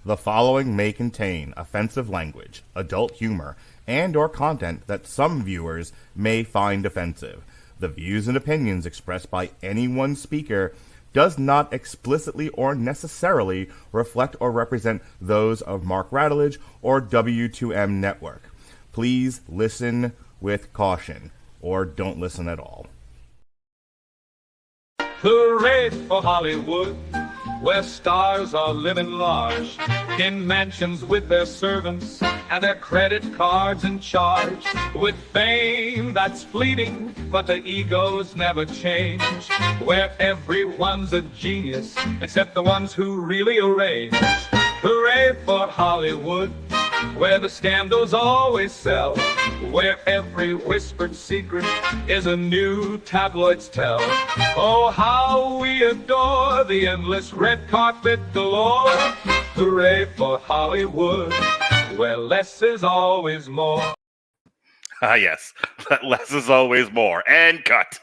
The following may contain offensive language, adult humor, and or content that some viewers may find offensive. The views and opinions expressed by any one speaker does not explicitly or necessarily reflect or represent those of Mark Radulich or W2M Network. Please listen with caution, or don't listen at all. Hooray for Hollywood, where stars are living large, in mansions with their servants and their credit cards in charge, with fame that's fleeting, but the egos never change, where everyone's a genius, except the ones who really arrange. Hooray for Hollywood, where the scandals always sell, where every whispered secret is a new tabloid's tell. Oh, how we adore the endless red carpet galore. Hooray for Hollywood, where less is always more. Yes, less is always more. And cut.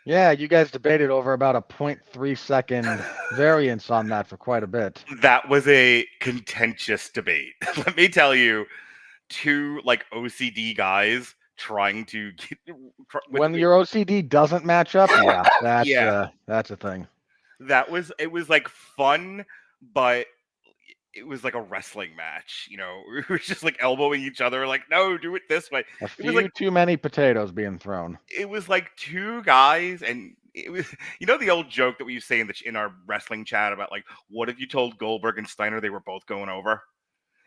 Yeah, you guys debated over about a 0.3 second variance on that for quite a bit. That was a contentious debate. Let me tell you, two OCD guys trying to get when your OCD doesn't match up, that's a thing. It was fun, but it was like a wrestling match, you know. We were just elbowing each other, no, do it this way. A few too many potatoes being thrown. It was like two guys, and it was, the old joke that we used to say in our wrestling chat about what if you told Goldberg and Steiner they were both going over?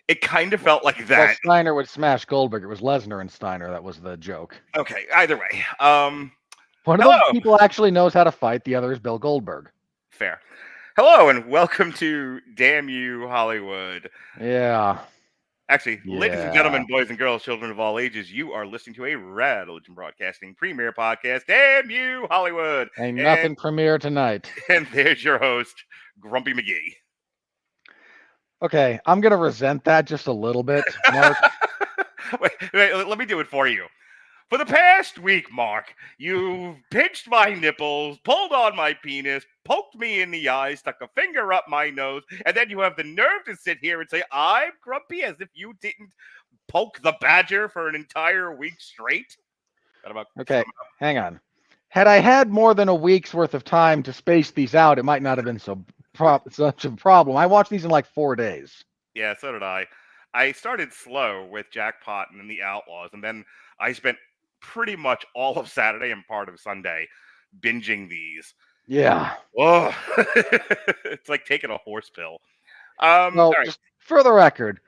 It kind of felt like that. Well, Steiner would smash Goldberg. It was Lesnar and Steiner. That was the joke. Okay, either way. One of those people actually knows how to fight. The other is Bill Goldberg. Fair. Hello, and welcome to Damn You Hollywood. Yeah. Actually, ladies and gentlemen, boys and girls, children of all ages, you are listening to a Radulich Broadcasting premiere podcast, Damn You Hollywood. Ain't nothing premiere tonight. And there's your host, Grumpy McGee. Okay, I'm going to resent that just a little bit, Mark. wait, let me do it for you. For the past week, Mark, you've pinched my nipples, pulled on my penis, poked me in the eye, stuck a finger up my nose, and then you have the nerve to sit here and say, I'm grumpy, as if you didn't poke the badger for an entire week straight? Okay, hang on. Had I had more than a week's worth of time to space these out, it might not have been such a problem. I watched these in 4 days. Yeah, so did I. I started slow with Jackpot and then the Outlaws, and then I spent pretty much all of Saturday and part of Sunday binging these. Yeah. Oh, it's like taking a horse pill. Just for the record,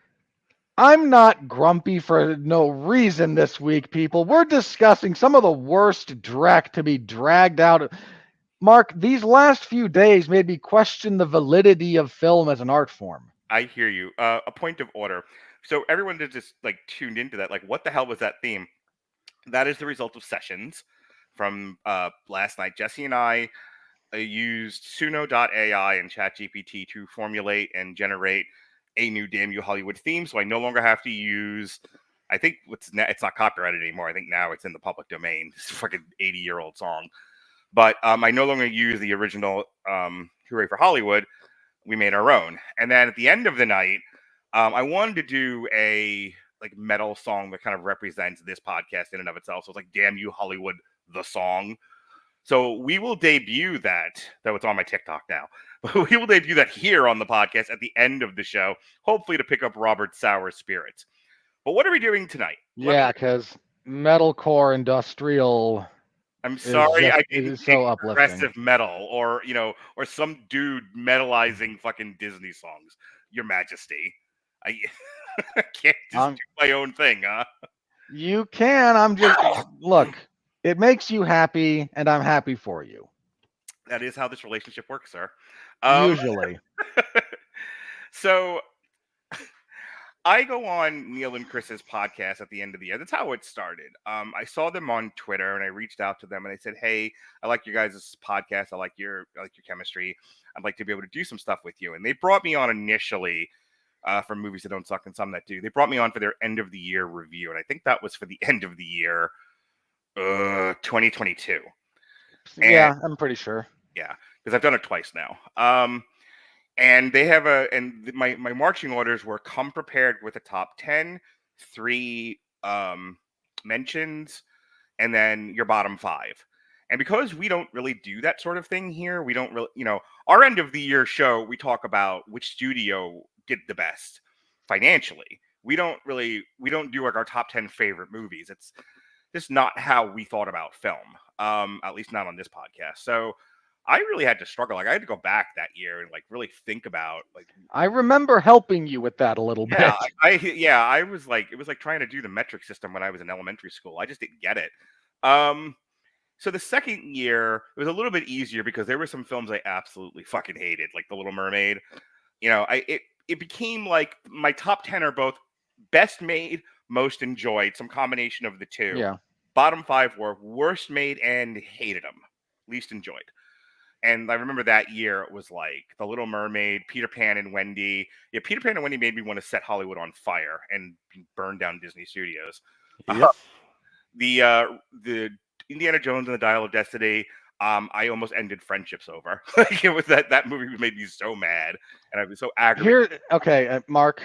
I'm not grumpy for no reason this week, people. We're discussing some of the worst dreck to be dragged out. Mark, these last few days made me question the validity of film as an art form. I hear you. A point of order. So everyone that just tuned into that, what the hell was that theme? That is the result of sessions from last night. Jesse and I used Suno.ai and ChatGPT to formulate and generate a new Damn You Hollywood theme. So I no longer have to use, I think it's not copyrighted anymore. I think now it's in the public domain. It's a fucking 80-year-old song. But I no longer use the original Hooray for Hollywood. We made our own. And then at the end of the night, I wanted to do a metal song that kind of represents this podcast in and of itself. So it's Damn You Hollywood, the song. So we will debut that, though it's on my TikTok now. But we will debut that here on the podcast at the end of the show, hopefully to pick up Robert Sauer's spirits. But what are we doing tonight? Yeah, because metalcore industrial. I'm sorry, I didn't so aggressive metal or some dude metalizing fucking Disney songs. Your Majesty, I can't just do my own thing, huh? You can. I'm just look. It makes you happy, and I'm happy for you. That is how this relationship works, sir. Usually. So I go on Neil and Chris's podcast at the end of the year. That's how it started. I saw them on Twitter, and I reached out to them, and I said, "Hey, I like your guys' podcast. I like your chemistry. I'd like to be able to do some stuff with you." And they brought me on initially for movies that don't suck and some that do. They brought me on for their end of the year review, and I think that was for the end of the year 2022. Yeah, I'm pretty sure. Yeah, because I've done it twice now. And they have my marching orders were come prepared with a top 10, 3 mentions, and then your bottom 5. And because we don't really do that sort of thing here, we don't really, our end of the year show, we talk about which studio did the best financially. We don't do like our top 10 favorite movies. It's just not how we thought about film. At least not on this podcast. So I really had to struggle. Like I had to go back that year and like really think about like. I remember helping you with that a little bit. I was like, it was like trying to do the metric system when I was in elementary school. I just didn't get it. So the second year it was a little bit easier because there were some films I absolutely fucking hated, like The Little Mermaid. It became like my top 10 are both best made, most enjoyed, some combination of the two. Yeah. Bottom 5 were worst made and hated them, least enjoyed. And I remember that year it was like The Little Mermaid, Peter Pan and Wendy. Yeah, Peter Pan and Wendy made me want to set Hollywood on fire and burn down Disney Studios. Yep. The Indiana Jones and the Dial of Destiny. I almost ended friendships over. Like it was that movie made me so mad, and I was so aggravated. Mark,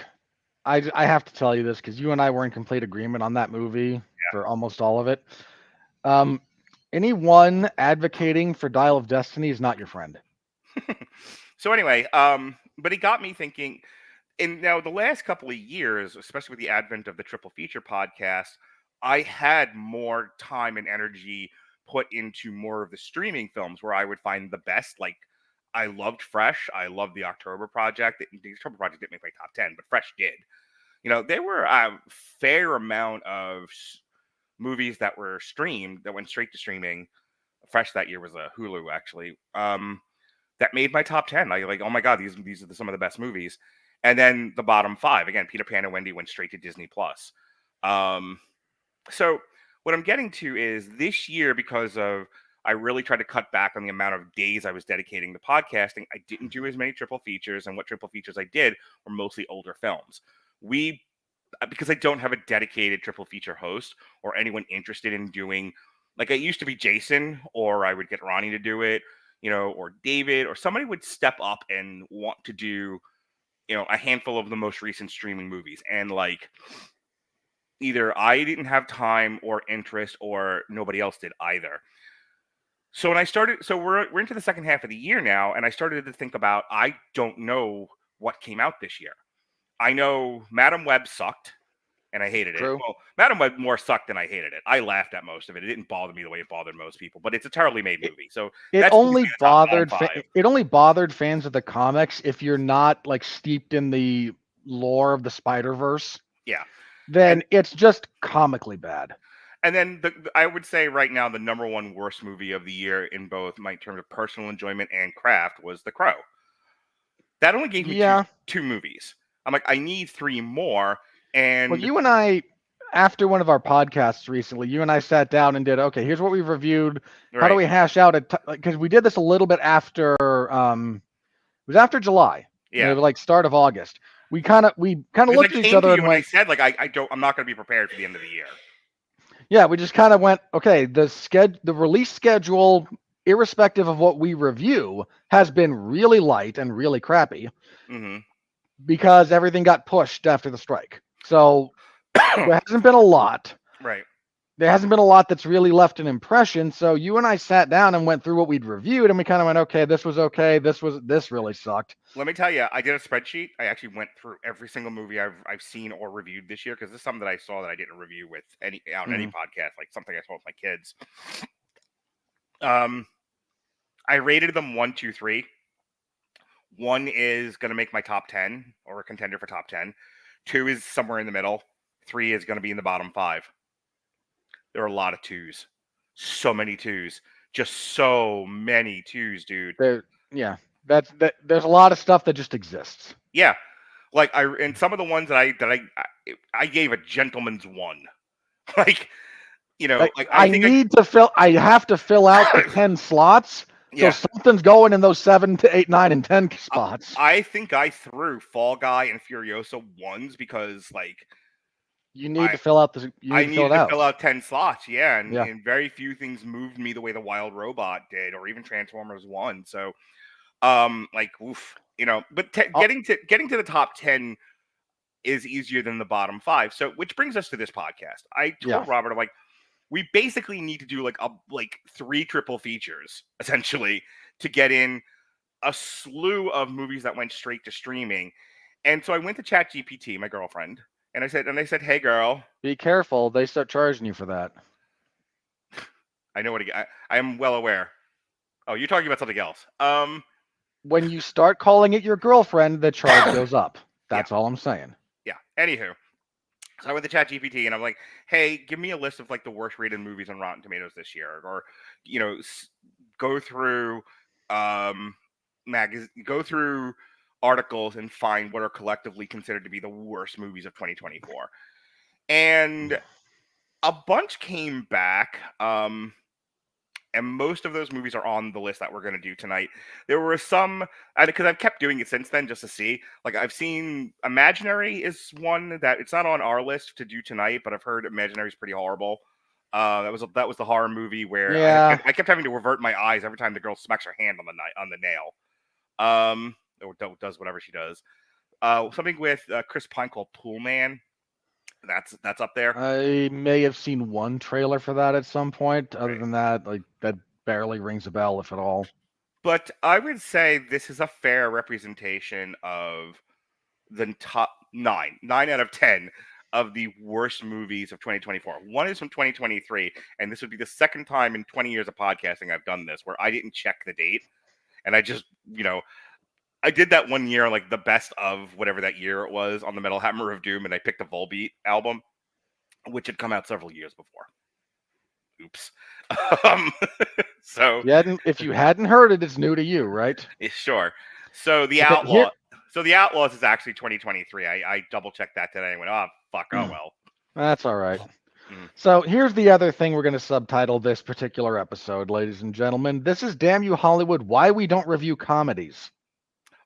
I have to tell you this because you and I were in complete agreement on that movie for almost all of it. Anyone advocating for Dial of Destiny is not your friend. So anyway, but it got me thinking. And now the last couple of years, especially with the advent of the Triple Feature podcast, I had more time and energy put into more of the streaming films where I would find the best. Like I loved Fresh. I loved the October Project. The October Project didn't make my top 10, but Fresh did. There were a fair amount of movies that were streamed that went straight to streaming. Fresh that year was a Hulu actually. That made my top 10. Like, oh my god, these are some of the best movies. And then the bottom 5 again, Peter Pan and Wendy went straight to Disney Plus. So what I'm getting to is this year, because of I really tried to cut back on the amount of days I was dedicating to podcasting. I didn't do as many triple features, and what triple features I did were mostly older films. Because I don't have a dedicated triple feature host or anyone interested in doing, like it used to be Jason, or I would get Ronnie to do it, or David, or somebody would step up and want to do, a handful of the most recent streaming movies. And like, either I didn't have time or interest, or nobody else did either. So when I started, we're into the second half of the year now, and I started to think about, I don't know what came out this year. I know Madam Web sucked, and I hated it. Well, Madam Web more sucked than I hated it. I laughed at most of it. It didn't bother me the way it bothered most people, but it's a terribly made movie. So it only bothered fans of the comics if you're not like steeped in the lore of the Spider-Verse. Yeah. Then it's just comically bad. And then I would say right now the number one worst movie of the year in both my terms of personal enjoyment and craft was The Crow. That only gave me two movies. I'm like, I need 3 more. And well, you and I, after one of our podcasts recently, you and I sat down and did, okay, here's what we've reviewed. Right. How do we hash out it? Because we did this a little bit after, it was after July. Yeah. It was like start of August. We kind of looked at each other and went, I said, like, I'm not going to be prepared for the end of the year. Yeah, we just kind of went, okay, the release schedule, irrespective of what we review, has been really light and really crappy because everything got pushed after the strike. So there hasn't been a lot. Right. There hasn't been a lot that's really left an impression. So you and I sat down and went through what we'd reviewed, and we kind of went, okay, this was okay. This really sucked. Let me tell you, I did a spreadsheet. I actually went through every single movie I've seen or reviewed this year, because this is something that I saw that I didn't review with any podcast, like something I saw with my kids. I rated them 1, 2, 3. 1 is going to make my top 10 or a contender for top 10. 2 is somewhere in the middle. 3 is going to be in the bottom 5. There are a lot of 2s. So many 2s. Just so many 2s, dude. There's a lot of stuff that just exists. Yeah. Like and some of the ones that I gave a gentleman's 1. Like, I have to fill out the 10 slots. So something's going in those 7 to 8, 9, and 10 spots. I think I threw Fall Guy and Furiosa 1s because, like, you need to fill out I needed to fill out 10 slots, and very few things moved me the way the Wild Robot did, or even Transformers 1. So Like, oof, but getting to the top 10 is easier than the bottom 5. So, which brings us to this podcast. I told Robert, I'm like, we basically need to do like 3 triple features essentially to get in a slew of movies that went straight to streaming. And so I went to ChatGPT, my girlfriend, and I said, "Hey, girl, be careful. They start charging you for that." I know what I am well aware. Oh, you're talking about something else. When you start calling it your girlfriend, the charge goes up. That's all I'm saying. Yeah. Anywho, so I went to ChatGPT and I'm like, "Hey, give me a list of like the worst rated movies on Rotten Tomatoes this year," or go through go through articles and find what are collectively considered to be the worst movies of 2024. And a bunch came back. And most of those movies are on the list that we're going to do tonight. There were some, because I've kept doing it since then just to see. Like, I've seen Imaginary is one that it's not on our list to do tonight, but I've heard Imaginary is pretty horrible. That was the horror movie where I kept having to revert my eyes every time the girl smacks her hand on the nail. Or does whatever she does. Something with Chris Pine called Pool Man. That's up there. I may have seen one trailer for that at some point. Other than that, like, that barely rings a bell, if at all. But I would say this is a fair representation of the top 9 out of 10 of the worst movies of 2024. One is from 2023, and this would be the second time in 20 years of podcasting I've done this where I didn't check the date, and I just, I did that one year, like the best of whatever that year it was on the Metal Hammer of Doom, and I picked the Volbeat album, which had come out several years before. Oops. So if you hadn't heard it, it's new to you, right? Sure. So the Outlaws is actually 2023. I double checked that today and went, oh fuck, oh well. That's all right. So here's the other thing we're going to subtitle this particular episode, ladies and gentlemen. This is Damn You Hollywood, Why We Don't Review Comedies.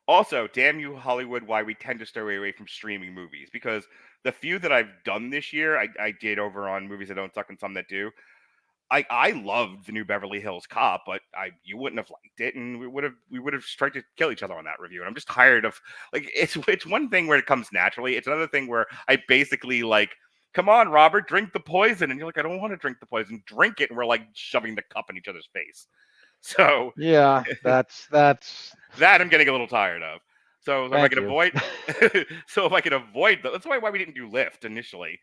Also, Damn You Hollywood, Why We Tend to Stay Away from Streaming Movies. Because the few that I've done this year, I did over on Movies That Don't Suck and Some That Do. I loved the new Beverly Hills Cop, but you wouldn't have liked it, and we would have tried to kill each other on that review. And I'm just tired of, like, it's one thing where it comes naturally. It's another thing where I basically, like, come on, Robert, drink the poison, and you're like, I don't want to drink the poison. Drink it, and we're like shoving the cup in each other's face. So yeah, that's that I'm getting a little tired of. So if I can avoid, that's why we didn't do Lift initially.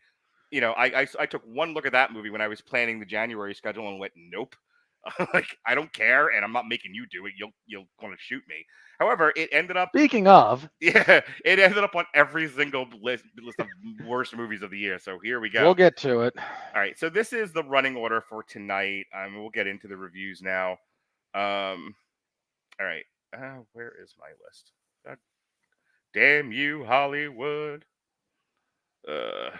I took one look at that movie when I was planning the January schedule and went, nope. Like, I don't care, and I'm not making you do it. You'll want to shoot me. However, it ended up. Speaking of, it ended up on every single list of worst movies of the year. So here we go. We'll get to it. All right. So this is the running order for tonight. We'll get into the reviews now. All right. Where is my list? God damn you, Hollywood. There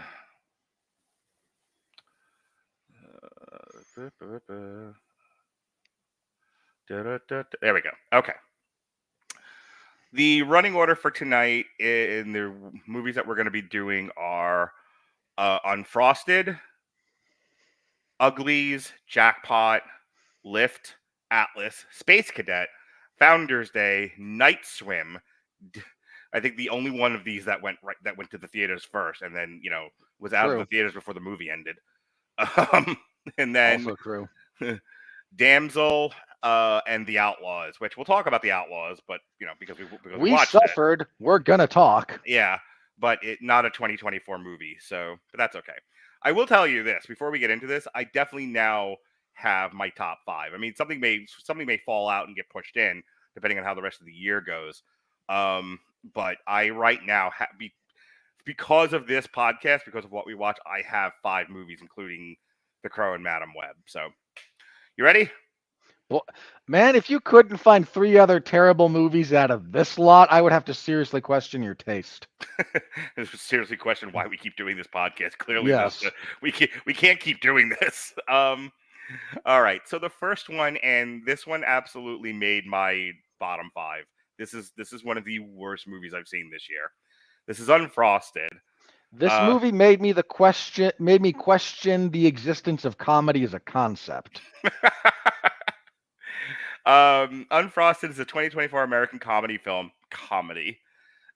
we go. Okay. The running order for tonight in the movies that we're going to be doing are Unfrosted, Uglies, Jackpot, Lift, Atlas, Space Cadet, Founders Day, Night Swim. I think the only one of these that went to the theaters first, and then was out of the theaters before the movie ended. And then also true. Damsel and The Outlaws, which we'll talk about The Outlaws, but because we watched suffered, it. We're gonna talk. Yeah, but not a 2024 movie, but that's okay. I will tell you this before we get into this. I definitely now have my top 5. I mean, something may fall out and get pushed in depending on how the rest of the year goes. But I right now because of this podcast, because of what we watch, I have 5 movies, including The Crow and Madam Web. So, you ready? Well, man, if you couldn't find 3 other terrible movies out of this lot, I would have to seriously question your taste. Seriously question why we keep doing this podcast. Clearly, yes. we can't keep doing this. All right. So the first one, and this one absolutely made my bottom 5. This is one of the worst movies I've seen this year. This is Unfrosted. This movie made me question the existence of comedy as a concept. Unfrosted is a 2024 American comedy film.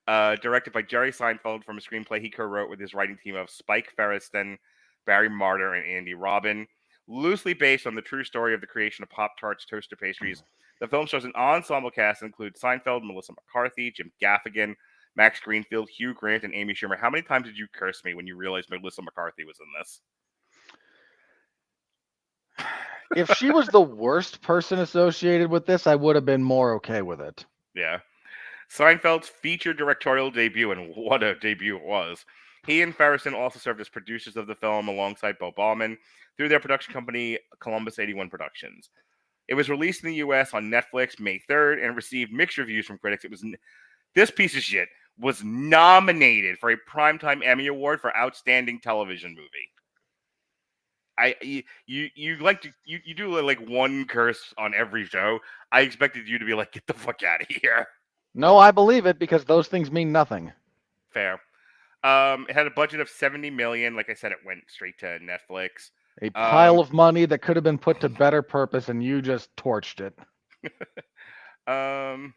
Directed by Jerry Seinfeld from a screenplay he co-wrote with his writing team of Spike Feresten, Barry Marder, and Andy Robin. Loosely based on the true story of the creation of Pop-Tarts toaster pastries, the film shows an ensemble cast that includes Seinfeld, Melissa McCarthy, Jim Gaffigan, Max Greenfield, Hugh Grant, and Amy Schumer. How many times did you curse me when you realized Melissa McCarthy was in this? If she was the worst person associated with this, I would have been more okay with it. Yeah. Seinfeld's feature directorial debut, and what a debut it was. He and Feresten also served as producers of the film alongside Bo Bauman through their production company, Columbus 81 Productions. It was released in the U.S. on Netflix May 3rd and received mixed reviews from critics. This piece of shit was nominated for a Primetime Emmy Award for Outstanding Television Movie. You do like one curse on every show. I expected you to be like, get the fuck out of here. No, I believe it because those things mean nothing. Fair. It had a budget of $70 million. Like I said, it went straight to Netflix. A pile of money that could have been put to better purpose, and you just torched it. I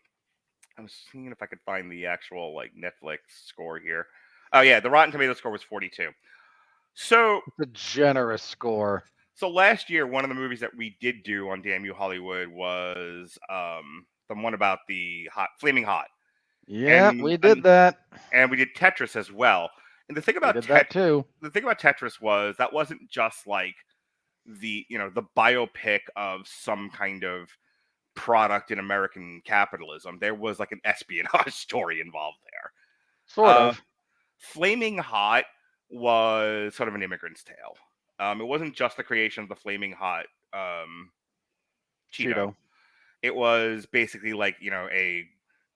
was seeing if I could find the actual like Netflix score here. Oh yeah, the Rotten Tomatoes score was 42. So it's a generous score. So last year, one of the movies that we did do on Damn You Hollywood was the one about the Flaming Hot. Yeah, we did that. And we did Tetris as well. And the thing about that too. The thing about Tetris was that wasn't just like the biopic of some kind of product in American capitalism. There was like an espionage story involved there. Sort of. Flaming Hot was sort of an immigrant's tale. It wasn't just the creation of the Flaming Hot Cheeto. It was basically like, a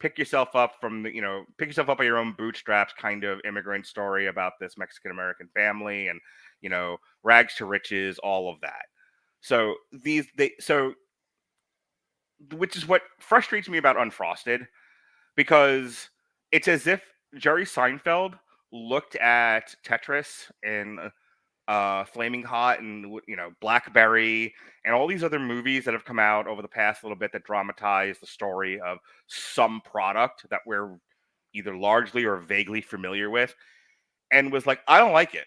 pick yourself up by your own bootstraps kind of immigrant story about this Mexican American family and, rags to riches, all of that. So which is what frustrates me about Unfrosted, because it's as if Jerry Seinfeld looked at Tetris and Flaming Hot and Blackberry and all these other movies that have come out over the past little bit that dramatize the story of some product that we're either largely or vaguely familiar with, and was like, I don't like it.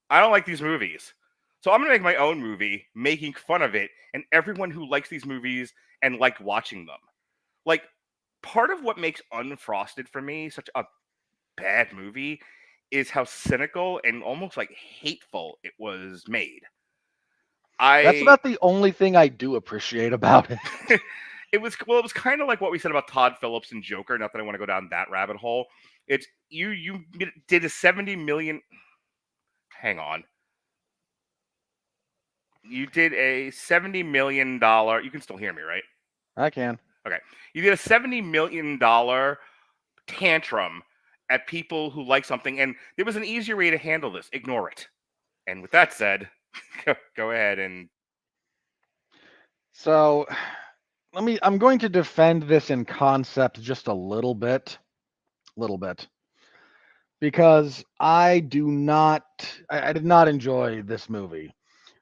I don't like these movies. So I'm going to make my own movie making fun of it and everyone who likes these movies and liked watching them. Like, part of what makes Unfrosted for me such a bad movie is how cynical and almost like hateful it was made. That's about the only thing I do appreciate about it. It was kind of like what we said about Todd Phillips and Joker. Not that I want to go down that rabbit hole. It's you did a $70 million. Hang on. You did a $70 million. You can still hear me, right? I can. Okay. You did a $70 million tantrum at people who like something, and there was an easier way to handle this. Ignore it. And with that said, go ahead and. So, I'm going to defend this in concept just a little bit, because I did not enjoy this movie,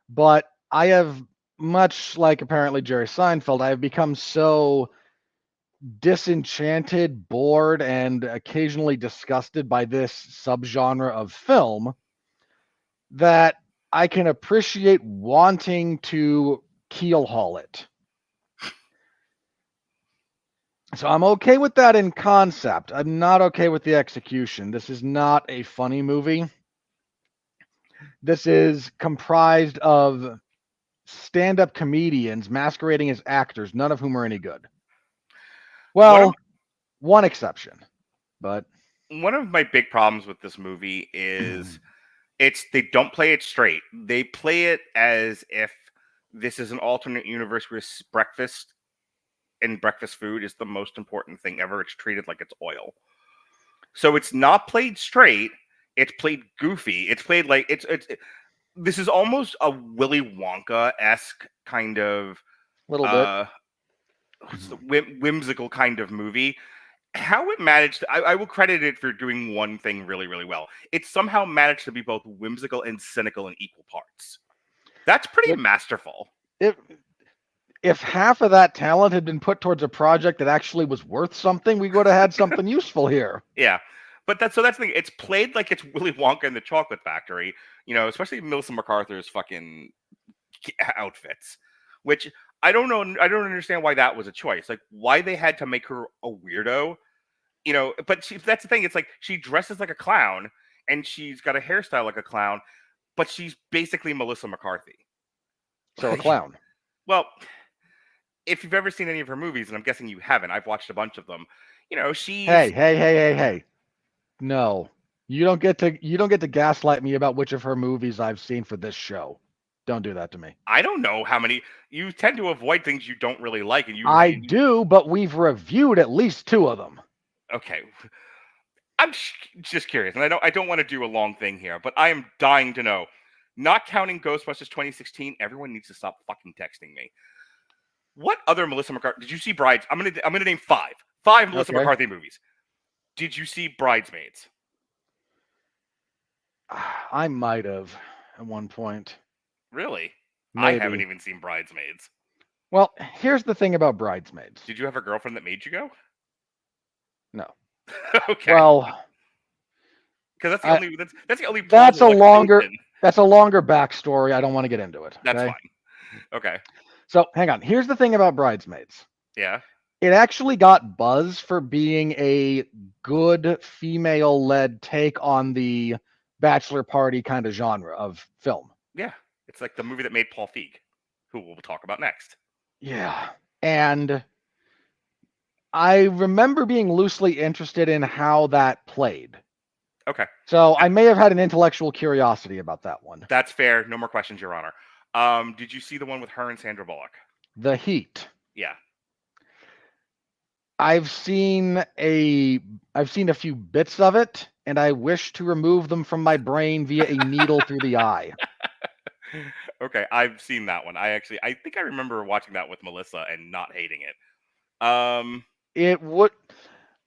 but I have, much like apparently Jerry Seinfeld, I have become so disenchanted, bored, and occasionally disgusted by this subgenre of film that I can appreciate wanting to keelhaul it. So I'm okay with that in concept. I'm not okay with the execution. This is not a funny movie. This is comprised of stand-up comedians masquerading as actors, none of whom are any good. Well, one exception, but one of my big problems with this movie is they don't play it straight. They play it as if this is an alternate universe where breakfast and breakfast food is the most important thing ever. It's treated like it's oil. So it's not played straight. It's played goofy. It's played like this is almost a Willy Wonka-esque kind of little bit whimsical kind of movie. How it managed, I will credit it for doing one thing really, really well. It somehow managed to be both whimsical and cynical in equal parts. That's pretty masterful. if half of that talent had been put towards a project that actually was worth something, we would have had something useful here. Yeah. But that's the thing. It's played like it's Willy Wonka and the Chocolate Factory, especially Melissa McCarthy's fucking outfits, which I don't know. I don't understand why that was a choice. Like, why they had to make her a weirdo, But that's the thing. It's like she dresses like a clown and she's got a hairstyle like a clown, but she's basically Melissa McCarthy. So a clown. Well, if you've ever seen any of her movies, and I'm guessing you haven't, I've watched a bunch of them. She's Hey. No. You don't get to gaslight me about which of her movies I've seen for this show. Don't do that to me. I don't know how many. You tend to avoid things you don't really like, and I do, but we've reviewed at least 2 of them. Okay. I'm just curious, and I don't want to do a long thing here, but I am dying to know. Not counting Ghostbusters 2016, everyone needs to stop fucking texting me. What other Melissa McCarthy? Did you see Brides? I'm gonna name 5 Melissa McCarthy movies. Did you see Bridesmaids? I might have at one point. Really? Maybe. I haven't even seen Bridesmaids. Well, here's the thing about Bridesmaids. Did you have a girlfriend that made you go? No. Okay. Well, because that's the only. That's a longer backstory. I don't want to get into it. That's fine. Okay. So hang on. Here's the thing about Bridesmaids. Yeah. It actually got buzz for being a good female-led take on the bachelor party kind of genre of film. Yeah. It's like the movie that made Paul Feig, who we'll talk about next. Yeah. And I remember being loosely interested in how that played. Okay. So I may have had an intellectual curiosity about that one. That's fair. No more questions, Your Honor. Did you see the one with her and Sandra Bullock? The Heat. Yeah. I've seen a few bits of it, and I wish to remove them from my brain via a needle through the eye. Okay, I've seen that one. I think I remember watching that with Melissa and not hating it. It would,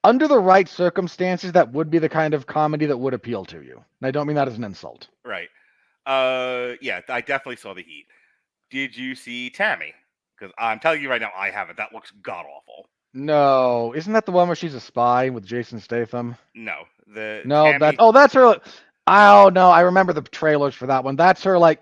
under the right circumstances, that would be the kind of comedy that would appeal to you. And I don't mean that as an insult. Right. Yeah, I definitely saw The Heat. Did you see Tammy? Because I'm telling you right now, I haven't. That looks god awful. No, isn't that the one where she's a spy with Jason Statham? No, Tammy... that's her. Oh no, I remember the trailers for that one. That's her like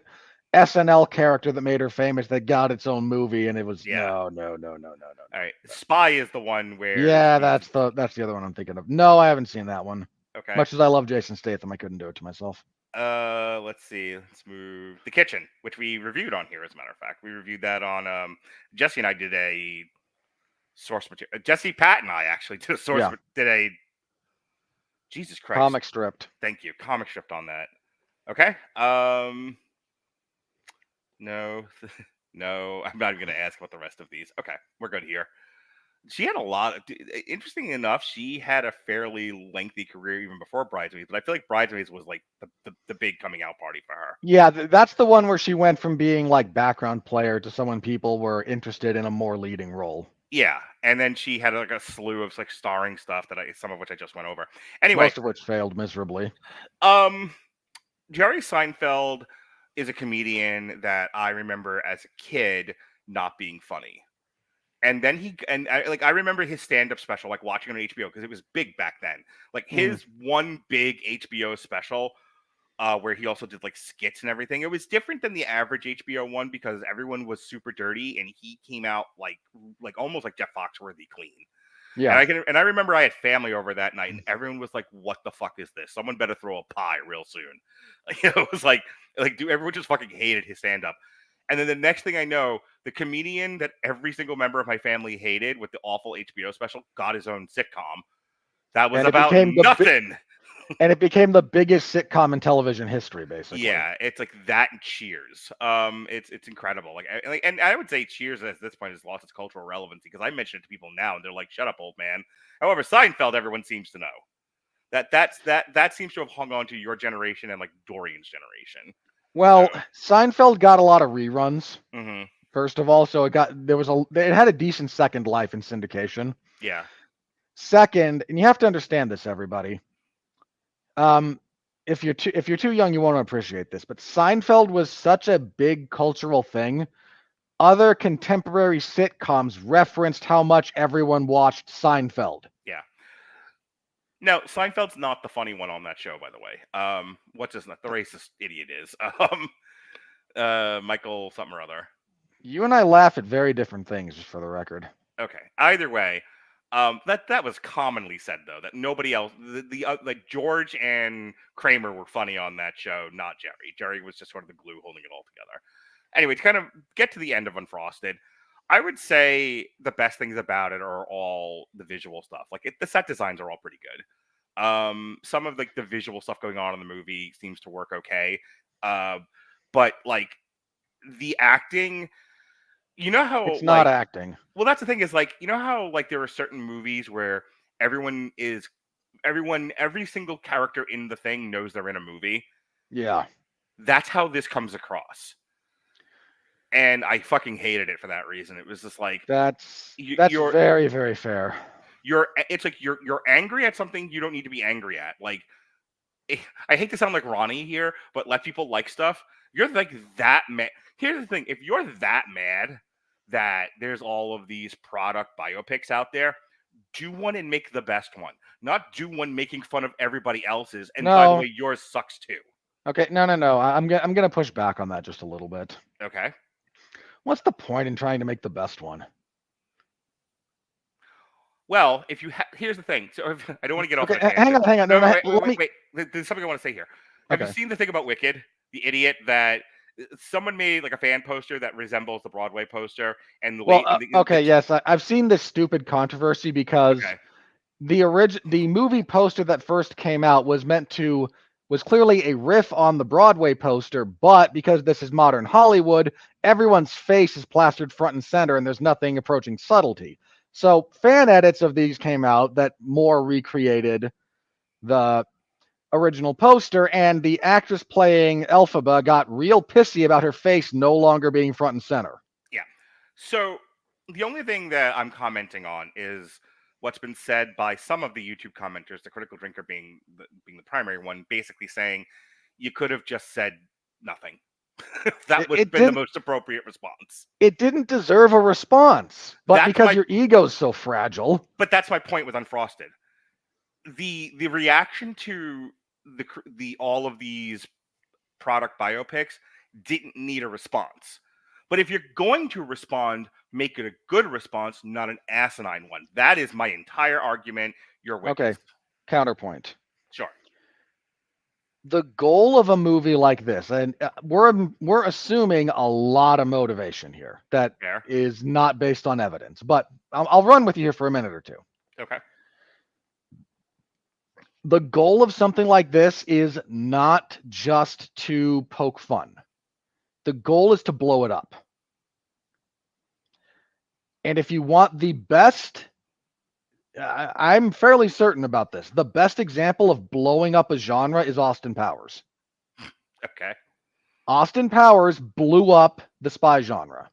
SNL character that made her famous. That got its own movie, and it was no. All right, Spy is the one where. Yeah, that's the other one I'm thinking of. No, I haven't seen that one. Okay. Much as I love Jason Statham, I couldn't do it to myself. Let's see. Let's move The Kitchen, which we reviewed on here. As a matter of fact, we reviewed that on. Jesse and I did a source material. Jesse, Pat, and I actually did a source. Yeah. Did a. Jesus Christ. Comic stripped. Thank you. Comic stripped on that. Okay. No. No, I'm not even going to ask about the rest of these. Okay, we're good here. She had a lot of, interesting enough, she had a fairly lengthy career even before Bridesmaids, but I feel like Bridesmaids was like the big coming out party for her. Yeah, that's the one where she went from being like background player to someone people were interested in a more leading role. Yeah, and then she had like a slew of like starring stuff some of which I just went over. Anyway, most of which failed miserably. Jerry Seinfeld is a comedian that I remember as a kid not being funny. And then I remember his stand-up special, like watching it on HBO because it was big back then. Like his one big HBO special, where he also did like skits and everything. It was different than the average HBO one because everyone was super dirty, and he came out like almost like Jeff Foxworthy clean. Yeah. And I remember I had family over that night, and everyone was like, "What the fuck is this? Someone better throw a pie real soon." It was like, dude, everyone just fucking hated his stand-up. And then the next thing I know, the comedian that every single member of my family hated with the awful HBO special got his own sitcom. That was about nothing. And it became the biggest sitcom in television history, basically. Yeah, it's like that and Cheers. It's incredible. And I would say Cheers at this point has lost its cultural relevancy because I mention it to people now and they're like, "Shut up, old man." However, Seinfeld, everyone seems to know. That seems to have hung on to your generation and like Dorian's generation. Well, Seinfeld got a lot of reruns. Mm-hmm. First of all, so it had a decent second life in syndication. Yeah. Second, and you have to understand this, everybody. If you're too young, you won't appreciate this. But Seinfeld was such a big cultural thing other contemporary sitcoms referenced how much everyone watched Seinfeld. Yeah. Now, Seinfeld's not the funny one on that show, by the way. What's his name? The racist idiot is. Michael something or other. You and I laugh at very different things, just for the record. Okay. Either way, that was commonly said though that nobody else, like George and Kramer were funny on that show, not Jerry. Jerry was just sort of the glue holding it all together. Anyway, to kind of get to the end of Unfrosted, I would say the best things about it are all the visual stuff. Like the set designs are all pretty good. Some of like the visual stuff going on in the movie seems to work okay, but like the acting, you know how it's not acting. Well, that's the thing is like, you know how like there are certain movies where every single character in the thing knows they're in a movie. Yeah, that's how this comes across. And I fucking hated it for that reason. It was just like that's very, very fair. It's like you're angry at something you don't need to be angry at. Like, I hate to sound like Ronnie here, but let people like stuff. You're like that mad. Here's the thing: if you're that mad that there's all of these product biopics out there, do one and make the best one. Not do one making fun of everybody else's. And by the way, yours sucks too. Okay, no. I'm gonna push back on that just a little bit. Okay. What's the point in trying to make the best one? Well, if you here's the thing. So I don't want to get off. Okay, hang on. No, wait. There's something I want to say here. Have you seen the thing about Wicked? The idiot that someone made like a fan poster that resembles the Broadway poster, and yes, I've seen this stupid controversy because the movie poster that first came out was clearly a riff on the Broadway poster, but because this is modern Hollywood, everyone's face is plastered front and center, and there's nothing approaching subtlety. So fan edits of these came out that more recreated the original poster, and the actress playing Elphaba got real pissy about her face no longer being front and center. Yeah. So the only thing that I'm commenting on is what's been said by some of the YouTube commenters, the critical drinker being the primary one, basically saying you could have just said nothing. That would have been the most appropriate response. It didn't deserve a response, but because your ego's so fragile. But that's my point with Unfrosted. The reaction to the all of these product biopics didn't need a response. But if you're going to respond, make it a good response, not an asinine one. That is my entire argument. You're with okay. Counterpoint. Sure. The goal of a movie like this, and we're assuming a lot of motivation here that is not based on evidence, but I'll run with you here for a minute or two. Okay. The goal of something like this is not just to poke fun. The goal is to blow it up. And if you want the best, I'm fairly certain about this. The best example of blowing up a genre is Austin Powers. Okay. Austin Powers blew up the spy genre.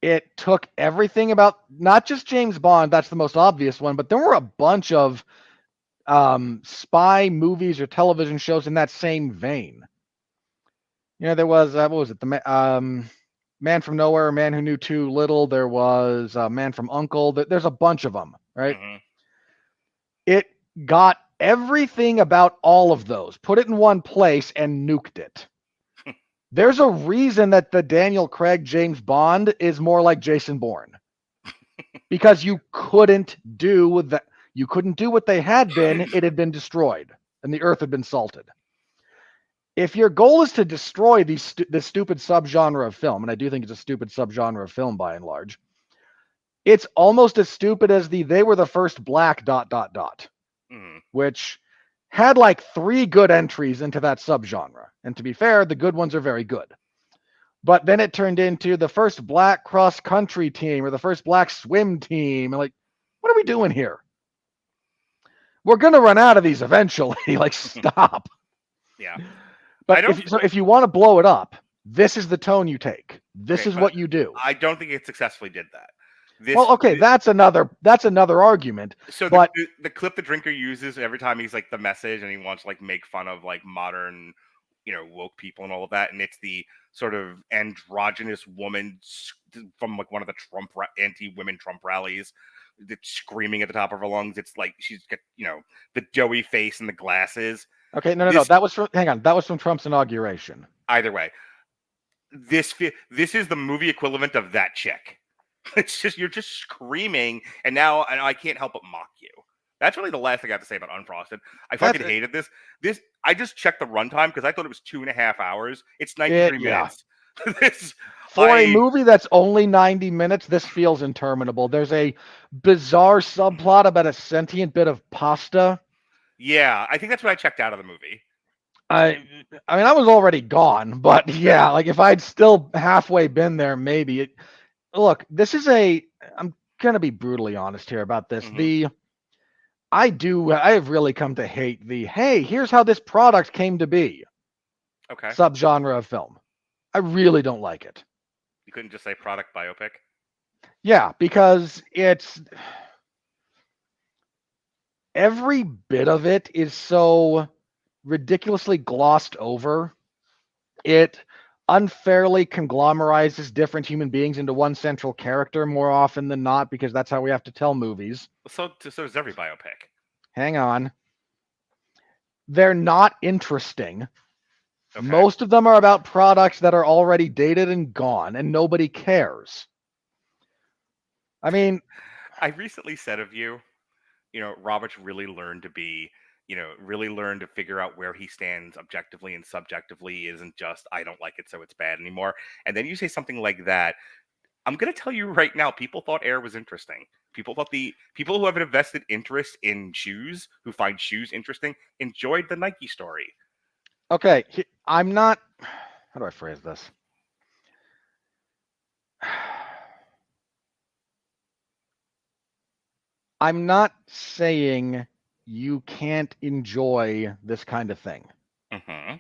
It took everything about not just James Bond, that's the most obvious one, but there were a bunch of spy movies or television shows in that same vein. You know, there was, what was it? The Man from Nowhere, Man Who Knew Too Little. There was Man from U.N.C.L.E. There's a bunch of them, right? Mm-hmm. It got everything about all of those, put it in one place, and nuked it. There's a reason that the Daniel Craig James Bond is more like Jason Bourne. Because you couldn't do that. You couldn't do what they had been. It had been destroyed, and the earth had been salted. If your goal is to destroy this stupid subgenre of film, and I do think it's a stupid subgenre of film by and large, it's almost as stupid as they were the first black ... which had like 3 good entries into that subgenre. And to be fair, the good ones are very good. But then it turned into the first black cross-country team or the first black swim team. And like, what are we doing here? We're going to run out of these eventually. Like, stop. Yeah. But if you want to blow it up, this is the tone you take. This is what you do. I don't think it successfully did that. That's another argument. So but the clip the drinker uses every time he's like the message and he wants to like make fun of like modern woke people and all of that, and it's the sort of androgynous woman from like one of the anti-women Trump rallies that's screaming at the top of her lungs. It's like she's got the doughy face and the glasses. Okay, no. That was from Trump's inauguration. Either way, this is the movie equivalent of that chick. It's just you're just screaming, and now I can't help but mock you. That's really the last thing I have to say about Unfrosted. I fucking hated this. I just checked the runtime because I thought it was 2.5 hours. It's 93 minutes. A movie that's only 90 minutes, this feels interminable. There's a bizarre subplot about a sentient bit of pasta. Yeah, I think that's when I checked out of the movie. I mean, I was already gone, but yeah, like if I'd still halfway been there, maybe. Look, this is I'm gonna be brutally honest here about this. Mm-hmm. I have really come to hate hey, here's how this product came to be. Okay. Subgenre of film. I really don't like it. You couldn't just say product biopic? Yeah, because every bit of it is so ridiculously glossed over. It unfairly conglomerizes different human beings into one central character more often than not, because that's how we have to tell movies. So does every biopic. Hang on. They're not interesting. Okay. Most of them are about products that are already dated and gone, and nobody cares. I mean, I recently said of you, Robert's really learned to be, really learned to figure out where he stands objectively and subjectively isn't just, I don't like it, so it's bad anymore. And then you say something like that. I'm going to tell you right now, people thought Air was interesting. People who have an invested interest in shoes, who find shoes interesting, enjoyed the Nike story. Okay, I'm not. How do I phrase this? I'm not saying you can't enjoy this kind of thing. Mm-hmm.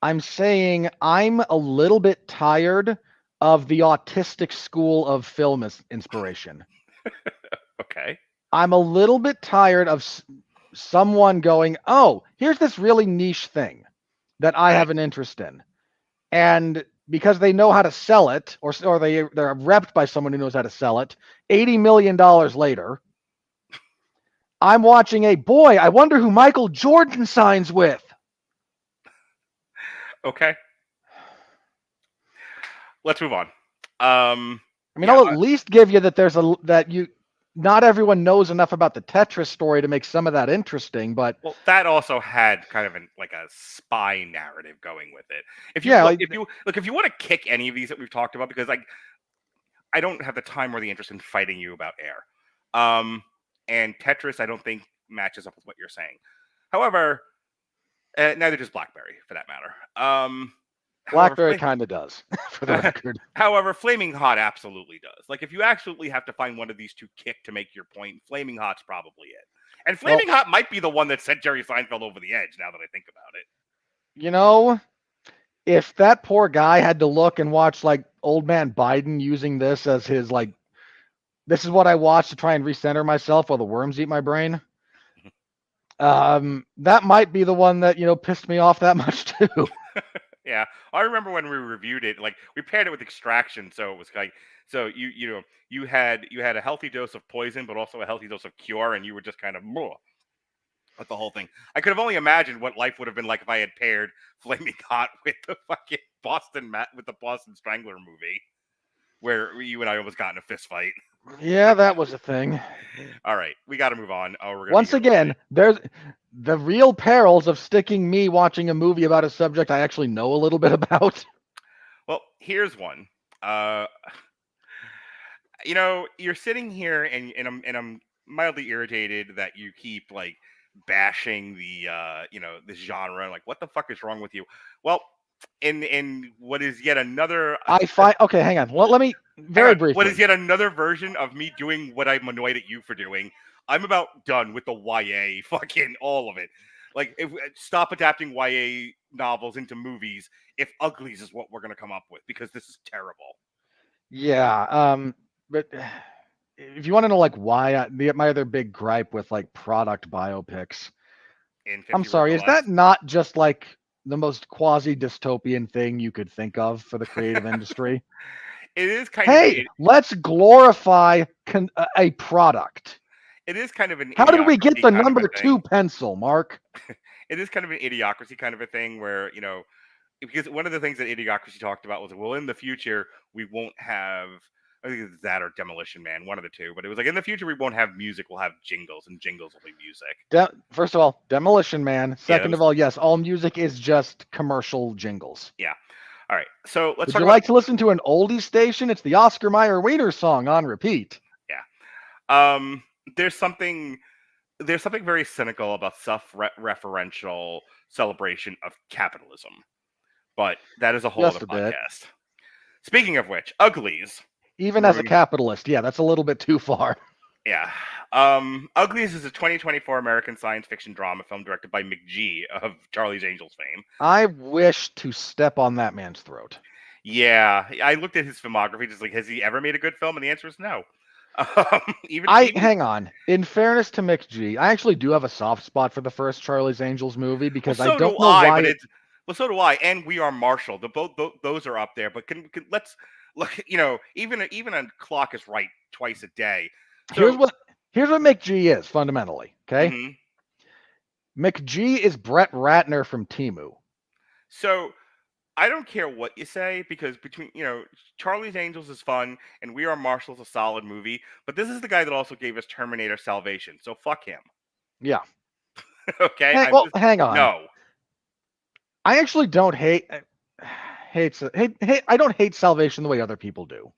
I'm saying I'm a little bit tired of the autistic school of film inspiration. Okay. I'm a little bit tired of someone going, oh, here's this really niche thing that I have an interest in. And because they know how to sell it, or they're repped by someone who knows how to sell it, $80 million later, I'm watching I wonder who Michael Jordan signs with. Okay. Let's move on. I'll at least give you that not everyone knows enough about the Tetris story to make some of that interesting, but that also had kind of a spy narrative going with it. If you want to kick any of these that we've talked about, because I don't have the time or the interest in fighting you about Air. And Tetris, I don't think matches up with what you're saying. However, neither does BlackBerry, for that matter. BlackBerry kind of does, for the record. However, Flaming Hot absolutely does. Like, if you absolutely have to find one of these two kick to make your point, Flaming Hot's probably it. And Flaming Hot might be the one that sent Jerry Seinfeld over the edge, now that I think about it. If that poor guy had to look and watch, like, old man Biden using this as his, like, this is what I watch to try and recenter myself while the worms eat my brain, that might be the one that, pissed me off that much, too. Yeah, I remember when we reviewed it, like, we paired it with Extraction, so it was like, so you had a healthy dose of poison, but also a healthy dose of cure, and you were just kind of with the whole thing. I could have only imagined what life would have been like if I had paired Flaming Hot with the fucking Boston Strangler movie, where you and I almost got in a fist fight. Yeah, that was a thing. All right, we got to move on. Once again, there's the real perils of sticking me watching a movie about a subject I actually know a little bit about. Well, here's one. You're sitting here and I'm mildly irritated that you keep like bashing the this genre. Like, what the fuck is wrong with you? Well, in what is yet another okay, hang on. Well, let me briefly. What is yet another version of me doing what I'm annoyed at you for doing? I'm about done with the YA, fucking all of it. Like, stop adapting YA novels into movies if Uglies is what we're gonna come up with, because this is terrible. Yeah, but if you want to know like why my other big gripe with like product biopics, I'm sorry, is that not just like the most quasi-dystopian thing you could think of for the creative industry. It is kind Hey, let's glorify a product. It is kind of an How did we get the kind of number a thing. 2 pencil, Mark? It is kind of an idiocracy kind of a thing where, because one of the things that Idiocracy talked about was, well, in the future, we won't have, I think it's that or Demolition Man, one of the two, but it was like, in the future, we won't have music, we'll have jingles, and jingles will be music. First of all, Demolition Man. Second of all, yes, all music is just commercial jingles. Yeah. All right, so let's Would you like to listen to an oldie station? It's the Oscar Mayer Wiener song on repeat. Yeah. There's something very cynical about self-referential celebration of capitalism. But that is a whole other podcast. Speaking of which, Uglies. Even as a capitalist, yeah, that's a little bit too far. Yeah. Uglies is a 2024 American science fiction drama film directed by McG of Charlie's Angels fame. I wish to step on that man's throat. Yeah. I looked at his filmography, just like, has he ever made a good film? And the answer is no. Hang on. In fairness to McG, I actually do have a soft spot for the first Charlie's Angels movie because I don't know why. Well, so do I, and We Are Marshall. Those are up there. But can let's look. Even a clock is right twice a day. So, here's what McG is fundamentally. Okay, McG is Brett Ratner from Temu. So I don't care what you say because between Charlie's Angels is fun and We Are Marshall is a solid movie. But this is the guy that also gave us Terminator Salvation. So fuck him. Yeah. Okay. Hang on. No. I actually don't hate I don't hate Salvation the way other people do.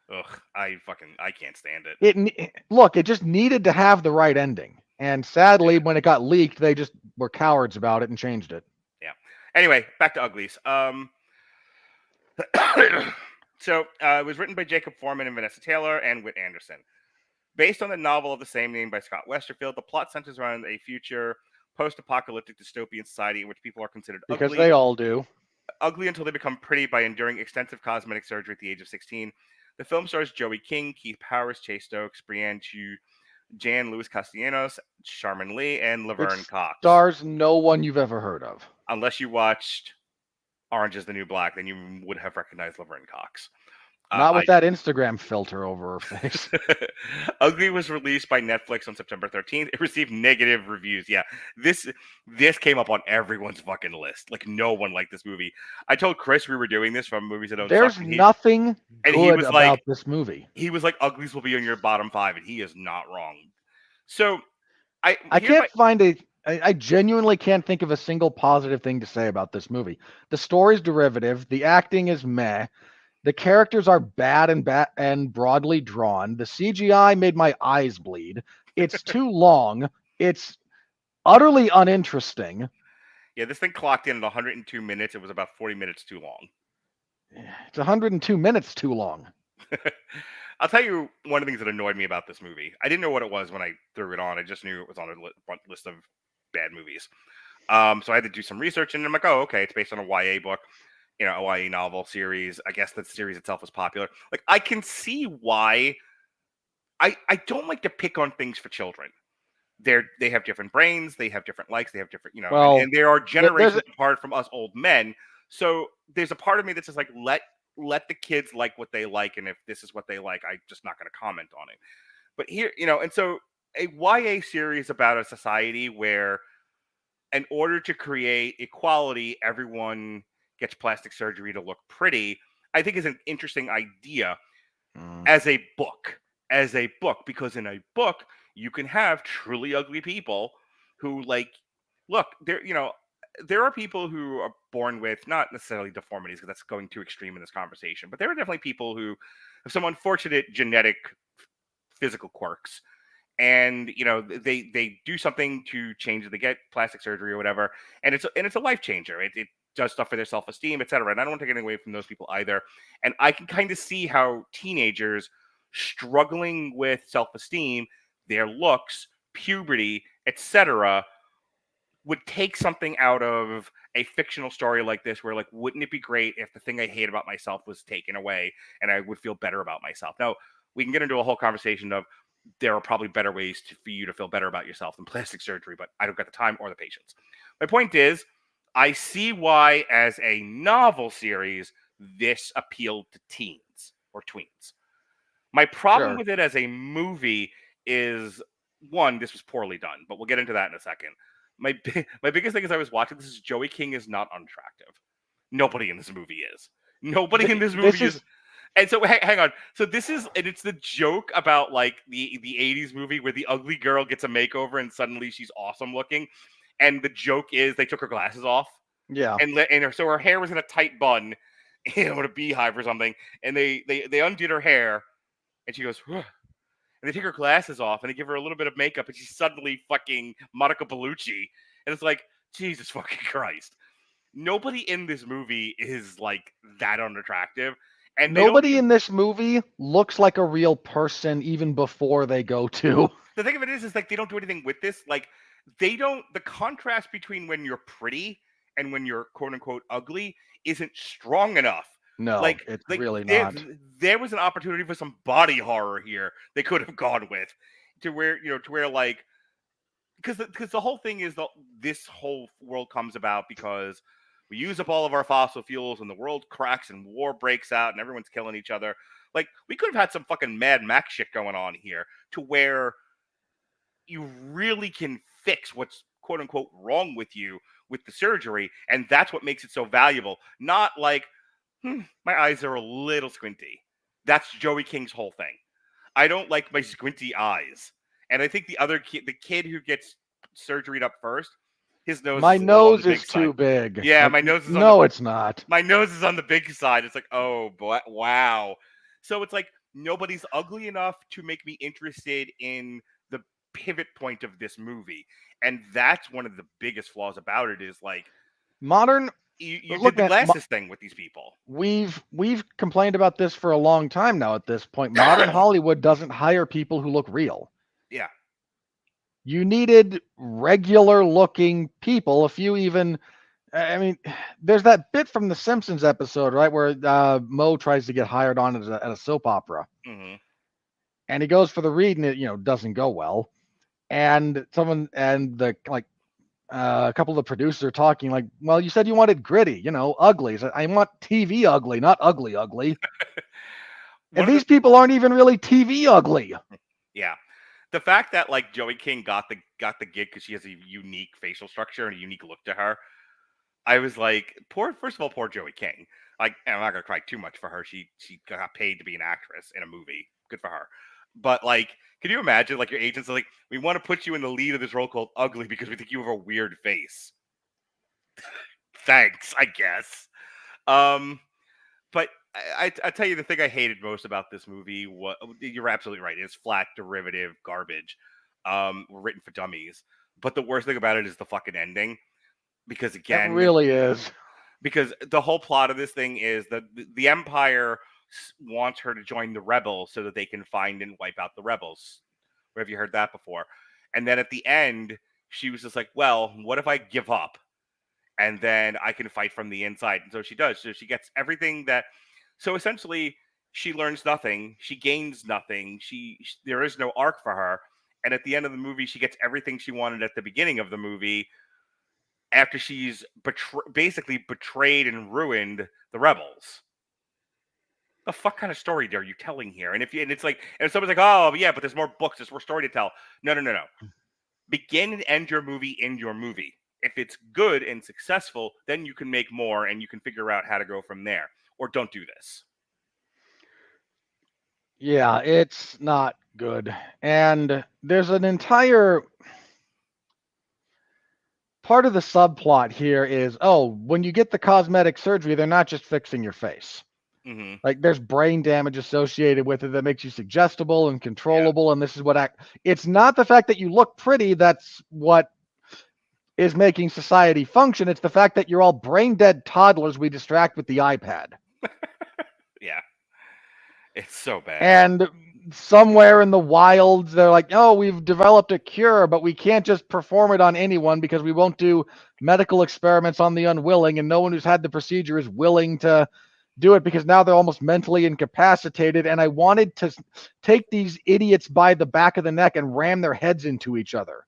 Ugh, I can't stand it. It just needed to have the right ending. And sadly, when it got leaked, they just were cowards about it and changed it. Yeah. Anyway, back to Uglies. So it was written by Jacob Foreman and Vanessa Taylor and Whit Anderson. Based on the novel of the same name by Scott Westerfield, the plot centers around a future post-apocalyptic dystopian society in which people are considered ugly. Because they all do. Ugly until they become pretty by enduring extensive cosmetic surgery at the age of 16. The film stars Joey King, Keith Powers, Chase Stokes, Brienne Chu, Jan Louis Castellanos, Sharman Lee, and Laverne Cox. Stars no one you've ever heard of. Unless you watched Orange is the New Black, then you would have recognized Laverne Cox. Not with that Instagram filter over her face. Ugly was released by Netflix on September 13th. It received negative reviews. Yeah, this came up on everyone's fucking list. Like, no one liked this movie. I told Chris we were doing this from movies that don't There's suck. Nothing good about this movie. He was like, Uglies will be in your bottom 5, and he is not wrong. So, I can't find I genuinely can't think of a single positive thing to say about this movie. The story's derivative. The acting is meh. The characters are bad and broadly drawn. The CGI made my eyes bleed. It's too long. It's utterly uninteresting. Yeah, this thing clocked in at 102 minutes. It was about 40 minutes too long. It's 102 minutes too long. I'll tell you one of the things that annoyed me about this movie. I didn't know what it was when I threw it on. I just knew it was on a list of bad movies. So I had to do some research, and I'm like, oh, okay, it's based on a YA book. A YA novel series. I guess the series itself was popular. Like, I can see why. I don't like to pick on things for children. They have different brains. They have different likes. They have different, and they are generations apart from us old men. So there's a part of me that's just like, let the kids like what they like, and if this is what they like, I'm just not going to comment on it. But here, and so a YA series about a society where, in order to create equality, everyone gets plastic surgery to look pretty, I think is an interesting idea as a book, because in a book, you can have truly ugly people who look, there are people who are born with not necessarily deformities, because that's going too extreme in this conversation, but there are definitely people who have some unfortunate genetic physical quirks. And they do something to change it. They get plastic surgery or whatever, and it's a life changer. It does stuff for their self-esteem, etc. And I don't want to take anything away from those people either. And I can kind of see how teenagers struggling with self-esteem, their looks, puberty, etc., would take something out of a fictional story like this, where wouldn't it be great if the thing I hate about myself was taken away and I would feel better about myself? Now, we can get into a whole conversation of there are probably better ways for you to feel better about yourself than plastic surgery, but I don't got the time or the patience. My point is, I see why, as a novel series, this appealed to teens or tweens. My problem with it as a movie is, one, this was poorly done, but we'll get into that in a second. My biggest thing as I was watching this is Joey King is not unattractive. Nobody in this movie is. Nobody in this movie is. And so hang on. So it's the joke about like the 80s movie where the ugly girl gets a makeover and suddenly she's awesome looking. And the joke is they took her glasses off. Yeah. So her hair was in a tight bun, with a beehive or something. And they undid her hair, and she goes, "Whew." And they take her glasses off and they give her a little bit of makeup, and she's suddenly fucking Monica Bellucci. And it's like, Jesus fucking Christ. Nobody in this movie is like that unattractive. And nobody in this movie looks like a real person even before they go to. The thing of it is like they don't do anything with this. Like the contrast between when you're pretty and when you're quote unquote ugly isn't strong enough. No, it's really not. There was an opportunity for some body horror here they could have gone with, to where like, because the whole thing is this whole world comes about because we use up all of our fossil fuels and the world cracks and war breaks out and everyone's killing each other. Like, we could have had some fucking Mad Max shit going on here to where you really can fix what's quote unquote wrong with you with the surgery, and that's what makes it so valuable. Not like, my eyes are a little squinty. That's Joey King's whole thing. I don't like my squinty eyes. And I think the kid who gets surgeryed up first, his nose. My nose is too big. Yeah, my nose is. It's not. My nose is on the big side. It's like, oh boy, wow. So it's like nobody's ugly enough to make me interested in the pivot point of this movie, and that's one of the biggest flaws about it. Is like modern. You did the glasses thing with these people. We've complained about this for a long time now. At this point, modern Hollywood doesn't hire people who look real. Yeah. You needed regular-looking people. If you even, I mean, there's that bit from the Simpsons episode, right, where Moe tries to get hired on at a soap opera, and he goes for the read, and it doesn't go well. And a couple of the producers are talking like, well, you said you wanted gritty, ugly. So I want TV ugly, not ugly. And these people aren't even really TV ugly. Yeah. The fact that like Joey King got the gig because she has a unique facial structure and a unique look to her, I was like, first of all, poor Joey King. Like, and I'm not gonna cry too much for her. She got paid to be an actress in a movie. Good for her. But like, can you imagine like your agents are like, we want to put you in the lead of this role called Ugly because we think you have a weird face. Thanks, I guess. But I tell you the thing I hated most about this movie, you're absolutely right, it's flat derivative garbage, written for dummies. But the worst thing about it is the fucking ending, because again, it really is. Because the whole plot of this thing is that the Empire wants her to join the rebels so that they can find and wipe out the rebels. Where have you heard that before? And then at the end, she was just like, well, what if I give up? And then I can fight from the inside. And so she does. So she gets everything that... So essentially, she learns nothing. She gains nothing. There is no arc for her. And at the end of the movie, she gets everything she wanted at the beginning of the movie after she's basically betrayed and ruined the rebels. The fuck kind of story are you telling here? And if someone's like, oh yeah, but there's more books, there's more story to tell. No. Begin and end your movie in your movie. If it's good and successful, then you can make more and you can figure out how to go from there. Or don't do this. Yeah, it's not good. And there's an entire part of the subplot here is, when you get the cosmetic surgery, they're not just fixing your face. Mm-hmm. Like, there's brain damage associated with it that makes you suggestible and controllable. Yeah. And this is it's not the fact that you look pretty that's what is making society function. It's the fact that you're all brain dead toddlers we distract with the iPad. Yeah. It's so bad. And somewhere in the wilds, they're like, we've developed a cure, but we can't just perform it on anyone because we won't do medical experiments on the unwilling, and no one who's had the procedure is willing to do it because now they're almost mentally incapacitated. And I wanted to take these idiots by the back of the neck and ram their heads into each other.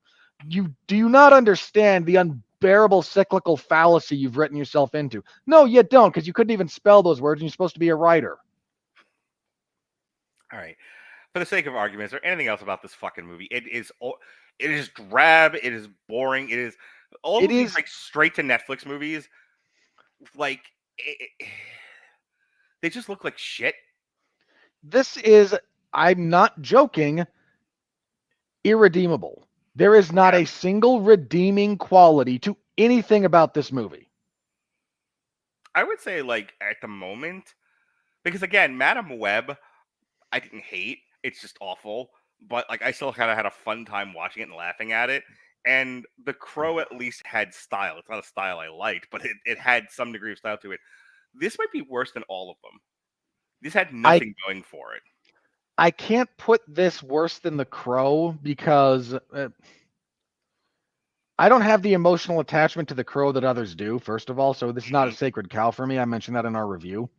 Do you not understand the unbearable cyclical fallacy you've written yourself into. No, you don't, because you couldn't even spell those words, and you're supposed to be a writer. All right. For the sake of argument, is there anything else about this fucking movie? It is drab. It is boring. It is all of these like straight to Netflix movies. Like they just look like shit. This is, I'm not joking, irredeemable. There is not a single redeeming quality to anything about this movie. I would say, like, at the moment, because again, Madam Web, I didn't hate. It's just awful. But like, I still kind of had a fun time watching it and laughing at it. And The Crow at least had style. It's not a style I liked, but it had some degree of style to it. This might be worse than all of them. This had nothing going for it. I can't put this worse than The Crow because I don't have the emotional attachment to The Crow that others do, first of all. So this is not a sacred cow for me. I mentioned that in our review.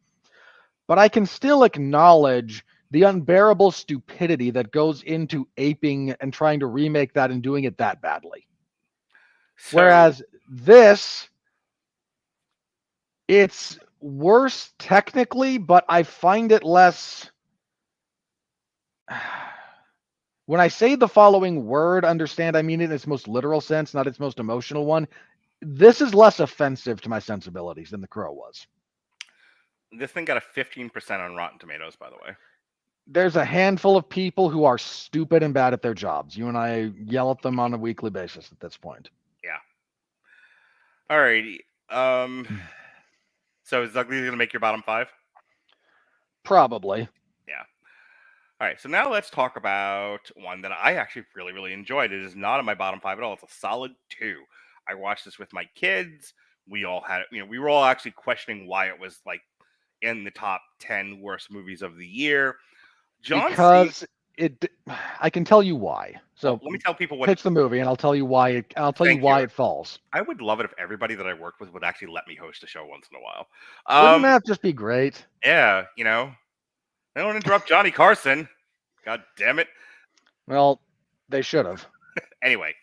But I can still acknowledge the unbearable stupidity that goes into aping and trying to remake that and doing it that badly. Whereas this, it's worse technically, but I find it less... When I say the following word, understand I mean it in its most literal sense, not its most emotional one. This is less offensive to my sensibilities than The Crow was. This thing got a 15% on Rotten Tomatoes, by the way. There's a handful of people who are stupid and bad at their jobs. You and I yell at them on a weekly basis at this point. Yeah. Alrighty. So is Uglies going to make your bottom 5? Probably. Yeah. All right, so now let's talk about one that I actually really, really enjoyed. It is not in my bottom 5 at all. It's a solid 2. I watched this with my kids. We all had, we were all actually questioning why it was like in the top 10 worst movies of the year. I can tell you why. So let me tell people what. Pitch the movie, and I'll tell you why. I'll tell you why it falls. I would love it if everybody that I worked with would actually let me host a show once in a while. Wouldn't that just be great? Yeah, I don't interrupt Johnny Carson. God damn it. Well, they should have. Anyway,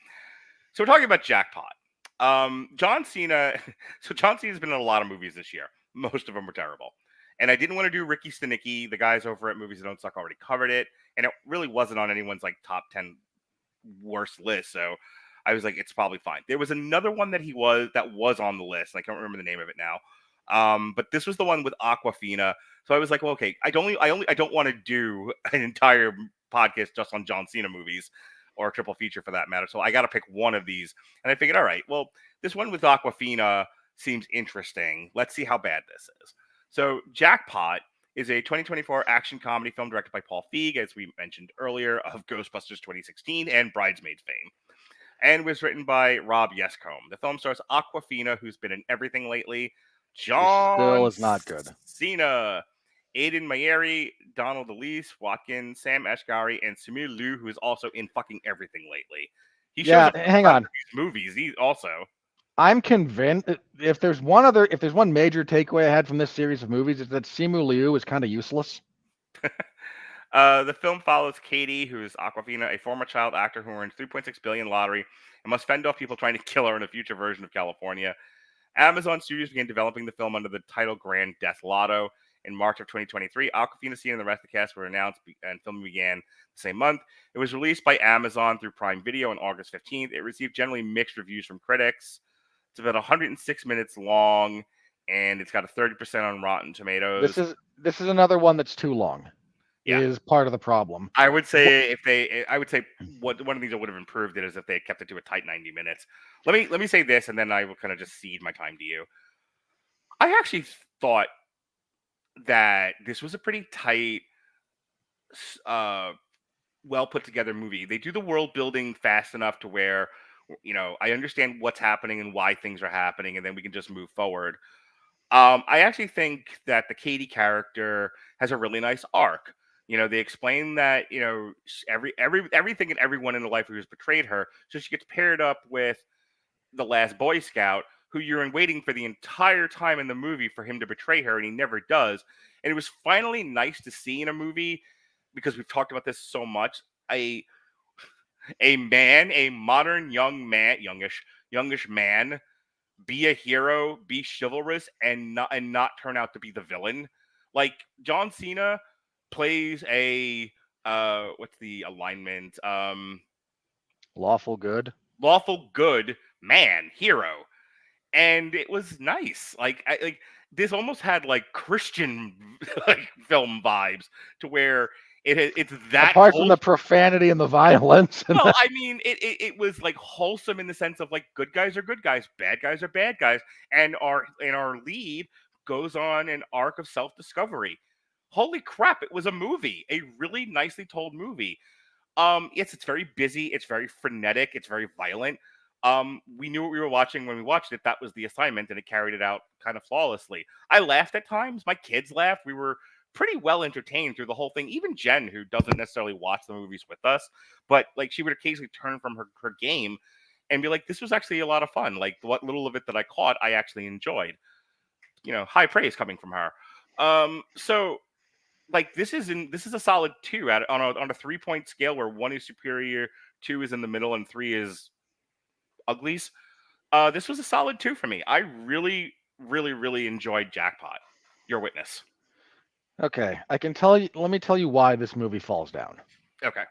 so we're talking about Jackpot. John Cena. So John Cena's been in a lot of movies this year. Most of them were terrible. And I didn't want to do Ricky Stenicki. The guys over at Movies That Don't Suck already covered it. And it really wasn't on anyone's like top 10 worst list. So I was like, it's probably fine. There was another one that was on the list. And I can't remember the name of it now. But this was the one with Awkwafina. So I was like, well, okay, I don't want to do an entire podcast just on John Cena movies or a triple feature for that matter. So I got to pick one of these. And I figured, all right, well, this one with Awkwafina seems interesting. Let's see how bad this is. So Jackpot is a 2024 action comedy film directed by Paul Feig, as we mentioned earlier, of Ghostbusters 2016 and Bridesmaids fame, and was written by Rob Yescombe. The film stars Awkwafina, who's been in everything lately, John still is not good. Cena, Aiden Mayeri, Donald Elise, Watkins, Sam Ashgari, and Samir Liu, who is also in fucking everything lately. He shows up hang on. These movies. He also. I'm convinced if there's one major takeaway I had from this series of movies, is that Simu Liu is kind of useless. The film follows Katie, who is Awkwafina, a former child actor who earned $3.6 billion lottery and must fend off people trying to kill her in a future version of California. Amazon Studios began developing the film under the title Grand Death Lotto. In March of 2023, Awkwafina, Cena, and the rest of the cast were announced, and filming began the same month. It was released by Amazon through Prime Video on August 15th. It received generally mixed reviews from critics. It's about 106 minutes long, and it's got a 30% on Rotten Tomatoes. This is another one that's too long. Yeah. Is part of the problem. I would say one of the things that would have improved it is if they had kept it to a tight 90 minutes. Let me say this, and then I will kind of just cede my time to you. I actually thought that this was a pretty tight, well put together movie. They do the world building fast enough to where, I understand what's happening and why things are happening, and then we can just move forward. I actually think that the Katie character has a really nice arc. They explain that, everything and everyone in her life who has betrayed her. So she gets paired up with the last Boy Scout, who you're waiting for the entire time in the movie for him to betray her, and he never does. And it was finally nice to see in a movie, because we've talked about this so much, a modern youngish youngish man be a hero, be chivalrous, and not turn out to be the villain. Like John Cena plays a what's the alignment? Lawful good. Lawful good man, hero. And it was nice. Like this almost had like Christian like film vibes to where it's that apart from the profanity and the violence. Well, I mean, it was like wholesome in the sense of like good guys are good guys, bad guys are bad guys, and our lead goes on an arc of self-discovery. Holy crap, it was a movie, a really nicely told movie. Yes, it's very busy, it's very frenetic, it's very violent. We knew what we were watching when we watched it. That was the assignment, and it carried it out kind of flawlessly. I laughed at times. My kids laughed. We were pretty well entertained through the whole thing. Even Jen, who doesn't necessarily watch the movies with us, but like she would occasionally turn from her game and be like, "This was actually a lot of fun. Like what little of it that I caught, I actually enjoyed." High praise coming from her. So like this is a solid 2 on a 3-point scale where 1 is superior, 2 is in the middle, and 3 is uglies. This was a solid 2 for me. I really, really, really enjoyed Jackpot. Your witness. Okay, I can tell you. Let me tell you why this movie falls down. Okay,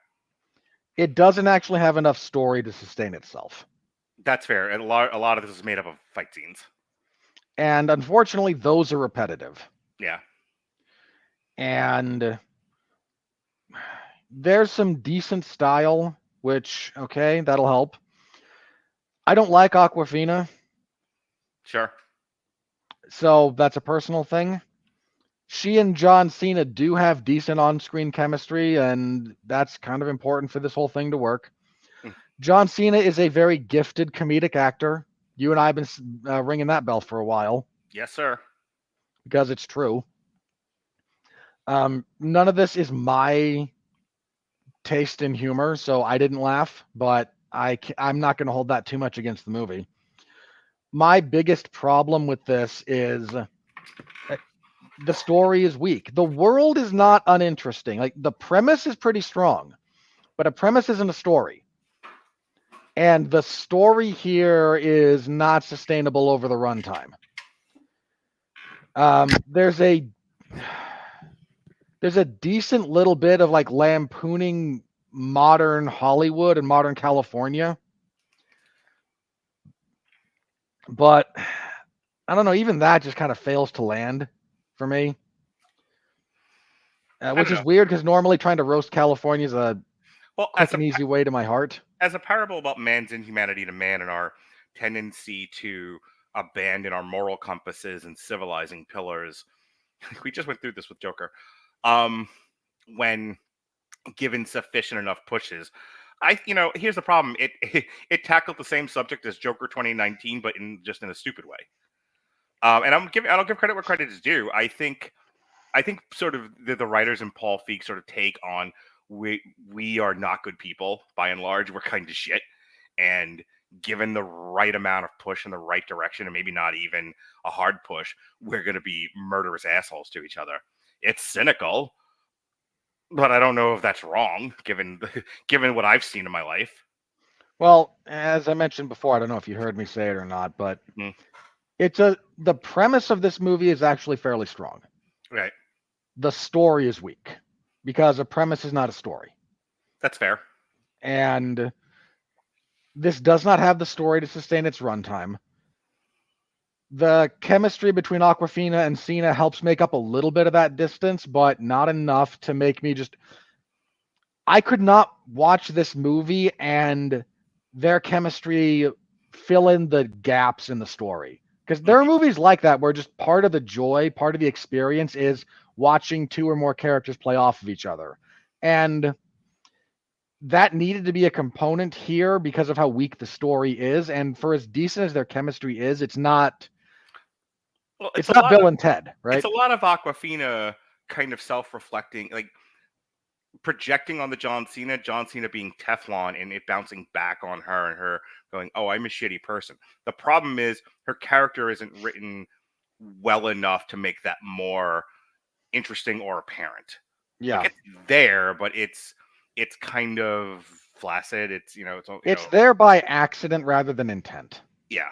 It doesn't actually have enough story to sustain itself, that's fair. And a lot of this is made up of fight scenes. and unfortunately, those are repetitive. Yeah. And there's some decent style, which okay, that'll help. I don't like Awkwafina, Sure. so that's a personal thing. She and John Cena do have decent on-screen chemistry, and that's kind of important for this whole thing to work. Mm. John Cena is a very gifted comedic actor. You and I have been ringing that bell for a while Yes, sir. because it's true. None of this is my taste in humor, so I didn't laugh, but I'm not going to hold that too much against the movie. My biggest problem with this is the story is weak. The world is not uninteresting. Like the premise is pretty strong, but a premise isn't a story. And the story here is not sustainable over the runtime. There's a decent little bit of like lampooning modern Hollywood and modern California. But I don't know, even that just kind of fails to land for me. Which is weird because normally trying to roast California is a quick and easy way to my heart. As a parable about man's inhumanity to man and our tendency to abandon our moral compasses and civilizing pillars. We just went through this with Joker. When given sufficient enough pushes. Here's the problem. It tackled the same subject as Joker 2019, but in a stupid way. And I'll give credit where credit is due. I think sort of the writers and Paul Feig sort of take on we are not good people by and large. We're kind of shit, and given the right amount of push in the right direction, and maybe not even a hard push, we're going to be murderous assholes to each other. It's cynical, but I don't know if that's wrong, given what I've seen in my life. Well, as I mentioned before, I don't know if you heard me say it or not, but the premise of this movie is actually fairly strong. Right. The story is weak because a premise is not a story. That's fair. And this does not have the story to sustain its runtime. The chemistry between Awkwafina and Cena helps make up a little bit of that distance, but not enough to make me just... I could not watch this movie and their chemistry fill in the gaps in the story. Because there are movies like that where just part of the joy, part of the experience is watching 2 or more characters play off of each other. And that needed to be a component here because of how weak the story is. And for as decent as their chemistry is, it's not... Well, it's not Bill and Ted, right? It's a lot of Awkwafina kind of self-reflecting, like projecting on the John Cena being Teflon and it bouncing back on her and her going, oh, I'm a shitty person. The problem is her character isn't written well enough to make that more interesting or apparent. Yeah. Like, it's there, but it's kind of flaccid. It's there by accident rather than intent. Yeah.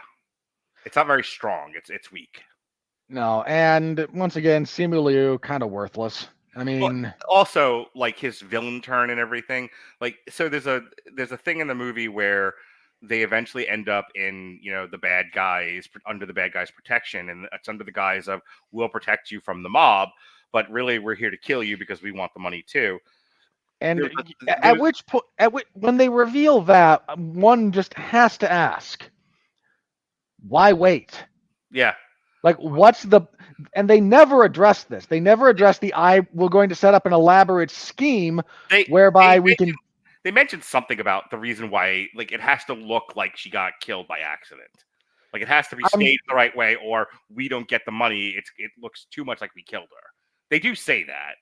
It's not very strong. It's weak. No, and once again, Simu Liu, kind of worthless. I mean, well, also like his villain turn and everything. Like, so there's a thing in the movie where they eventually end up in the bad guys under the bad guys' protection, and it's under the guise of we'll protect you from the mob, but really we're here to kill you because we want the money too. And at which point, when they reveal that, one just has to ask, why wait? Yeah. Like, and they never address this. They never address we're going to set up an elaborate scheme whereby we can. They mentioned something about the reason why, like, it has to look like she got killed by accident. Like, it has to be staged the right way, or we don't get the money. It looks too much like we killed her. They do say that.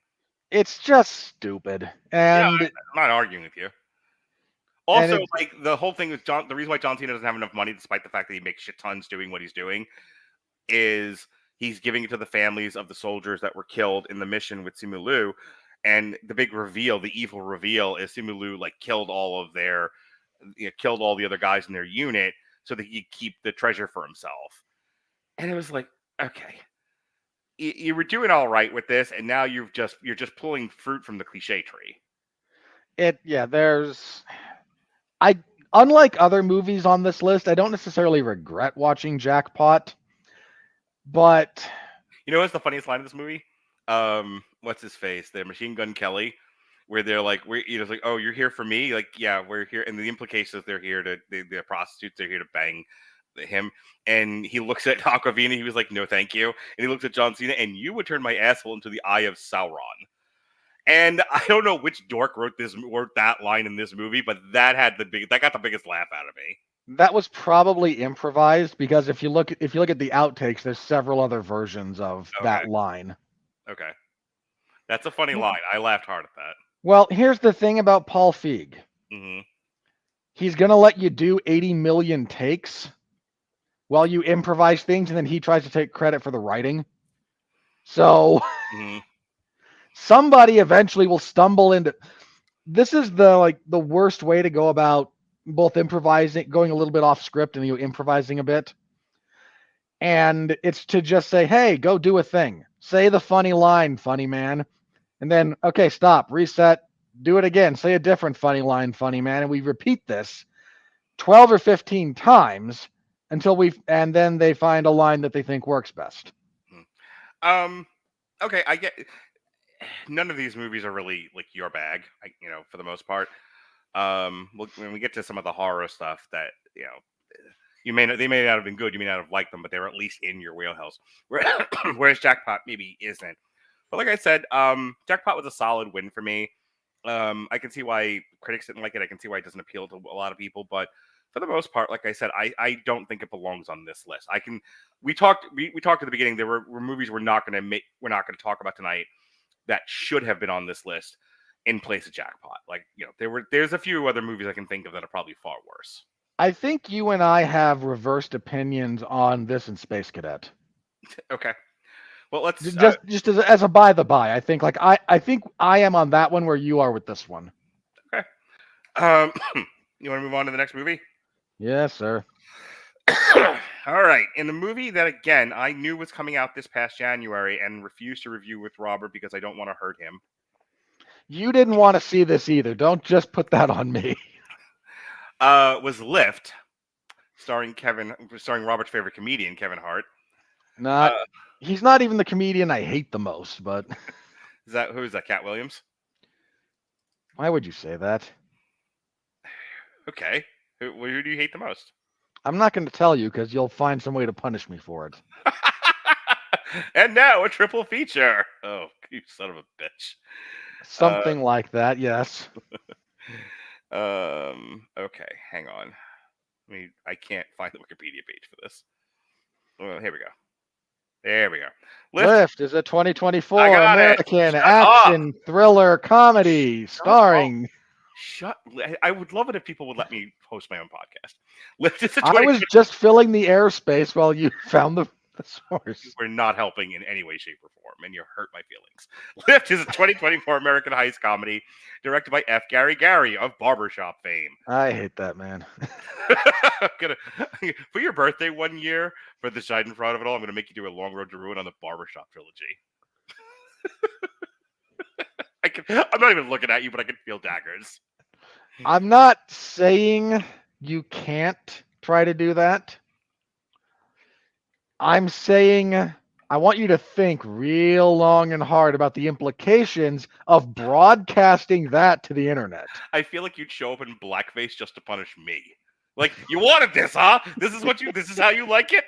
It's just stupid. And I'm not arguing with you. Also, like, the whole thing with the reason why John Cena doesn't have enough money, despite the fact that he makes shit tons doing what he's doing, is he's giving it to the families of the soldiers that were killed in the mission with Simu Liu. And the big reveal, the evil reveal, is Simu Liu like killed all the other guys in their unit so that he could keep the treasure for himself. And it was like, okay, you were doing all right with this, and now you're just pulling fruit from the cliche tree. Unlike other movies on this list, I don't necessarily regret watching Jackpot, but you know what's the funniest line of this movie? What's his face? The Machine Gun Kelly, where they're like, it's like, oh, you're here for me? Like, yeah, we're here. And the implication is they're here they're prostitutes, they're here to bang him. And he looks at Aquafina, he was like, no, thank you. And he looks at John Cena, and you would turn my asshole into the eye of Sauron. And I don't know which dork wrote that line in this movie, but that got the biggest laugh out of me. That was probably improvised, because if you look at the outtakes, there's several other versions of that line. Okay. That's a funny line. I laughed hard at that. Well, here's the thing about Paul Feig. Mm-hmm. He's going to let you do 80 million takes while you improvise things, and then he tries to take credit for the writing. So somebody eventually will stumble into... This is the worst way to go about both improvising, going a little bit off script, and improvising a bit. And it's to just say, hey, go do a thing. Say the funny line, funny man. And then, okay, stop, reset, do it again. Say a different funny line, funny man. And we repeat this 12 or 15 times and then they find a line that they think works best. Okay, I get... None of these movies are really like your bag, for the most part. When we get to some of the horror stuff that, they may not have been good, you may not have liked them, but they were at least in your wheelhouse. Whereas Jackpot maybe isn't. But like I said, Jackpot was a solid win for me. I can see why critics didn't like it. I can see why it doesn't appeal to a lot of people. But for the most part, like I said, I don't think it belongs on this list. We talked at the beginning. There were movies we're not going to talk about tonight that should have been on this list in place of Jackpot. Like, there's a few other movies I can think of that are probably far worse. I think you and I have reversed opinions on this and Space Cadet. Okay. Well, let's just as a by the by. I think I am on that one where you are with this one. Okay. You want to move on to the next movie? Yes, sir. All right. In the movie that, again, I knew was coming out this past January and refused to review with Robert because I don't want to hurt him. You didn't want to see this either. Don't just put that on me. Was Lift, starring Robert's favorite comedian, Kevin Hart. He's not even the comedian I hate the most, but... Who is that, Cat Williams? Why would you say that? Okay. Who do you hate the most? I'm not going to tell you because you'll find some way to punish me for it. And now a triple feature. Oh, you son of a bitch. Something like that, yes. Okay, hang on. I can't find the Wikipedia page for this. Well, here we go. There we go. Lift is a 2024 American action thriller comedy starring... I would love it if people would let me host my own podcast. Lift is I was just filling the airspace while you found the the source. You were not helping in any way, shape, or form, and you hurt my feelings. Lift is a 2024 American heist comedy directed by F. Gary Gary of Barbershop fame. I hate that man. For your birthday one year, for the Schadenfreude of it all, I'm going to make you do a Long Road to Ruin on the Barbershop trilogy. I'm not even looking at you, but I can feel daggers. I'm not saying you can't try to do that. I'm saying I want you to think real long and hard about the implications of broadcasting that to the internet. I feel like you'd show up in blackface just to punish me. Like, you wanted this, huh? This is how you like it?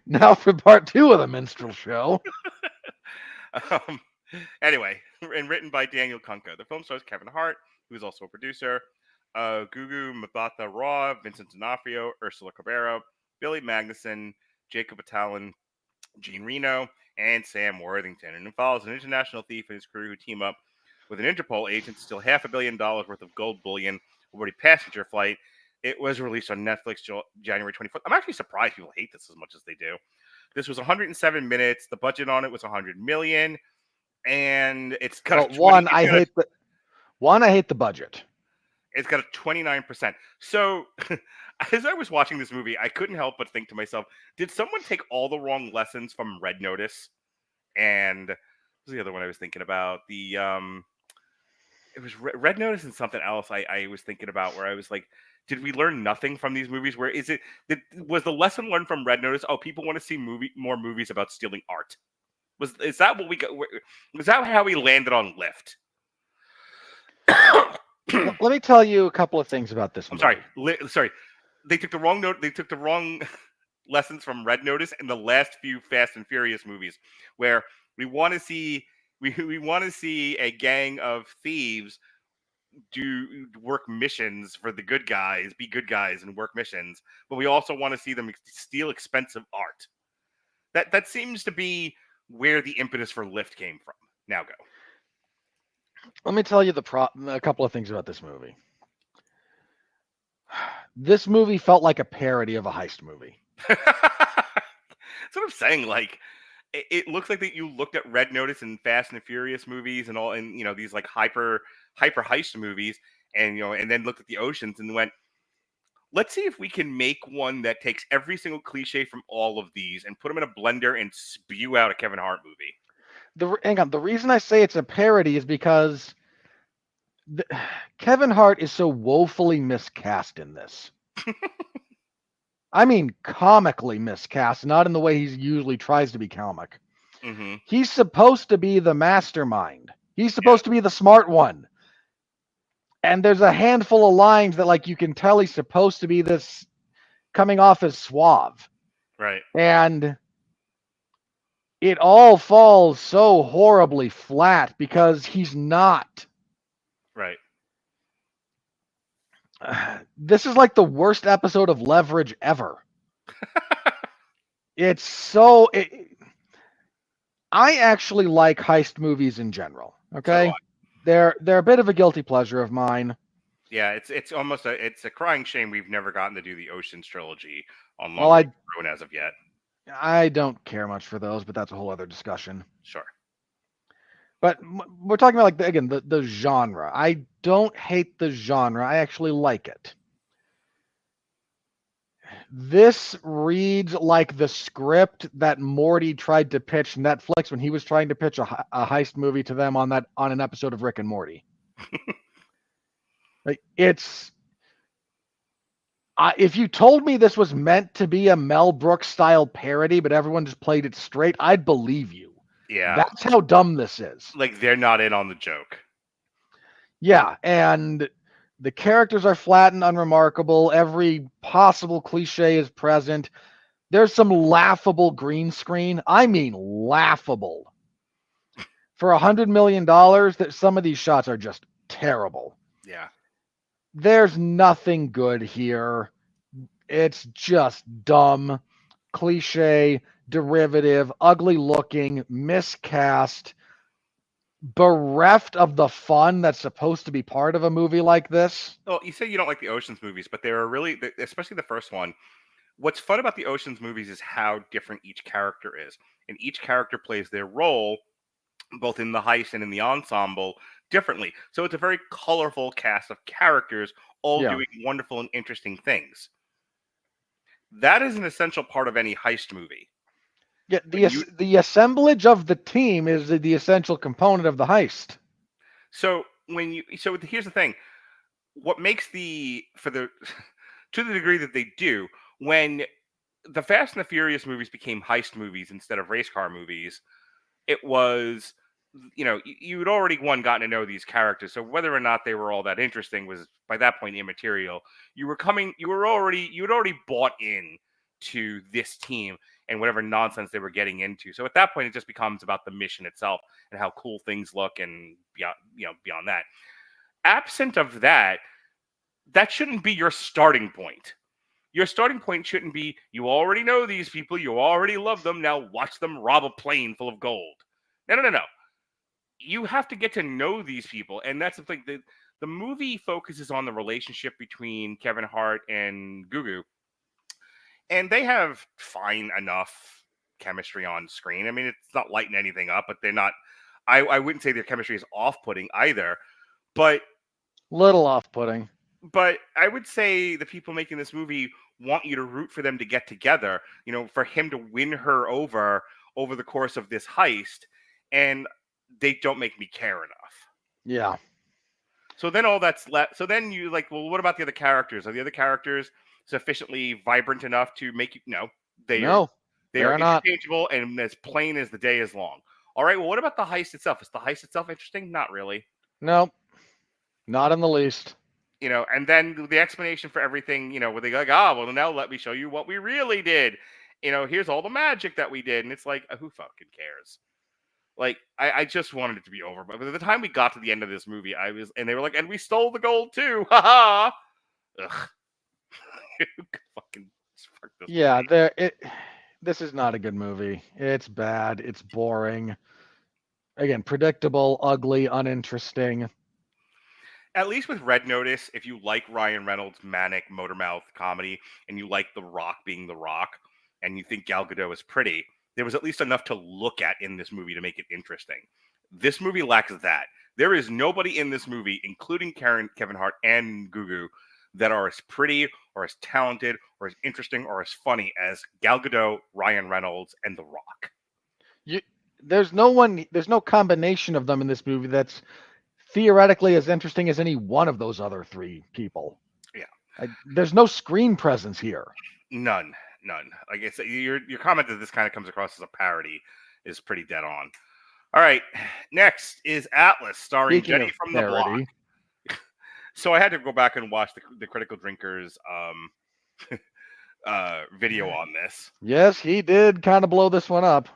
Now for part 2 of the minstrel show. Anyway, and written by Daniel Kunka. The film stars Kevin Hart, who is also a producer, Gugu Mbatha-Raw, Vincent D'Onofrio, Ursula Cabero, Billy Magnuson, Jacob Batalon, Gene Reno, and Sam Worthington. And it follows an international thief and his crew who team up with an Interpol agent to steal $500 million worth of gold bullion aboard a passenger flight. It was released on Netflix January 24th. I'm actually surprised people hate this as much as they do. This was 107 minutes. The budget on it was $100 million. And it's got I hate the budget. It's got a 29%. So, as I was watching this movie, I couldn't help but think to myself, did someone take all the wrong lessons from Red Notice? And what was the other one I was thinking about? It was Red Notice and something else I was thinking about, where I was like, did we learn nothing from these movies? Where was the lesson learned from Red Notice? Oh, people want to see more movies about stealing art. Is that what we got? Was that how we landed on Lift? Let me tell you a couple of things about this movie. Sorry. They took the wrong note. They took the wrong lessons from Red Notice in the last few Fast and Furious movies, where we want to see a gang of thieves do work missions for the good guys, be good guys and work missions, but we also want to see them steal expensive art. That seems to be where the impetus for Lift came from. Now go. Let me tell you a couple of things about this movie. This movie felt like a parody of a heist movie. That's what I'm saying. Like, it looks like that you looked at Red Notice and Fast and the Furious movies and all, and these like hyper heist movies, and and then looked at the Oceans and went, let's see if we can make one that takes every single cliche from all of these and put them in a blender and spew out a Kevin Hart movie. The reason I say it's a parody is because Kevin Hart is so woefully miscast in this. I mean, comically miscast, not in the way he usually tries to be comic. Mm-hmm. He's supposed to be the mastermind. He's supposed to be the smart one. And there's a handful of lines that, like, you can tell he's supposed to be this coming off as suave. Right. And it all falls so horribly flat because he's not. Right. This is like the worst episode of Leverage ever. It's so... I actually like heist movies in general, okay? So They're a bit of a guilty pleasure of mine. Yeah, it's almost a crying shame we've never gotten to do the Ocean's trilogy on Well, Long Road as of yet. I don't care much for those, but that's a whole other discussion. Sure. But we're talking about, like, the genre. I don't hate the genre. I actually like it. This reads like the script that Morty tried to pitch Netflix when he was trying to pitch a heist movie to them on an episode of Rick and Morty. Like, it's... if you told me this was meant to be a Mel Brooks style parody, but everyone just played it straight, I'd believe you. Yeah. That's how dumb this is. Like, they're not in on the joke. Yeah, and the characters are flat and unremarkable. Every possible cliche is present. There's some laughable green screen. I mean, laughable. For $100 million, that some of these shots are just terrible. Yeah. There's nothing good here. It's just dumb, cliche, derivative, ugly looking, miscast, bereft of the fun that's supposed to be part of a movie like this. Well, you say you don't like the Ocean's movies, but they were really, especially the first one, what's fun about the Ocean's movies is how different each character is, and each character plays their role, both in the heist and in the ensemble, differently. So it's a very colorful cast of characters, all doing wonderful and interesting things. That is an essential part of any heist movie. Yeah, the assemblage of the team is the essential component of the heist. So here's the thing: what makes to the degree that they do, when the Fast and the Furious movies became heist movies instead of race car movies, it was, you had already gotten to know these characters, so whether or not they were all that interesting was by that point immaterial. You had already bought in to this team and whatever nonsense they were getting into. So at that point, it just becomes about the mission itself and how cool things look, and beyond that. Absent of that, that shouldn't be your starting point. Your starting point shouldn't be, you already know these people, you already love them, now watch them rob a plane full of gold. No. You have to get to know these people, and that's the thing. The movie focuses on the relationship between Kevin Hart and Gugu, and they have fine enough chemistry on screen. I mean, it's not lighting anything up, but they're not. I wouldn't say their chemistry is off-putting either, but little off-putting. But I would say the people making this movie want you to root for them to get together, for him to win her over the course of this heist, and they don't make me care enough. Yeah. So then all that's left. So then you well, what about the other characters? Are the other characters sufficiently vibrant enough to make you? No, they are interchangeable and as plain as the day is long. All right. Well, what about the heist itself? Is the heist itself interesting? Not really. No, not in the least. And then the explanation for everything, where they go, well, now let me show you what we really did. Here's all the magic that we did. And it's like, who fucking cares? I just wanted it to be over. But by the time we got to the end of this movie, and they were like, and we stole the gold too. Ha ha. Ugh. Fucking fuck this movie. This is not a good movie. It's bad. It's boring. Again, predictable, ugly, uninteresting. At least with Red Notice, if you like Ryan Reynolds' manic motormouth comedy and you like The Rock being The Rock and you think Gal Gadot is pretty, there was at least enough to look at in this movie to make it interesting. This movie lacks that. There is nobody in this movie, including Kevin Hart and Gugu, that are as pretty or as talented or as interesting or as funny as Gal Gadot, Ryan Reynolds, and The Rock. There's no combination of them in this movie that's theoretically as interesting as any one of those other three people. Yeah. There's no screen presence here. None. Like I said, your comment that this kind of comes across as a parody is pretty dead on. All right. Next is Atlas, starring Jenny from the Block. So I had to go back and watch the Critical Drinkers video on this. Yes, he did kind of blow this one up.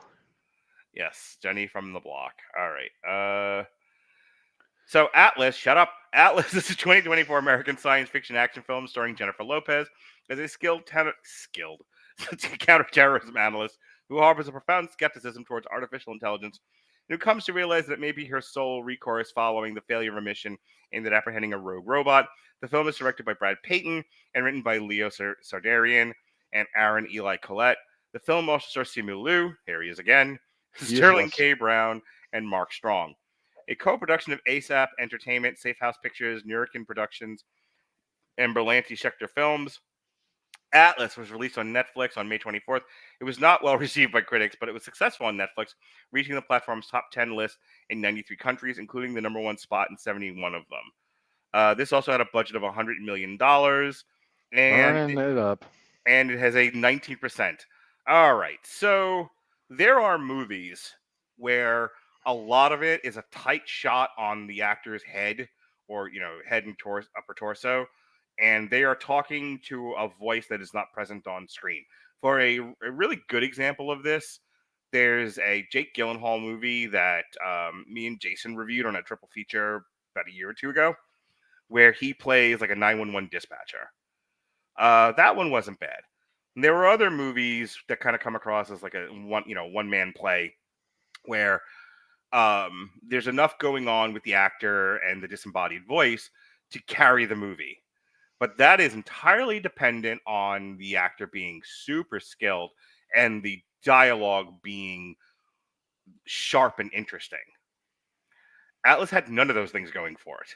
Yes, Jenny from the Block. All right. So Atlas, shut up. Atlas is a 2024 American science fiction action film starring Jennifer Lopez as a skilled counterterrorism analyst who harbors a profound skepticism towards artificial intelligence and who comes to realize that it may be her sole recourse following the failure of a mission aimed at apprehending a rogue robot. The film is directed by Brad Payton and written by Leo Sardarian and Aaron Eli Collette. The film also stars Simu Liu, here he is again, Sterling K. Brown, and Mark Strong. A co-production of ASAP Entertainment, Safe House Pictures, Nurican Productions, and Berlanti Schechter Films. Atlas was released on Netflix on May 24th. It was not well received by critics, but it was successful on Netflix, reaching the platform's top 10 list in 93 countries, including the number one spot in 71 of them. This also had a budget of $100 million. And it has a 19%. All right, so there are movies where a lot of it is a tight shot on the actor's head or, head and upper torso, and they are talking to a voice that is not present on screen. For a really good example of this, there's a Jake Gyllenhaal movie that me and Jason reviewed on a triple feature about a year or two ago, where he plays like a 911 dispatcher. That one wasn't bad. And there were other movies that kind of come across as like a one-man play where there's enough going on with the actor and the disembodied voice to carry the movie. But that is entirely dependent on the actor being super skilled and the dialogue being sharp and interesting. Atlas had none of those things going for it.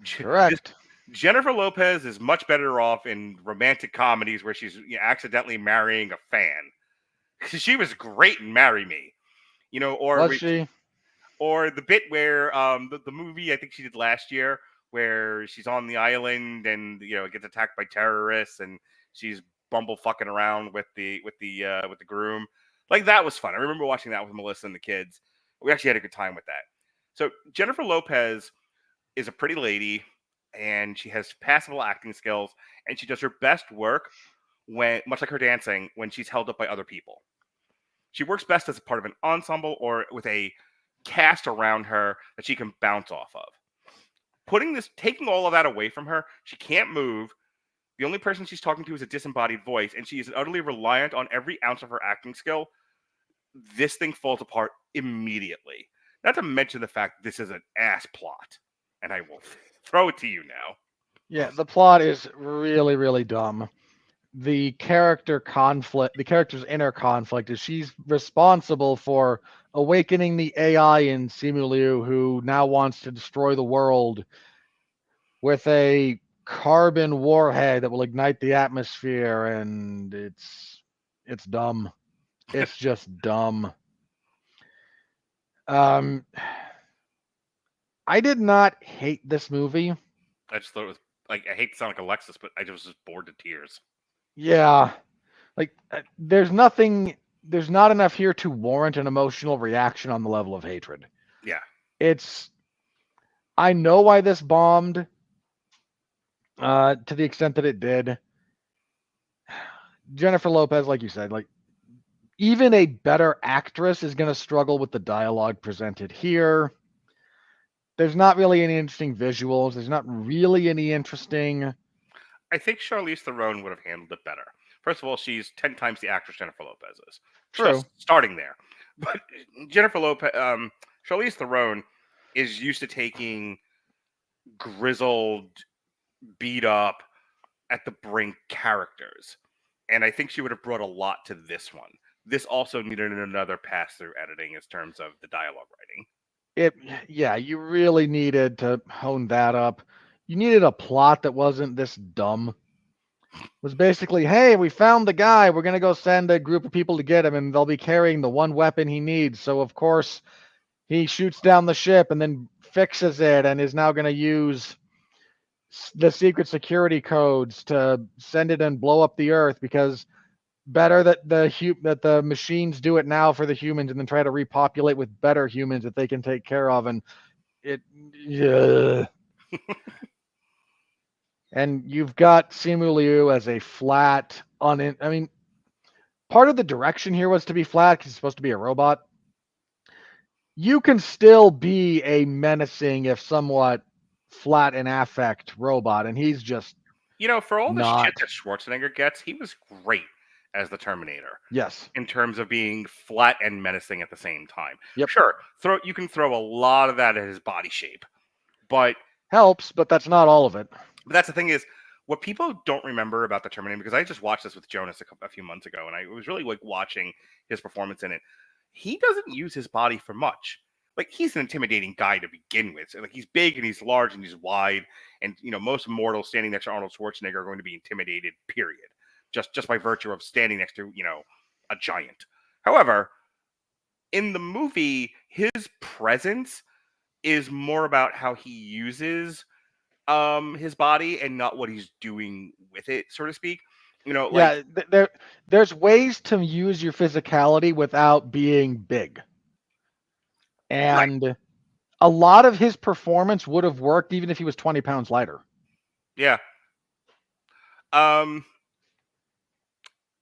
Correct. Jennifer Lopez is much better off in romantic comedies where she's accidentally marrying a fan. She was great in Marry Me, Was she? Or the bit where the movie I think she did last year where she's on the island and gets attacked by terrorists and she's bumble fucking around with the groom. Like, that was fun. I remember watching that with Melissa and the kids. We actually had a good time with that. So Jennifer Lopez is a pretty lady and she has passable acting skills and she does her best work when, much like her dancing, when she's held up by other people. She works best as a part of an ensemble or with a cast around her that she can bounce off of. Taking all of that away from her, she can't move. The only person she's talking to is a disembodied voice, and she is utterly reliant on every ounce of her acting skill. This thing falls apart immediately. Not to mention the fact this is an ass plot, and I will throw it to you now. Yeah, the plot is really, really dumb. The character's inner conflict is she's responsible for awakening the AI in Simu Liu, who now wants to destroy the world with a carbon warhead that will ignite the atmosphere, and it's dumb. It's just dumb. I did not hate this movie. I just thought it was I hate to sound like Alexis, but I was just bored to tears. Yeah, there's not enough here to warrant an emotional reaction on the level of hatred. Yeah. I know why this bombed to the extent that it did. Jennifer Lopez, like you said, even a better actress is going to struggle with the dialogue presented here. There's not really any interesting visuals. There's not really any interesting... I think Charlize Theron would have handled it better. First of all, she's 10 times the actress Jennifer Lopez is. True. Just starting there. But Charlize Theron is used to taking grizzled, beat up, at the brink characters. And I think she would have brought a lot to this one. This also needed another pass-through editing in terms of the dialogue writing. You really needed to hone that up. You needed a plot that wasn't this dumb. It was basically, hey, we found the guy. We're going to go send a group of people to get him, and they'll be carrying the one weapon he needs. So, of course, he shoots down the ship and then fixes it and is now going to use the secret security codes to send it and blow up the Earth, because better that the machines do it now for the humans and then try to repopulate with better humans that they can take care of. And and you've got Simu Liu as a flat, part of the direction here was to be flat because he's supposed to be a robot. You can still be a menacing, if somewhat flat in affect robot, and he's just for all the not... shit that Schwarzenegger gets, he was great as the Terminator. Yes. In terms of being flat and menacing at the same time. Yep. Sure, you can throw a lot of that at his body shape, but helps, but that's not all of it. But that's the thing is, what people don't remember about the Terminator, because I just watched this with Jonas a few months ago, and I was really watching his performance in it. He doesn't use his body for much. He's an intimidating guy to begin with. So, he's big and he's large and he's wide, and most mortals standing next to Arnold Schwarzenegger are going to be intimidated. Period. Just by virtue of standing next to a giant. However, in the movie, his presence is more about how he uses his body and not what he's doing with it, so to speak. There's ways to use your physicality without being big. And a lot of his performance would have worked even if he was 20 pounds lighter. Yeah.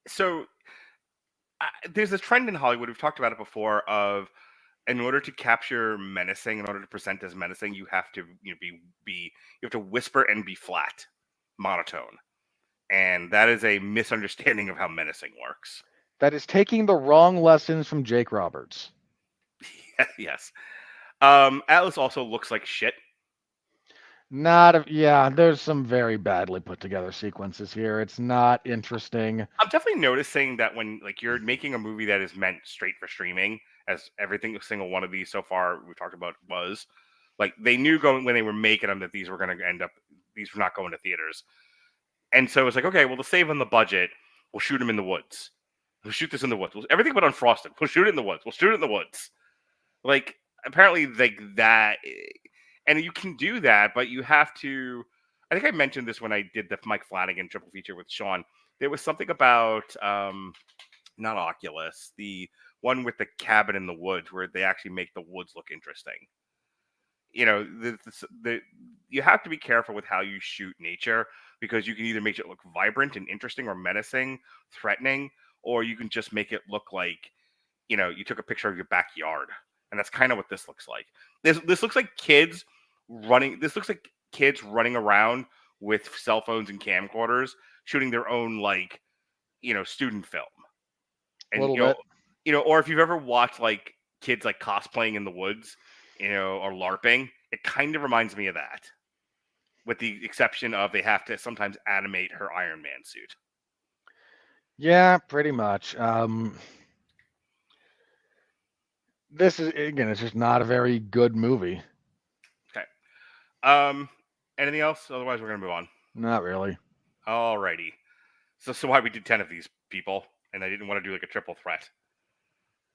So there's this trend in Hollywood, we've talked about it before, of in order to capture menacing, in order to present as menacing, you have to you have to whisper and be flat, monotone. And that is a misunderstanding of how menacing works. That is taking the wrong lessons from Jake Roberts. Yes. Atlas also looks like shit. There's some very badly put together sequences here. It's not interesting. I'm definitely noticing that when like you're making a movie that is meant straight for streaming, as every single one of these so far we talked about was, like they knew going when they were making them that these were going to these were not going to theaters, and so it's like, okay, well, to save on the budget, we'll shoot them in the woods. We'll shoot this in the woods. Everything but unfrosted. We'll shoot it in the woods. We'll shoot it in the woods. Like apparently, like that, and you can do that, but you have to. I think I mentioned this when I did the Mike Flanagan triple feature with Sean. There was something about not Oculus, the one with the cabin in the woods where they actually make the woods look interesting. You know, you have to be careful with how you shoot nature because you can either make it look vibrant and interesting or menacing, threatening, or you can just make it look like, you know, you took a picture of your backyard. And that's kind of what this looks like. This looks like kids running. This looks like kids running around with cell phones and camcorders, shooting their own, like, you know, student film. And A little bit. You know, or if you've ever watched like kids like cosplaying in the woods, you know, or LARPing, it kind of reminds me of that. With the exception of they have to sometimes animate her Iron Man suit. Yeah, pretty much. This is, again, it's just not a very good movie. Okay. Anything else? Otherwise, we're gonna move on. Not really. Alrighty. So why we did 10 of these people, and I didn't want to do like a triple threat.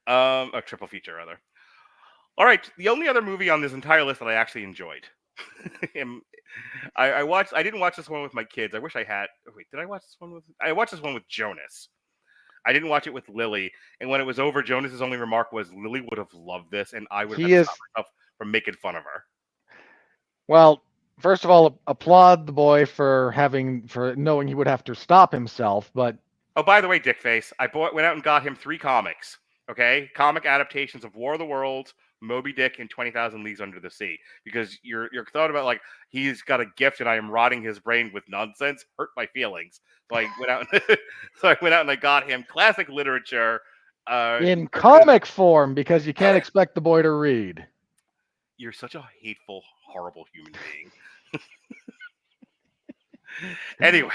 A triple feature rather. All right. The only other movie on this entire list that I actually enjoyed. I watched. I didn't watch this one with my kids. I wish I had. Oh, wait, did I watch this one with? I watched this one with Jonas. I didn't watch it with Lily. And when it was over, Jonas's only remark was, "Lily would have loved this," and I would have stopped myself from making fun of her. Well, first of all, applaud the boy for knowing he would have to stop himself. But oh, by the way, Dickface, went out and got him 3 comics. Okay, comic adaptations of War of the Worlds, Moby Dick, and 20,000 Leagues Under the Sea. Because your thought about like he's got a gift and I am rotting his brain with nonsense hurt my feelings. So I went out. And I got him classic literature in comic form, because you can't expect the boy to read. You're such a hateful, horrible human being. Anyway,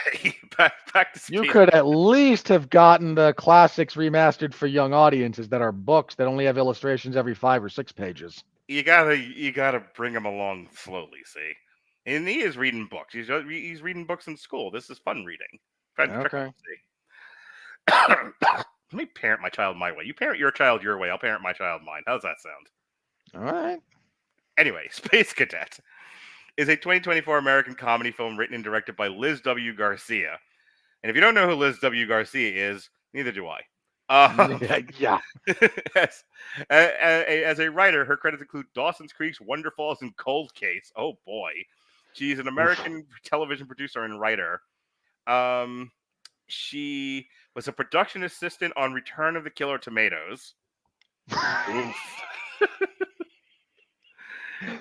back to Space. You could at least have gotten the classics remastered for young audiences that are books that only have illustrations every 5 or 6 pages. You gotta bring him along slowly, see. And he is reading books. He's reading books in school. This is fun reading. Okay. Let me parent my child my way. You parent your child your way. I'll parent my child mine. How's that sound? All right. Anyway, Space Cadet is a 2024 American comedy film written and directed by Liz W. Garcia. And if you don't know who Liz W. Garcia is, neither do I. Yeah. As a writer, her credits include Dawson's Creek, Wonder Falls, and Cold Case. Oh boy. She's an American television producer and writer. She was a production assistant on Return of the Killer Tomatoes.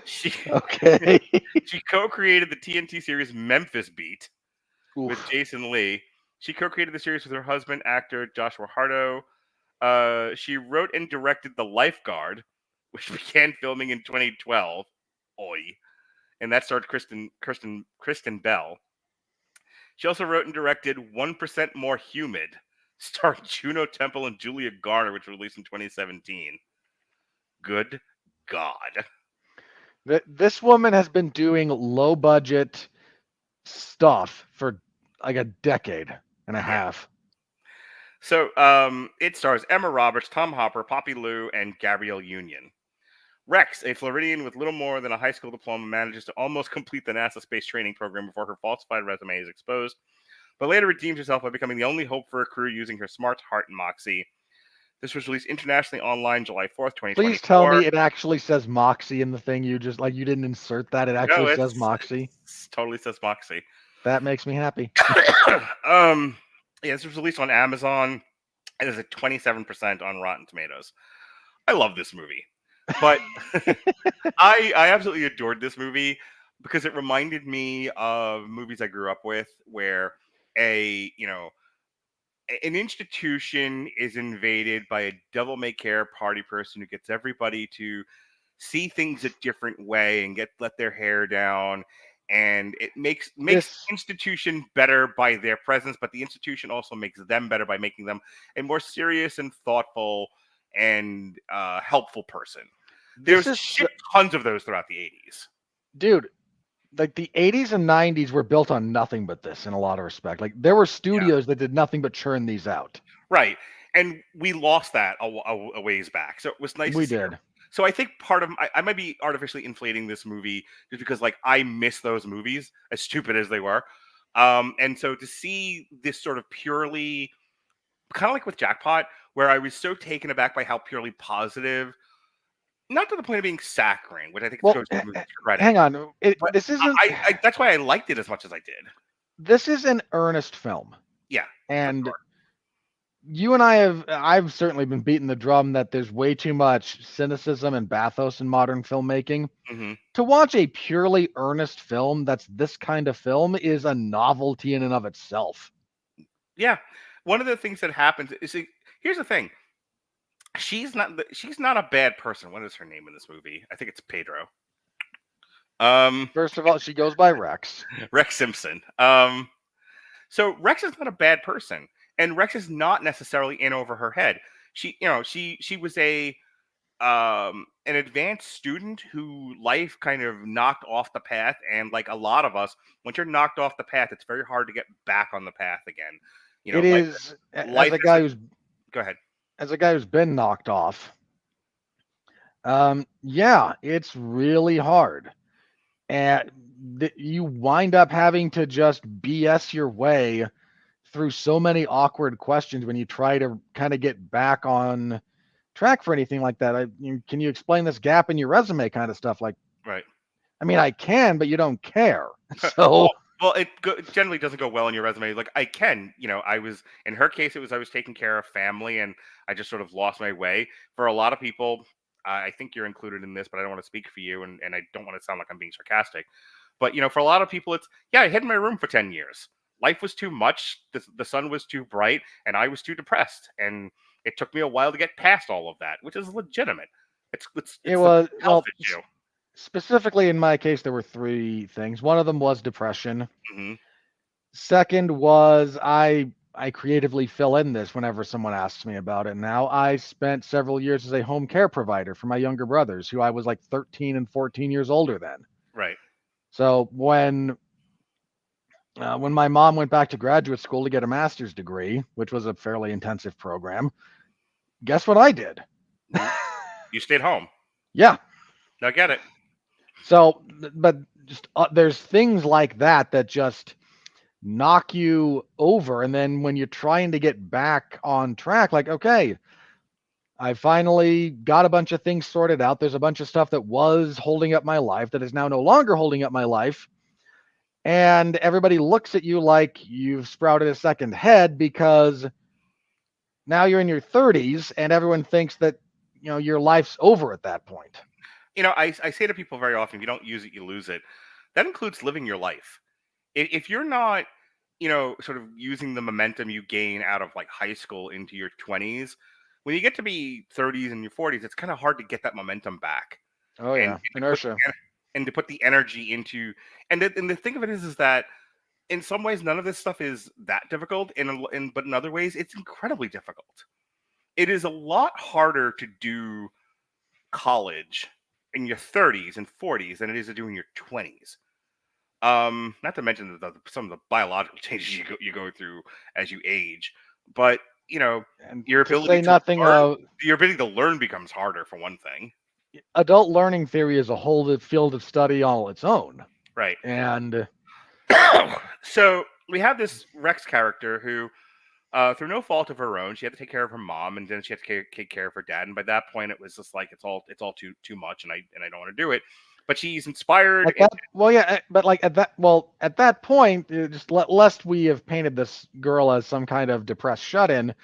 She co-created the TNT series Memphis Beat with Jason Lee. She co-created the series with her husband, actor Joshua Hardo. She wrote and directed The Lifeguard, which began filming in 2012. Oi. And that starred Kristen Bell. She also wrote and directed 1% More Humid, starring Juno Temple and Julia Garner, which was released in 2017. Good God. This woman has been doing low-budget stuff for like a decade and a half. So it stars Emma Roberts, Tom Hopper, Poppy Lou, and Gabrielle Union. Rex, a Floridian with little more than a high school diploma, manages to almost complete the NASA space training program before her falsified resume is exposed, but later redeems herself by becoming the only hope for a career using her smart heart and moxie. This was released internationally online July 4th, 2024. Please tell me it actually says Moxie in the thing. You just you didn't insert that. It actually says Moxie. It totally says Moxie. That makes me happy. This was released on Amazon. It is at 27% on Rotten Tomatoes. I love this movie, but I absolutely adored this movie because it reminded me of movies I grew up with, where an institution is invaded by a devil-may-care party person who gets everybody to see things a different way and let their hair down and it makes This- the institution better by their presence, but the institution also makes them better by making them a more serious and thoughtful and helpful person. There's tons of those throughout the 80s. Dude, like the 80s and 90s were built on nothing but this in a lot of respect. Like there were studios that did nothing but churn these out. Right. And we lost that a ways back. So it was nice We to see did. So I think part of I might be artificially inflating this movie just because like I miss those movies, as stupid as they were. And so to see this sort of purely kind of like with Jackpot, where I was so taken aback by how purely positive, not to the point of being saccharine, which I think goes to the movie's credit. Hang on. This isn't that's why I liked it as much as I did. This is an earnest film. Yeah. And you and I've certainly been beating the drum that there's way too much cynicism and bathos in modern filmmaking. Mm-hmm. To watch a purely earnest film that's this kind of film is a novelty in and of itself. Yeah. One of the things that happens is, here's the thing. She's not a bad person. What is her name in this movie? I think it's Pedro. First of all, she goes by Rex. Rex Simpson. So Rex is not a bad person. And Rex is not necessarily in over her head. She was an advanced student who life kind of knocked off the path. And like a lot of us, once you're knocked off the path, it's very hard to get back on the path again. You know, it is as a guy who's go ahead. As a guy who's been knocked off. Yeah, it's really hard. And you wind up having to just BS your way through so many awkward questions when you try to kind of get back on track for anything like that. Can you explain this gap in your resume kind of stuff? Like, right. I mean, I can, but you don't care. So, well, it generally doesn't go well in your resume. Like I can, I was, in her case, I was taking care of family and I just sort of lost my way. For a lot of people, I think you're included in this, but I don't want to speak for you. And I don't want to sound like I'm being sarcastic, but for a lot of people, it's, I hid in my room for 10 years. Life was too much. The sun was too bright, and I was too depressed. And it took me a while to get past all of that, which is legitimate. It was specifically in my case, there were three things. One of them was depression. Mm-hmm. Second was I creatively fill in this whenever someone asks me about it. Now I spent several years as a home care provider for my younger brothers, who I was like 13 and 14 years older than. Right. So when my mom went back to graduate school to get a master's degree, which was a fairly intensive program, guess what I did? You stayed home. Yeah. I get it. So, but just there's things like that just knock you over. And then when you're trying to get back on track, like, okay, I finally got a bunch of things sorted out. There's a bunch of stuff that was holding up my life that is now no longer holding up my life. And everybody looks at you like you've sprouted a second head because now you're in your 30s and everyone thinks that, your life's over at that point. I say to people very often, if you don't use it, you lose it. That includes living your life. If you're not, sort of using the momentum you gain out of like high school into your 20s, when you get to be 30s and your 40s, it's kind of hard to get that momentum back. Oh yeah, inertia. And to put the energy into, and the thing of it is that in some ways none of this stuff is that difficult, but in other ways it's incredibly difficult. It is a lot harder to do college in your 30s and 40s than it is to do in your 20s. Not to mention some of the biological changes you go through as you age, but and your ability your ability to learn becomes harder for one thing. Adult learning theory is a whole field of study all its own. Right. And so we have this Rex character who, through no fault of her own, she had to take care of her mom, and then she had to take care of her dad. And by that point, it was just like it's all too much, and I don't want to do it. But she's inspired. At that point, just lest we have painted this girl as some kind of depressed shut-in,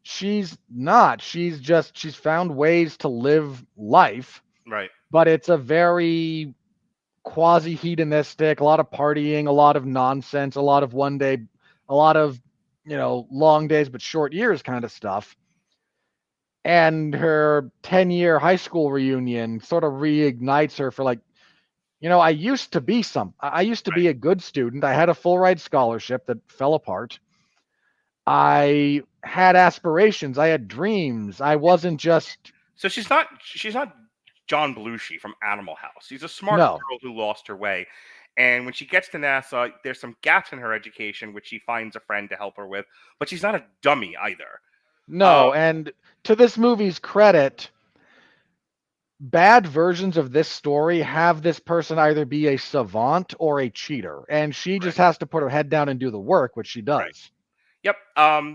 she's not. She's found ways to live life. Right. But it's a very quasi-hedonistic, a lot of partying, a lot of nonsense, a lot of one day, a lot of, long days but short years kind of stuff. And her 10-year high school reunion sort of reignites her for I used to be a good student. I had a full ride scholarship that fell apart. I had aspirations. I had dreams. I wasn't just So she's not John Belushi from Animal House. She's a smart no, girl who lost her way. And when she gets to NASA, there's some gaps in her education, which she finds a friend to help her with. But she's not a dummy either. no. And to this movie's credit, bad versions of this story have this person either be a savant or a cheater, and she just has to put her head down and do the work, which she does. Right. Yep.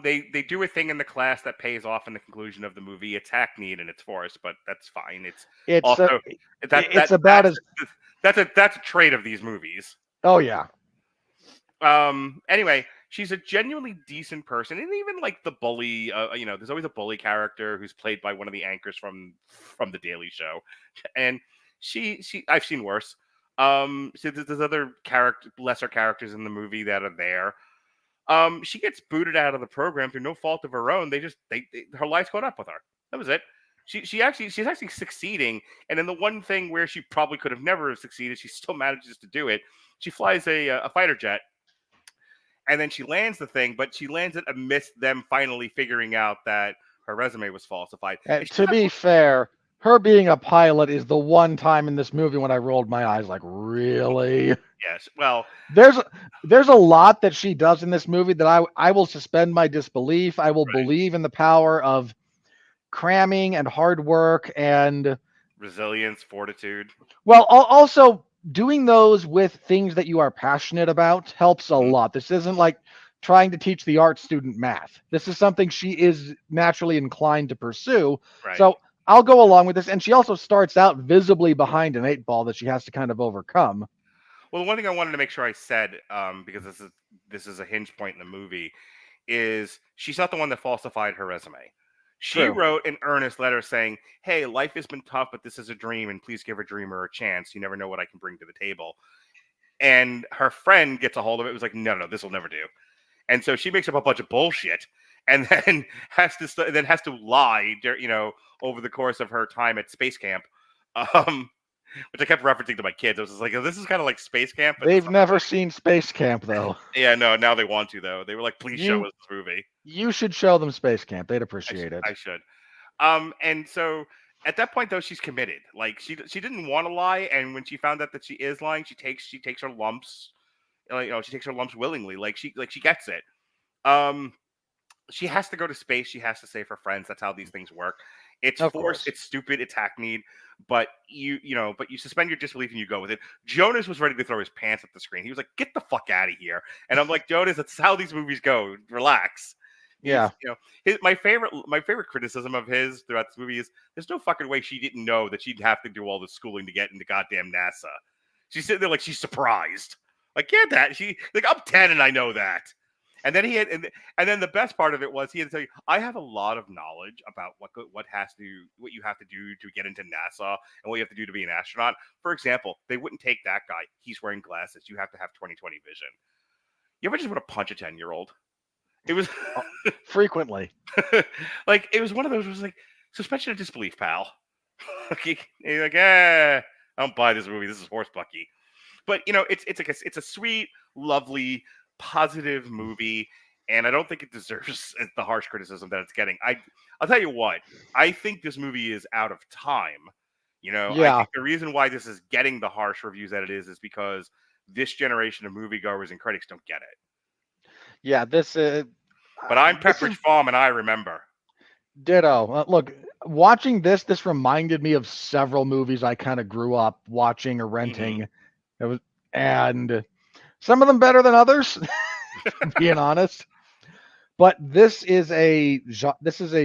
They do a thing in the class that pays off in the conclusion of the movie. It's hackneyed and it's forced, but that's fine. It's also that's a trait of these movies. Oh yeah. Anyway, she's a genuinely decent person, and even like the bully. There's always a bully character who's played by one of the anchors from the Daily Show, and she I've seen worse. So there's other lesser characters in the movie that are there. She gets booted out of the program through no fault of her own. Her life caught up with her. That was it. She's actually succeeding, and in the one thing where she probably could have never succeeded, she still manages to do it. She flies a fighter jet, and then she lands the thing, but she lands it amidst them finally figuring out that her resume was falsified. To be fair, her being a pilot is the one time in this movie when I rolled my eyes like, really? Yes. Well, there's a lot that she does in this movie that I will suspend my disbelief. I will believe in the power of cramming and hard work and resilience, fortitude. Well, also doing those with things that you are passionate about helps a lot. This isn't like trying to teach the art student math. This is something she is naturally inclined to pursue. Right. So I'll go along with this. And she also starts out visibly behind an 8-ball that she has to kind of overcome. Well, the one thing I wanted to make sure I said, because this is a hinge point in the movie, is she's not the one that falsified her resume. She wrote an earnest letter saying, "Hey, life has been tough, but this is a dream, and please give a dreamer a chance. You never know what I can bring to the table." And her friend gets a hold of it. It was like, no, this will never do. And so she makes up a bunch of bullshit, and then has to lie, over the course of her time at space camp. Which I kept referencing to my kids. I was just like, this is kind of like space camp. They've never seen space camp, though. Yeah, no, now they want to, though. They were like, please show us this movie. You should show them space camp. They'd appreciate it. I should. And so at that point, though, she's committed. Like, she didn't want to lie, and when she found out that she is lying, she takes her lumps. She takes her lumps willingly. Like she gets it. She has to go to space. She has to save her friends. That's how these things work. It's forced. It's stupid. It's hackneyed. But you suspend your disbelief and you go with it. Jonas was ready to throw his pants at the screen. He was like, "Get the fuck out of here!" And I'm like, "Jonas, that's how these movies go. Relax." Yeah. My favorite criticism of his throughout this movie is there's no fucking way she didn't know that she'd have to do all the schooling to get into goddamn NASA. She's sitting there like she's surprised. Like, yeah, I'm 10 and I know that. And then and then the best part of it was he had to tell you, I have a lot of knowledge about what you have to do to get into NASA and what you have to do to be an astronaut. For example, they wouldn't take that guy. He's wearing glasses. You have to have 20/20 vision. You ever just want to punch a 10-year-old? It was frequently. Like, it was one of those. It was like suspension of disbelief, pal. You're like, I don't buy this movie. This is horse bucky. But it's a sweet, lovely, positive movie, and I don't think it deserves the harsh criticism that it's getting. I'll tell you what, I think this movie is out of time. I think the reason why this is getting the harsh reviews that it is because this generation of moviegoers and critics don't get it. Yeah, but I'm Pepperidge Farm, and I remember. Ditto. Look, watching this reminded me of several movies I kind of grew up watching or renting. And some of them better than others, being honest. But this is a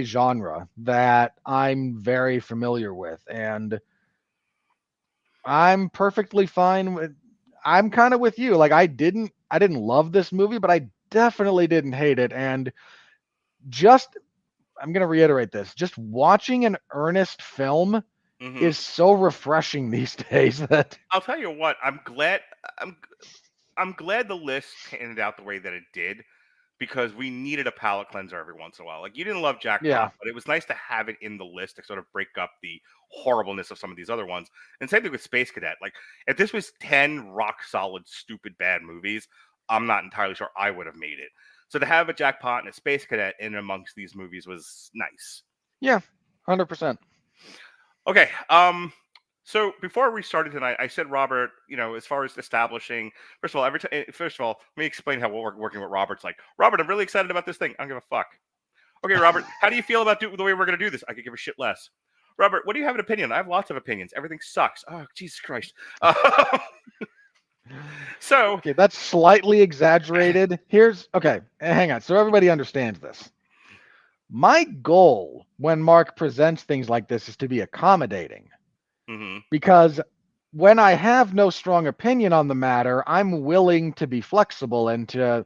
genre that I'm very familiar with, and I'm perfectly fine with. I'm kind of with you. Like, I didn't love this movie, but I definitely didn't hate it. And I'm going to reiterate this. Just watching an earnest film is so refreshing these days that I'll tell you what, I'm glad the list ended out the way that it did, because we needed a palate cleanser every once in a while. Like, you didn't love Jack Black, but it was nice to have it in the list to sort of break up the horribleness of some of these other ones. And same thing with Space Cadet. Like, if this was 10 rock solid, stupid, bad movies, I'm not entirely sure I would have made it. So to have a jackpot and a Space Cadet in amongst these movies was nice. Yeah, 100%. Okay. So before we started tonight, I said, Robert, as far as establishing, first of all, let me explain how we're working with Robert's like. Robert, I'm really excited about this thing. I don't give a fuck. Okay, Robert, how do you feel about the way we're going to do this? I could give a shit less. Robert, what do you have an opinion? I have lots of opinions. Everything sucks. Oh, Jesus Christ. So okay, that's slightly exaggerated. Okay, hang on. So everybody understands this. My goal when Mark presents things like this is to be accommodating. Mm-hmm. Because when I have no strong opinion on the matter, I'm willing to be flexible and to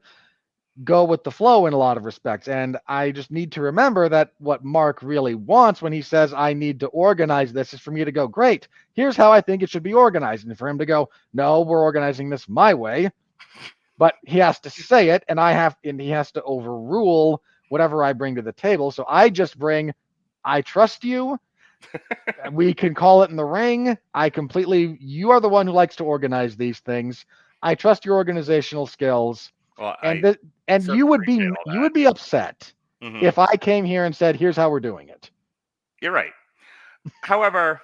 go with the flow in a lot of respects. And I just need to remember that what Mark really wants when he says, I need to organize this, is for me to go, great, here's how I think it should be organized. And for him to go, no, we're organizing this my way. But he has to say it, and he has to overrule whatever I bring to the table. So I just bring, I trust you. We can call it in the ring. You are the one who likes to organize these things. I trust your organizational skills. Well, you would be upset if I came here and said, here's how we're doing it. You're right. However,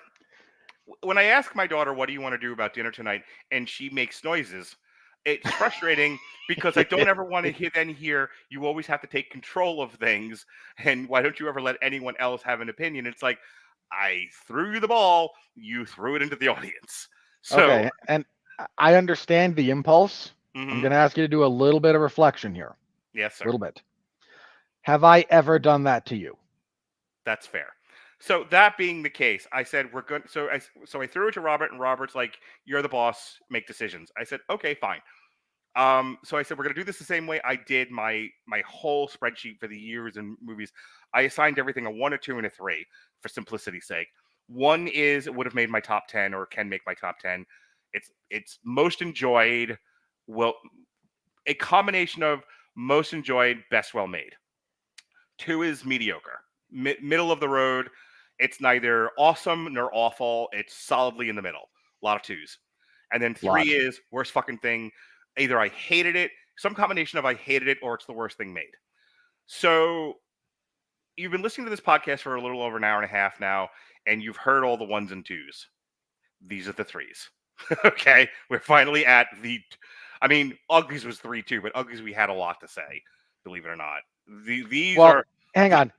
when I ask my daughter, what do you want to do about dinner tonight? And she makes noises, it's frustrating because I don't ever want to hear you always have to take control of things. And why don't you ever let anyone else have an opinion? It's like, I threw you the ball, you threw it into the audience. So, okay, and I understand the impulse. I'm going to ask you to do a little bit of reflection here. Yes, sir. A little bit. Have I ever done that to you? That's fair. So that being the case, I said, we're good. So I threw it to Robert, and Robert's like, you're the boss, make decisions. I said, okay, fine. So I said, we're going to do this the same way I did my whole spreadsheet for the years and movies. I assigned everything a 1, a 2, and a 3 for simplicity's sake. 1 is it would have made my top 10 or can make my top 10. It's most enjoyed, a combination of most enjoyed, best well made. 2 is mediocre, middle of the road. It's neither awesome nor awful. It's solidly in the middle. A lot of 2s. And then 3 is worst fucking thing. Either I hated it, some combination of I hated it, or it's the worst thing made. So you've been listening to this podcast for a little over an hour and a half now, and you've heard all the 1s and 2s. These are the 3s. Okay, we're finally at Uglies was 3 too, but Uglies we had a lot to say, believe it or not. These are. Hang on.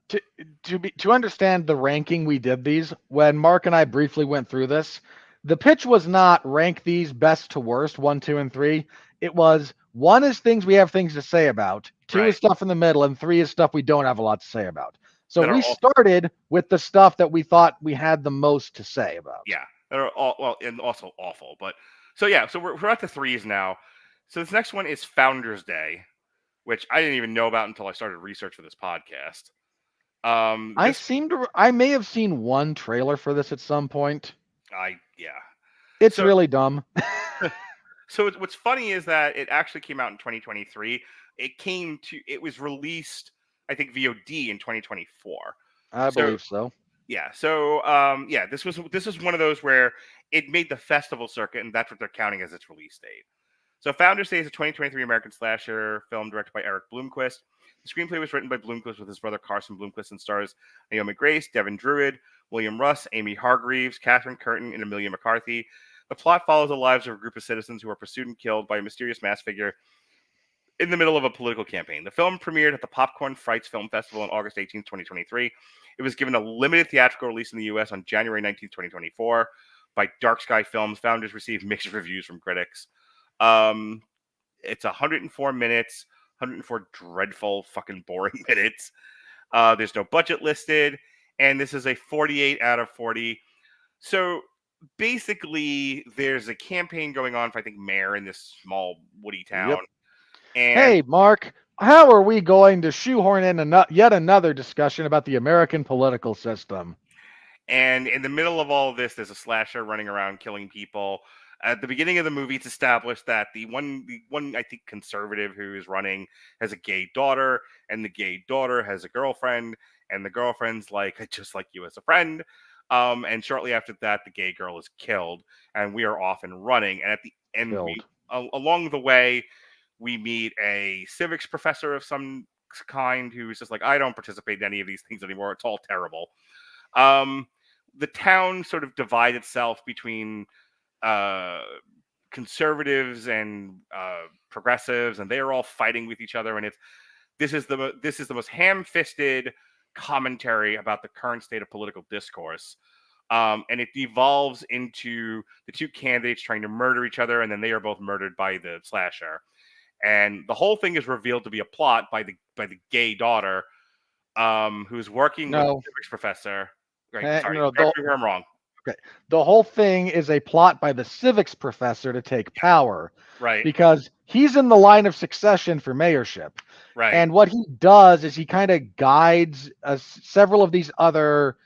To understand the ranking we did these, when Mark and I briefly went through this, the pitch was not rank these best to worst, 1, 2, and 3. It was 1 is things we have things to say about, 2 is stuff in the middle, and 3 is stuff we don't have a lot to say about. So we started with the stuff that we thought we had the most to say about. Yeah, they're all and also awful. But so we're at the 3s now. So this next one is Founders Day, which I didn't even know about until I started research for this podcast. I may have seen 1 trailer for this at some point. It's really dumb. So what's funny is that it actually came out in 2023. It was released, I think, VOD in 2024. I believe so. Yeah. So this was one of those where it made the festival circuit, and that's what they're counting as its release date. So Founders Day is a 2023 American slasher film directed by Eric Bloomquist. The screenplay was written by Bloomquist with his brother Carson Bloomquist and stars Naomi Grace, Devin Druid, William Russ, Amy Hargreaves, Catherine Curtin, and Amelia McCarthy. The plot follows the lives of a group of citizens who are pursued and killed by a mysterious mass figure in the middle of a political campaign. The film premiered at the Popcorn Frights Film Festival on August 18, 2023. It was given a limited theatrical release in the U.S. on January 19, 2024 by Dark Sky Films. Founders received mixed reviews from critics. It's 104 minutes, 104 dreadful, fucking boring minutes. There's no budget listed, and this is a 48 out of 40. So basically, there's a campaign going on for, I think, mayor in this small woody town. Yep. And hey, Mark, how are we going to shoehorn in yet another discussion about the American political system? And in the middle of all of this, there's a slasher running around killing people. At the beginning of the movie, it's established that the one I think conservative who is running has a gay daughter, and the gay daughter has a girlfriend, and the girlfriend's like, I just like you as a friend. And shortly after that, the gay girl is killed, and we are off and running. And at the end, along the way, we meet a civics professor of some kind who's just like, I don't participate in any of these things anymore. It's all terrible. The town sort of divides itself between conservatives and progressives, and they are all fighting with each other. And this is the most ham-fisted commentary about the current state of political discourse. And it devolves into the two candidates trying to murder each other, and then they are both murdered by the slasher. And the whole thing is revealed to be a plot by the gay daughter, who's working with the civics professor. Right? Sorry, correct me where I'm wrong. Okay. The whole thing is a plot by the civics professor to take power. Right. Because he's in the line of succession for mayorship. Right. And what he does is he kind of guides several of these other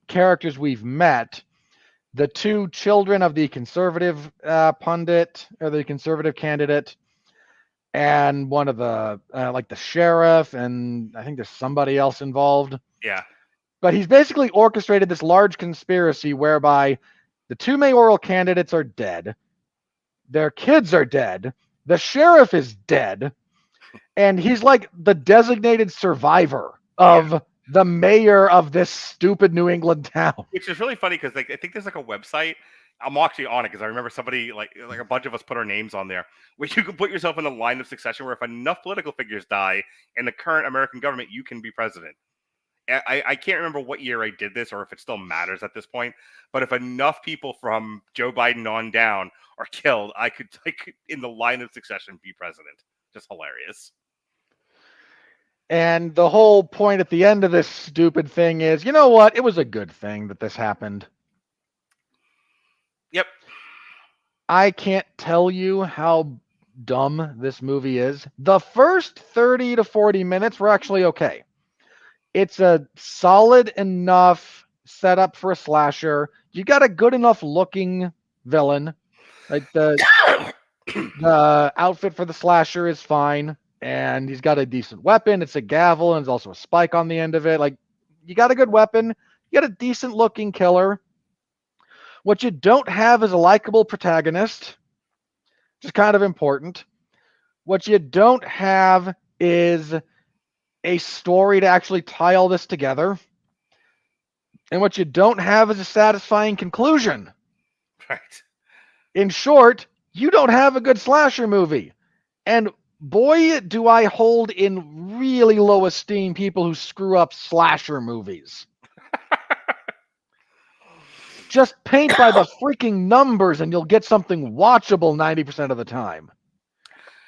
characters we've met. The two children of the conservative pundit, or the conservative candidate, and one of the, like the sheriff, and I think there's somebody else involved. Yeah. But he's basically orchestrated this large conspiracy whereby the two mayoral candidates are dead, their kids are dead, the sheriff is dead, and he's like the designated survivor of the mayor of this stupid New England town. Which is really funny because I think there's like a website. I'm actually on it because I remember somebody like a bunch of us put our names on there, where you can put yourself in the line of succession where if enough political figures die in the current American government, you can be president. I can't remember what year I did this or if it still matters at this point, but if enough people from Joe Biden on down are killed, I could in the line of succession be president. Just hilarious. And the whole point at the end of this stupid thing is, you know what? It was a good thing that this happened. Yep. I can't tell you how dumb this movie is. The first 30 to 40 minutes were actually okay. It's a solid enough setup for a slasher. You got a good enough looking villain. Like the outfit for the slasher is fine, and he's got a decent weapon. It's a gavel, and there's also a spike on the end of it. Like, you got a good weapon. You got a decent looking killer. What you don't have is a likable protagonist, which is kind of important. What you don't have is a story to actually tie all this together. And what you don't have is a satisfying conclusion. Right. In short, you don't have a good slasher movie. And boy, do I hold in really low esteem people who screw up slasher movies. Just paint by the freaking numbers and you'll get something watchable 90% of the time.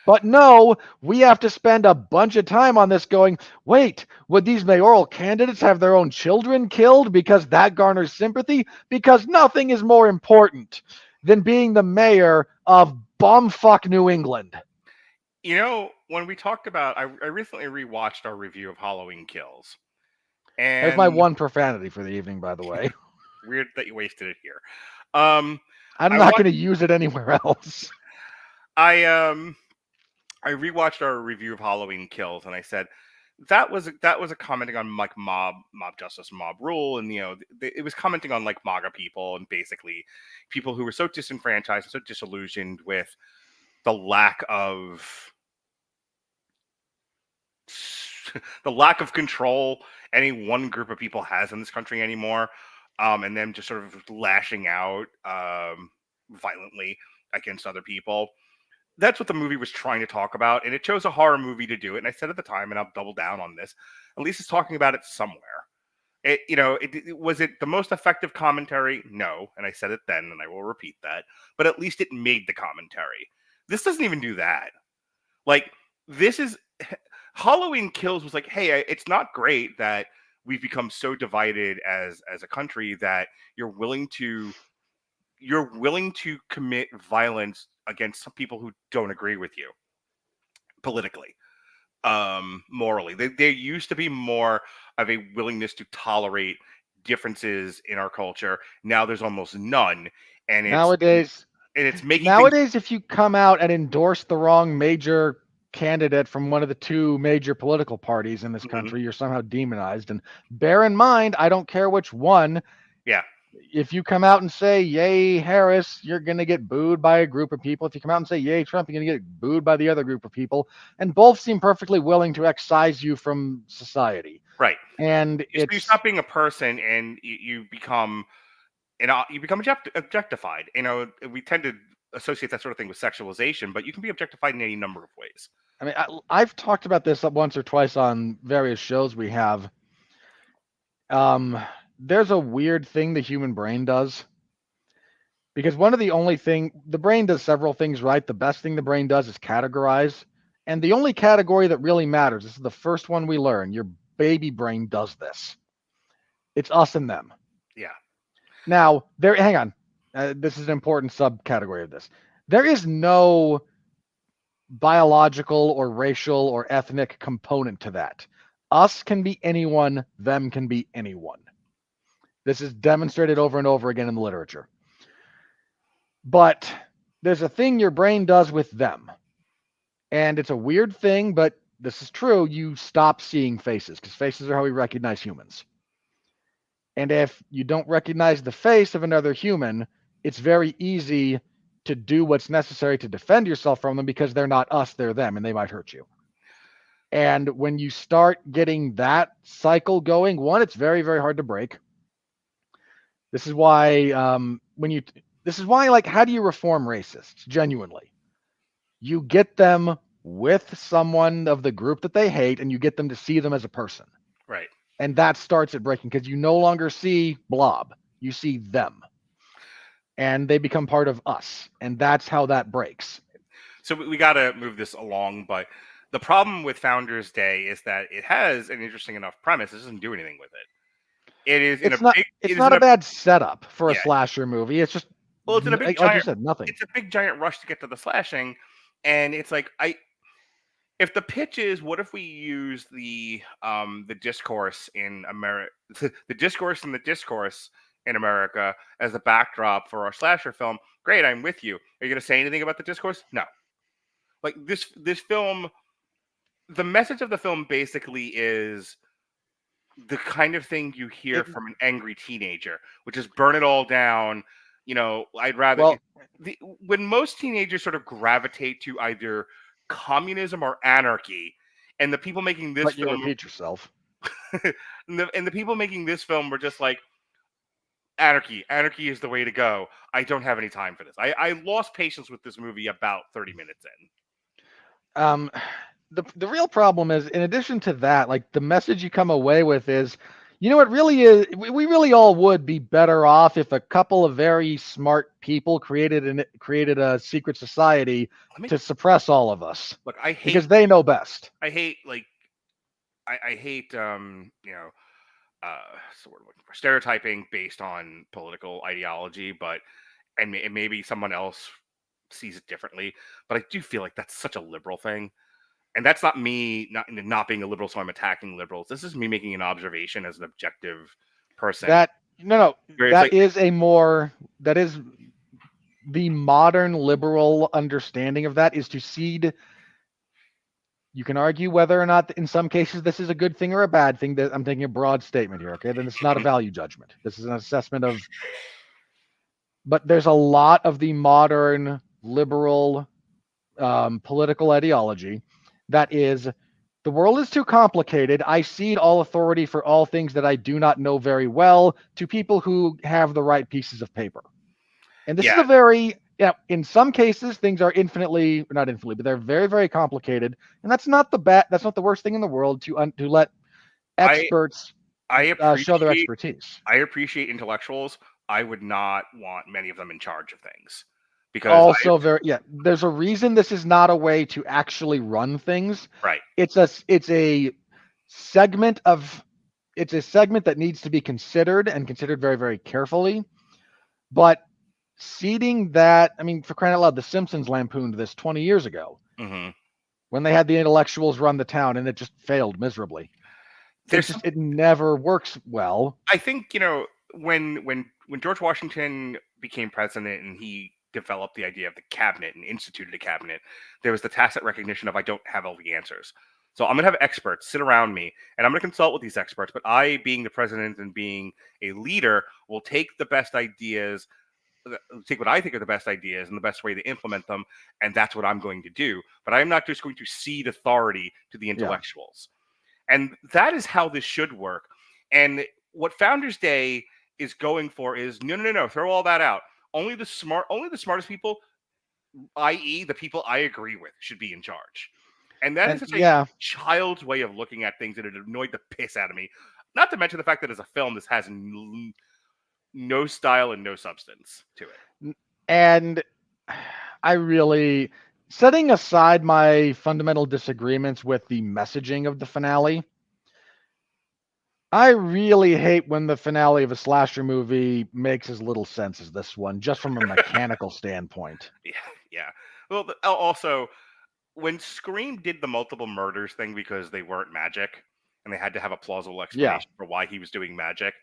But no, we have to spend a bunch of time on this going, wait, would these mayoral candidates have their own children killed because that garners sympathy? Because nothing is more important than being the mayor of bumfuck New England. You know, when we talked about, I recently rewatched our review of Halloween Kills. And there's my one profanity for the evening, by the way. Weird that you wasted it here. I'm not going to use it anywhere else. I rewatched our review of Halloween Kills, and I said that was a commenting on like mob justice, mob rule, and you know it was commenting on like MAGA people and basically people who were so disenfranchised and so disillusioned with the lack of control any one group of people has in this country anymore, and them just sort of lashing out violently against other people. That's what the movie was trying to talk about, and it chose a horror movie to do it. And I said at the time, and I'll double down on this, at least it's talking about it somewhere. Was it the most effective commentary? No, and I said it then, and I will repeat that. But at least it made the commentary. This doesn't even do that. Like, this is Halloween Kills was like, hey, it's not great that we've become so divided as a country that you're willing to commit violence against some people who don't agree with you politically, morally. There used to be more of a willingness to tolerate differences in our culture. Now there's almost none. And nowadays, if you come out and endorse the wrong major candidate from one of the two major political parties in this country, you're somehow demonized. And bear in mind, I don't care which one. Yeah. If you come out and say, yay, Harris, you're going to get booed by a group of people. If you come out and say, yay, Trump, you're going to get booed by the other group of people. And both seem perfectly willing to excise you from society. Right. And you it's stop being a person and you become objectified. We tend to associate that sort of thing with sexualization, but you can be objectified in any number of ways. I mean, I've talked about this once or twice on various shows we have. There's a weird thing the human brain does. Because the brain does several things right. The best thing the brain does is categorize. And the only category that really matters, this is the first one we learn, your baby brain does this. It's us and them. Yeah. Now, hang on. This is an important subcategory of this. There is no biological or racial or ethnic component to that. Us can be anyone, them can be anyone. This is demonstrated over and over again in the literature. But there's a thing your brain does with them. And it's a weird thing, but this is true. You stop seeing faces because faces are how we recognize humans. And if you don't recognize the face of another human, it's very easy to do what's necessary to defend yourself from them because they're not us, they're them, and they might hurt you. And when you start getting that cycle going, one, it's very, very hard to break. This is why how do you reform racists? Genuinely, you get them with someone of the group that they hate, and you get them to see them as a person. Right. And that starts at breaking because you no longer see blob, you see them, and they become part of us, and that's how that breaks. So we got to move this along, but the problem with Founders Day is that it has an interesting enough premise. It doesn't do anything with it. It's not a bad setup for a slasher movie. It's just it's in a big like you said, nothing. It's a big giant rush to get to the slashing, and it's like if the pitch is, what if we use the discourse in America, the discourse in America as the backdrop for our slasher film? Great, I'm with you. Are you going to say anything about the discourse? No. Like this film, the message of the film basically is the kind of thing you hear from an angry teenager, which is burn it all down. I'd rather when most teenagers sort of gravitate to either communism or anarchy, and the people making this film, you repeat yourself. and the people making this film were just like, anarchy is the way to go. I don't have any time for this. I lost patience with this movie about 30 minutes in. The real problem is, in addition to that, like the message you come away with is, it really is. We really all would be better off if a couple of very smart people created a secret society to suppress all of us. Look, I hate because they know best. I hate I hate sort of stereotyping based on political ideology, and maybe someone else sees it differently. But I do feel like that's such a liberal thing. And that's not me not being a liberal, so I'm attacking liberals. This is me making an observation as an objective person. That is the modern liberal understanding of that, is to cede. You can argue whether or not in some cases this is a good thing or a bad thing. That I'm taking a broad statement here, okay? Then it's not a value judgment. This is an assessment of. But there's a lot of the modern liberal political ideology that is, the world is too complicated. I cede all authority for all things that I do not know very well to people who have the right pieces of paper. And this is a very, in some cases, things are not infinitely, but they're very, very complicated. And that's not the worst thing in the world to let experts show their expertise. I appreciate intellectuals. I would not want many of them in charge of things. Because there's a reason this is not a way to actually run things. Right. It's a segment that needs to be considered very, very carefully. But seeding that, for crying out loud, The Simpsons lampooned this 20 years ago when they had the intellectuals run the town, and it just failed miserably. It never works well. I think when George Washington became president and he developed the idea of the cabinet and instituted a cabinet, there was the tacit recognition of, I don't have all the answers. So I'm going to have experts sit around me, and I'm going to consult with these experts. But I, being the president and being a leader, will take the best ideas, take what I think are the best ideas and the best way to implement them, and that's what I'm going to do. But I'm not just going to cede authority to the intellectuals. And that is how this should work. And what Founders Day is going for is no, throw all that out. Only the smartest people, i.e., the people I agree with, should be in charge. And that is such a child's way of looking at things, and it annoyed the piss out of me. Not to mention the fact that as a film, this has no style and no substance to it. And I really, setting aside my fundamental disagreements with the messaging of the finale, I really hate when the finale of a slasher movie makes as little sense as this one, just from a mechanical standpoint. Yeah. Well, also, when Scream did the multiple murders thing because they weren't magic, and they had to have a plausible explanation for why he was doing magic,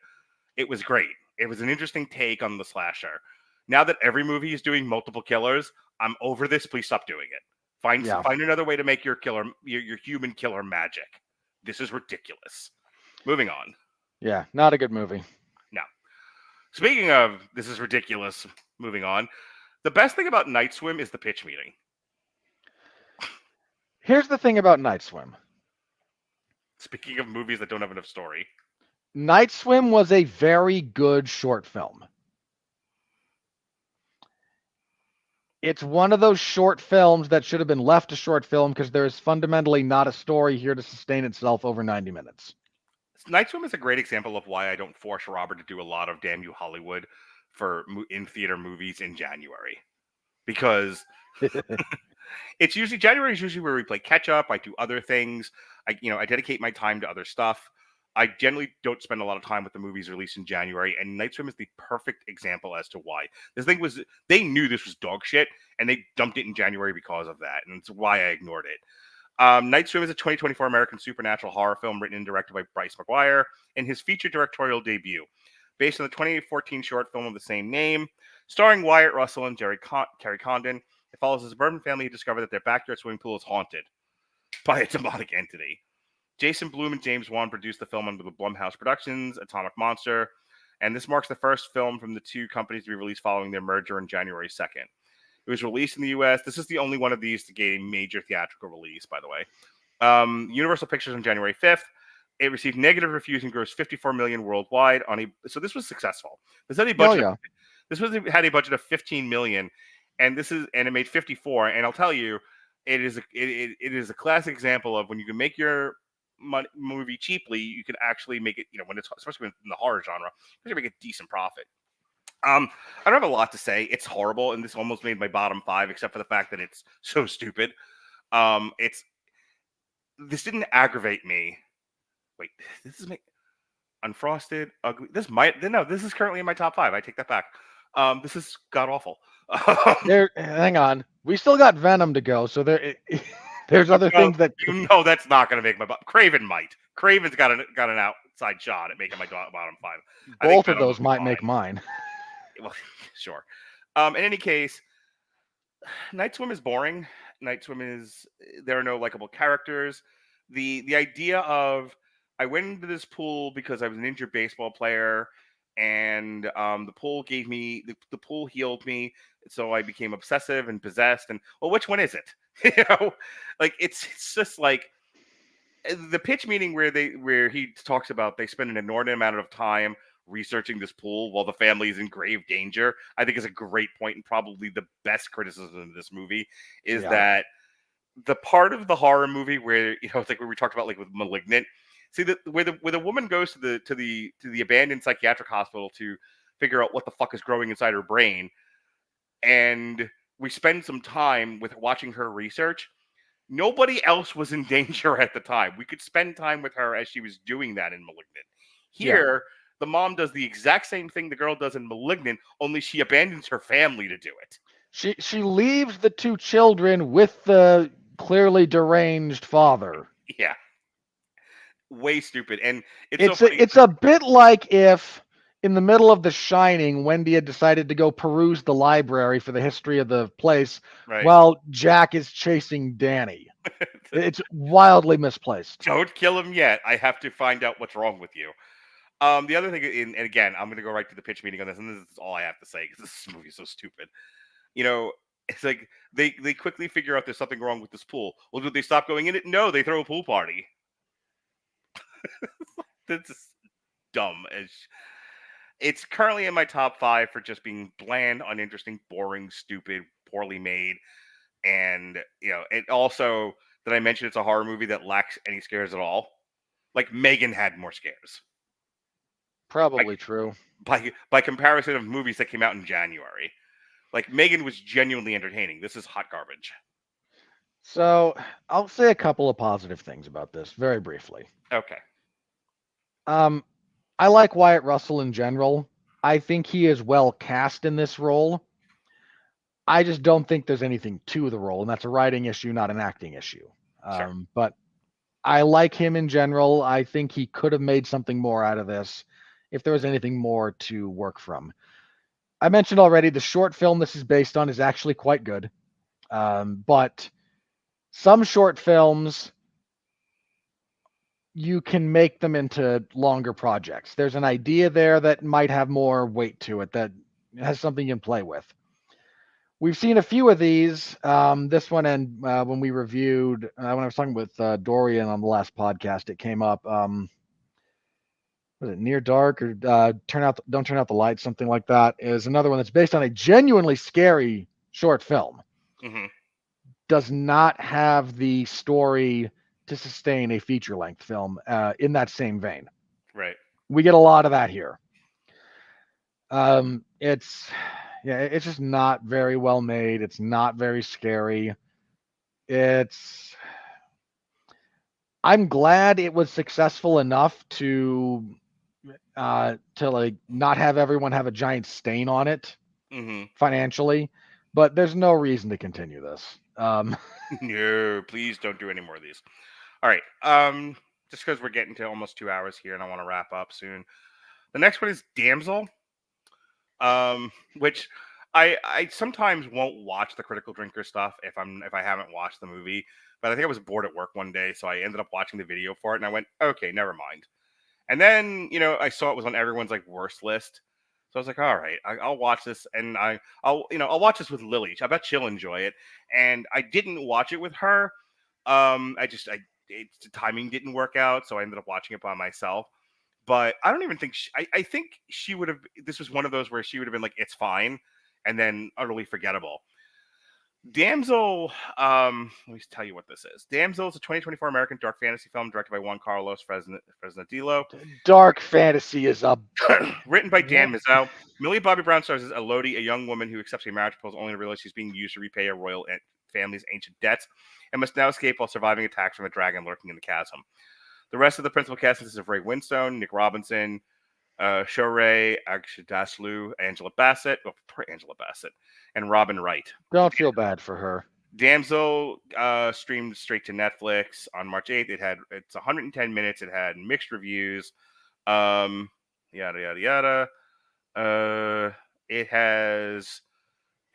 it was great. It was an interesting take on the slasher. Now that every movie is doing multiple killers, I'm over this. Please stop doing it. Find another way to make your killer, your human killer, magic. This is ridiculous. Moving on. Yeah, not a good movie. No. Speaking of this is ridiculous, moving on. The best thing about Night Swim is the pitch meeting. Here's the thing about Night Swim. Speaking of movies that don't have enough story. Night Swim was a very good short film. It's one of those short films that should have been left a short film because there is fundamentally not a story here to sustain itself over 90 minutes. Night Swim is a great example of why I don't force Robert to do a lot of Damn You Hollywood for in-theater movies in January. Because January is usually where we play catch-up, I do other things, I dedicate my time to other stuff. I generally don't spend a lot of time with the movies released in January, and Night Swim is the perfect example as to why. This thing was, they knew this was dog shit, and they dumped it in January because of that, and it's why I ignored it. Night Swim is a 2024 American supernatural horror film written and directed by Bryce McGuire in his feature directorial debut. Based on the 2014 short film of the same name, starring Wyatt Russell and Kerry Condon, it follows a suburban family who discover that their backyard swimming pool is haunted by a demonic entity. Jason Blum and James Wan produced the film under the Blumhouse Productions, Atomic Monster, and this marks the first film from the two companies to be released following their merger on January 2nd. It was released in the U.S. This is the only one of these to get a major theatrical release, by the way. Universal Pictures on January 5th. It received negative reviews and grossed $54 million worldwide. So this was successful. This had a budget. Had a budget of $15 million, and it made 54. And I'll tell you, it is a classic example of when you can make your movie cheaply, you can actually make it. When it's especially in the horror genre, you can make a decent profit. I don't have a lot to say. It's horrible, and this almost made my bottom 5, except for the fact that it's so stupid. This didn't aggravate me. Wait, this is Unfrosted, Ugly. This is currently in my top 5. I take that back. This is god awful. Hang on, we still got Venom to go, so there's other things that that's not going to make my bottom. Craven might. Craven's got an outside shot at making my bottom 5. Both of those might make mine. Well, sure. In any case, Night Swim is boring. There are no likable characters. The idea of I went into this pool because I was an injured baseball player, and the pool gave me the pool healed me, so I became obsessive and possessed. And well, which one is it? It's just like the pitch meeting where he talks about they spend an inordinate amount of time researching this pool while the family is in grave danger. I think is a great point, and probably the best criticism of this movie is that the part of the horror movie where it's like where we talked about like with Malignant. See where the woman goes to the abandoned psychiatric hospital to figure out what the fuck is growing inside her brain, and we spend some time with watching her research. Nobody else was in danger at the time. We could spend time with her as she was doing that in Malignant. Here, the mom does the exact same thing the girl does in Malignant, only she abandons her family to do it. She leaves the two children with the clearly deranged father. Yeah. Way stupid. And it's a bit like if in the middle of The Shining, Wendy had decided to go peruse the library for the history of the place while Jack is chasing Danny. It's wildly misplaced. Don't kill him yet. I have to find out what's wrong with you. The other thing, and again, I'm going to go right to the pitch meeting on this, and this is all I have to say because this movie is so stupid. It's like they quickly figure out there's something wrong with this pool. Well, do they stop going in it? No, they throw a pool party. That's dumb. It's currently in my top 5 for just being bland, uninteresting, boring, stupid, poorly made, and it also that I mentioned it's a horror movie that lacks any scares at all. Like Megan had more scares. Probably true. By comparison of movies that came out in January. Like Megan was genuinely entertaining. This is hot garbage. So I'll say a couple of positive things about this very briefly. Okay. I like Wyatt Russell in general. I think he is well cast in this role. I just don't think there's anything to the role, and that's a writing issue, not an acting issue. Sure. But I like him in general. I think he could have made something more out of this if there was anything more to work from. I mentioned already the short film this is based on is actually quite good. But some short films, you can make them into longer projects. There's an idea there that might have more weight to it, that has something you can play with. We've seen a few of these. This one, and when we reviewed, when I was talking with Dorian on the last podcast, it came up. Was it Near Dark or Don't Turn Out the Lights? Something like that is another one that's based on a genuinely scary short film. Mm-hmm. Does not have the story to sustain a feature-length film in that same vein. Right. We get a lot of that here. It's just not very well made. It's not very scary. I'm glad it was successful enough to like not have everyone have a giant stain on it financially, but there's no reason to continue this. No, please don't do any more of these. All right. Just because we're getting to almost 2 hours here and I want to wrap up soon. The next one is Damsel. Which I sometimes won't watch the Critical Drinker stuff if I haven't watched the movie. But I think I was bored at work one day, so I ended up watching the video for it, and I went, okay, never mind. And then I saw it was on everyone's like worst list, so I was like, all right, I'll watch this, and I'll watch this with Lily. I bet she'll enjoy it. And I didn't watch it with her. The timing didn't work out, so I ended up watching it by myself. But I don't even think I think she would have. This was one of those where she would have been like, "It's fine," and then utterly forgettable. Damsel. Let me tell you what this is. Damsel is a 2024 American dark fantasy film directed by Juan Carlos Fresnadillo. Dark fantasy is up. Written by Dan Mizell. Millie Bobby Brown stars as Elodie, a young woman who accepts a marriage proposal only to realize she's being used to repay her royal family's ancient debts, and must now escape while surviving attacks from a dragon lurking in the chasm. The rest of the principal cast consists of Ray Winstone, Nick Robinson, Shohreh Aghdashloo, Angela Bassett, and Robin Wright. Don't feel bad for her. Damsel streamed straight to Netflix on March 8th. It's 110 minutes. It had mixed reviews. Yada yada yada. It has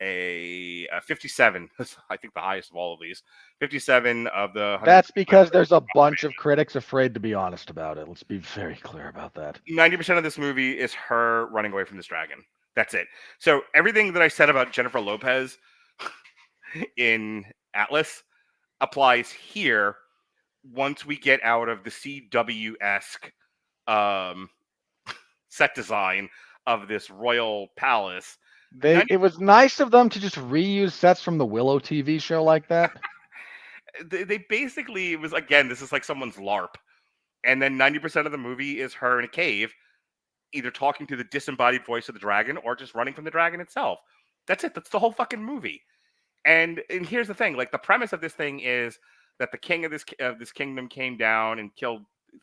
a 57. I think the highest of all of these. 57 of the. That's because there's a bunch of critics afraid to be honest about it. Let's be very clear about that. 90% of this movie is her running away from this dragon. That's it. So everything that I said about Jennifer Lopez in Atlas applies here once we get out of the CW-esque set design of this royal palace. It was nice of them to just reuse sets from the Willow TV show like that. They basically, it was, again, this is like someone's LARP. And then 90% of the movie is her in a cave, either talking to the disembodied voice of the dragon or just running from the dragon itself. That's it. That's the whole fucking movie. And here's the thing. Like, the premise of this thing is that the king of this kingdom came down and killed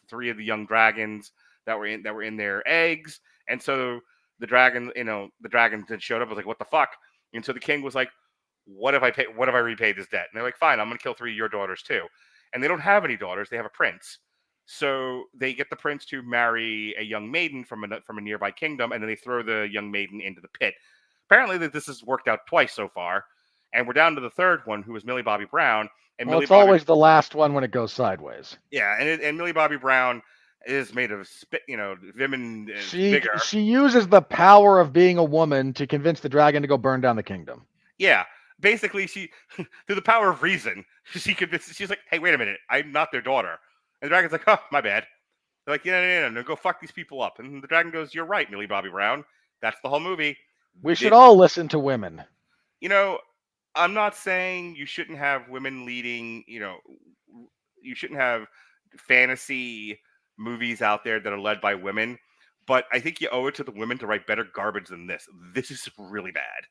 3 of the young dragons that were in their eggs. And so the dragon that showed up was like, what the fuck? And so the king was like, what if I repaid this debt? And they're like, fine, I'm going to kill 3 of your daughters too. And they don't have any daughters. They have a prince. So they get the prince to marry a young maiden from a nearby kingdom, and then they throw the young maiden into the pit. Apparently this has worked out twice so far. And we're down to the third one, who is Millie Bobby Brown. And well, it's always the last one when it goes sideways. Yeah, and Millie Bobby Brown is made of vim and vigor. She uses the power of being a woman to convince the dragon to go burn down the kingdom. Yeah, basically, she through the power of reason, she convinces. She's like, "Hey, wait a minute, I'm not their daughter." And the dragon's like, "Oh, my bad." They're like, no, go fuck these people up. And the dragon goes, "You're right, Millie Bobby Brown. That's the whole movie. We should all listen to women." I'm not saying you shouldn't have women leading. You shouldn't have fantasy movies out there that are led by women. But I think you owe it to the women to write better garbage than this. This is really bad.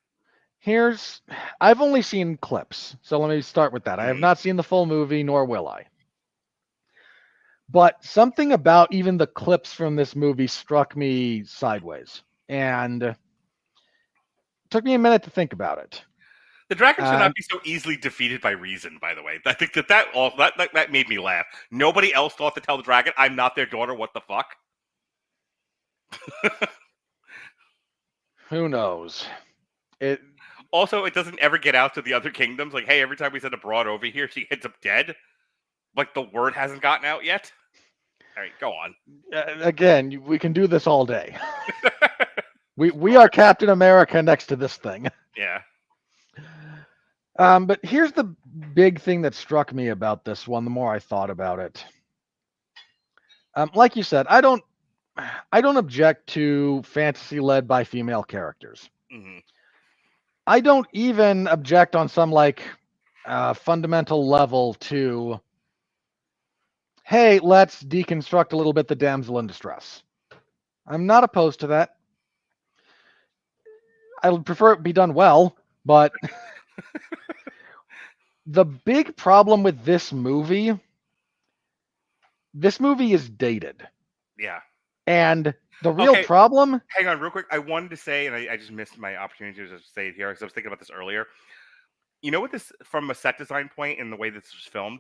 I've only seen clips, so let me start with that. I have not seen the full movie, nor will I. But something about even the clips from this movie struck me sideways, and took me a minute to think about it. The dragon should not be so easily defeated by reason, by the way. I think that made me laugh. Nobody else thought to tell the dragon, "I'm not their daughter, what the fuck?" Who knows? It doesn't ever get out to the other kingdoms. Like, hey, every time we send a broad over here, she ends up dead. Like, the word hasn't gotten out yet. All right, go on. Again, we can do this all day. we are Captain America next to this thing. Yeah. But here's the big thing that struck me about this one. The more I thought about it, like you said, I don't object to fantasy led by female characters. Mm-hmm. I don't even object on some fundamental level to, hey, let's deconstruct a little bit the damsel in distress. I'm not opposed to that. I would prefer it be done well, but the big problem with this movie is dated. Yeah. And the real problem... Hang on real quick. I wanted to say, and I just missed my opportunity to say it here because I was thinking about this earlier. You know what this, from a set design point and the way this was filmed,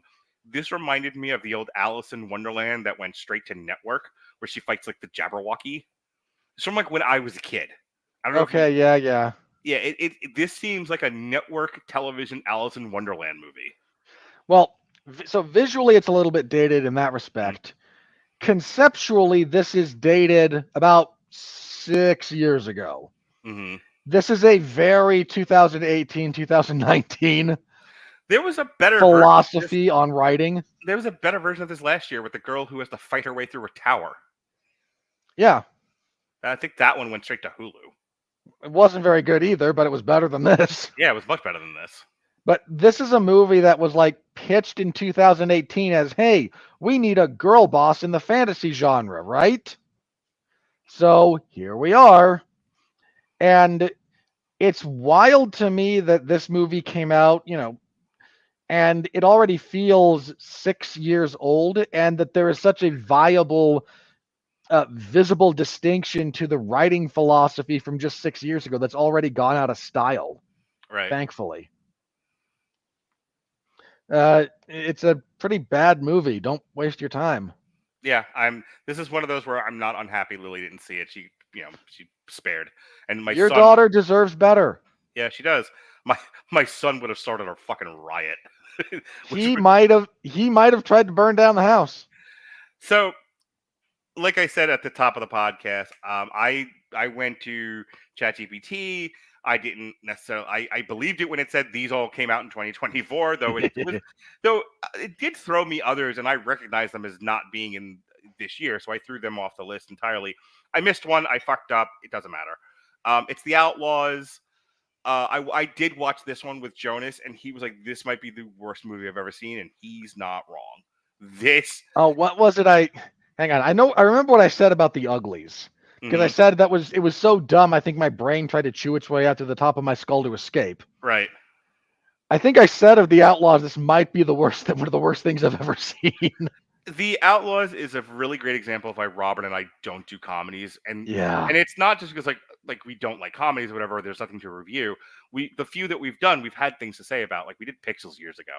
this reminded me of the old Alice in Wonderland that went straight to network, where she fights like the Jabberwocky. It's from like when I was a kid. I don't know. Okay, yeah. Yeah, this seems like a network television Alice in Wonderland movie. Well, so visually it's a little bit dated in that respect. Conceptually, this is dated about 6 years ago. Mm-hmm. This is a very 2018, 2019 there was a better philosophy on writing. There was a better version of this last year with the girl who has to fight her way through a tower. Yeah. I think that one went straight to Hulu. It wasn't very good either, but it was better than this. Yeah, it was much better than this. But this is a movie that was pitched in 2018 as, hey, we need a girl boss in the fantasy genre, right? So here we are. And it's wild to me that this movie came out, and it already feels 6 years old, and that there is such a viable, visible distinction to the writing philosophy from just 6 years ago that's already gone out of style. Right. Thankfully. It's a pretty bad movie. Don't waste your time. Yeah, this is one of those where I'm not unhappy Lily didn't see it. She spared. And your daughter deserves better. Yeah, she does. My son would have started a fucking riot. He might have tried to burn down the house. So, like I said at the top of the podcast, I went to ChatGPT. I didn't necessarily. I believed it when it said these all came out in 2024. Though it did throw me others, and I recognized them as not being in this year, so I threw them off the list entirely. I missed one. I fucked up. It doesn't matter. It's The Outlaws. I did watch this one with Jonas, and he was like, "This might be the worst movie I've ever seen," and he's not wrong. This. Oh, what was it? Hang on. I remember what I said about the Uglies. Because I said it was so dumb, I think my brain tried to chew its way out to the top of my skull to escape. Right. I think I said of The Outlaws, this might be one of the worst things I've ever seen. The Outlaws is a really great example of why Robert and I don't do comedies. And it's not just because like we don't like comedies or whatever, there's nothing to review. The few that we've done, we've had things to say about. Like we did Pixels years ago.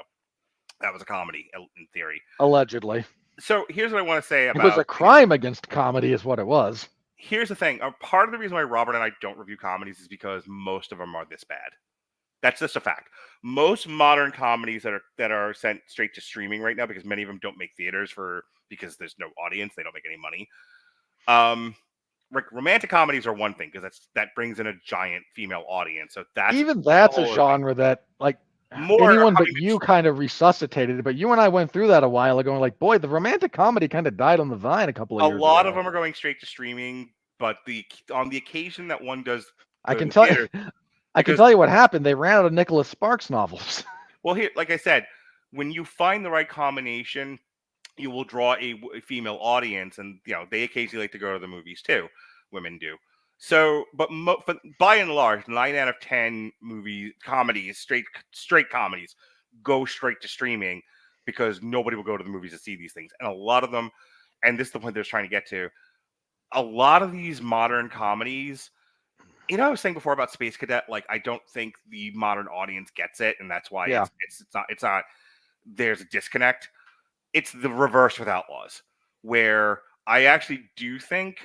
That was a comedy in theory. Allegedly. So here's what I want to say about it. Was a crime against comedy is what it was. Here's the thing. Part of the reason why Robert and I don't review comedies is because most of them are this bad. That's just a fact. Most modern comedies that are sent straight to streaming right now, because many of them don't make theaters because there's no audience, they don't make any money. Romantic comedies are one thing because that brings in a giant female audience. So that's a genre that more anyone but you kind of resuscitated it. But you and I went through that a while ago, and boy, the romantic comedy kind of died on the vine a couple of years ago. A lot of them are going straight to streaming, but on the occasion that one does, I can tell you what happened. They ran out of Nicholas Sparks novels. Well, here, like I said, when you find the right combination, you will draw a female audience, and they occasionally like to go to the movies too. Women do. So, but by and large, 9 out of 10 comedies, straight comedies, go straight to streaming because nobody will go to the movies to see these things. And a lot of them, and this is the point they're trying to get to, a lot of these modern comedies, I was saying before about Space Cadet, I don't think the modern audience gets it, and that's why it's not. There's a disconnect. It's the reverse with Outlaws, where I actually do think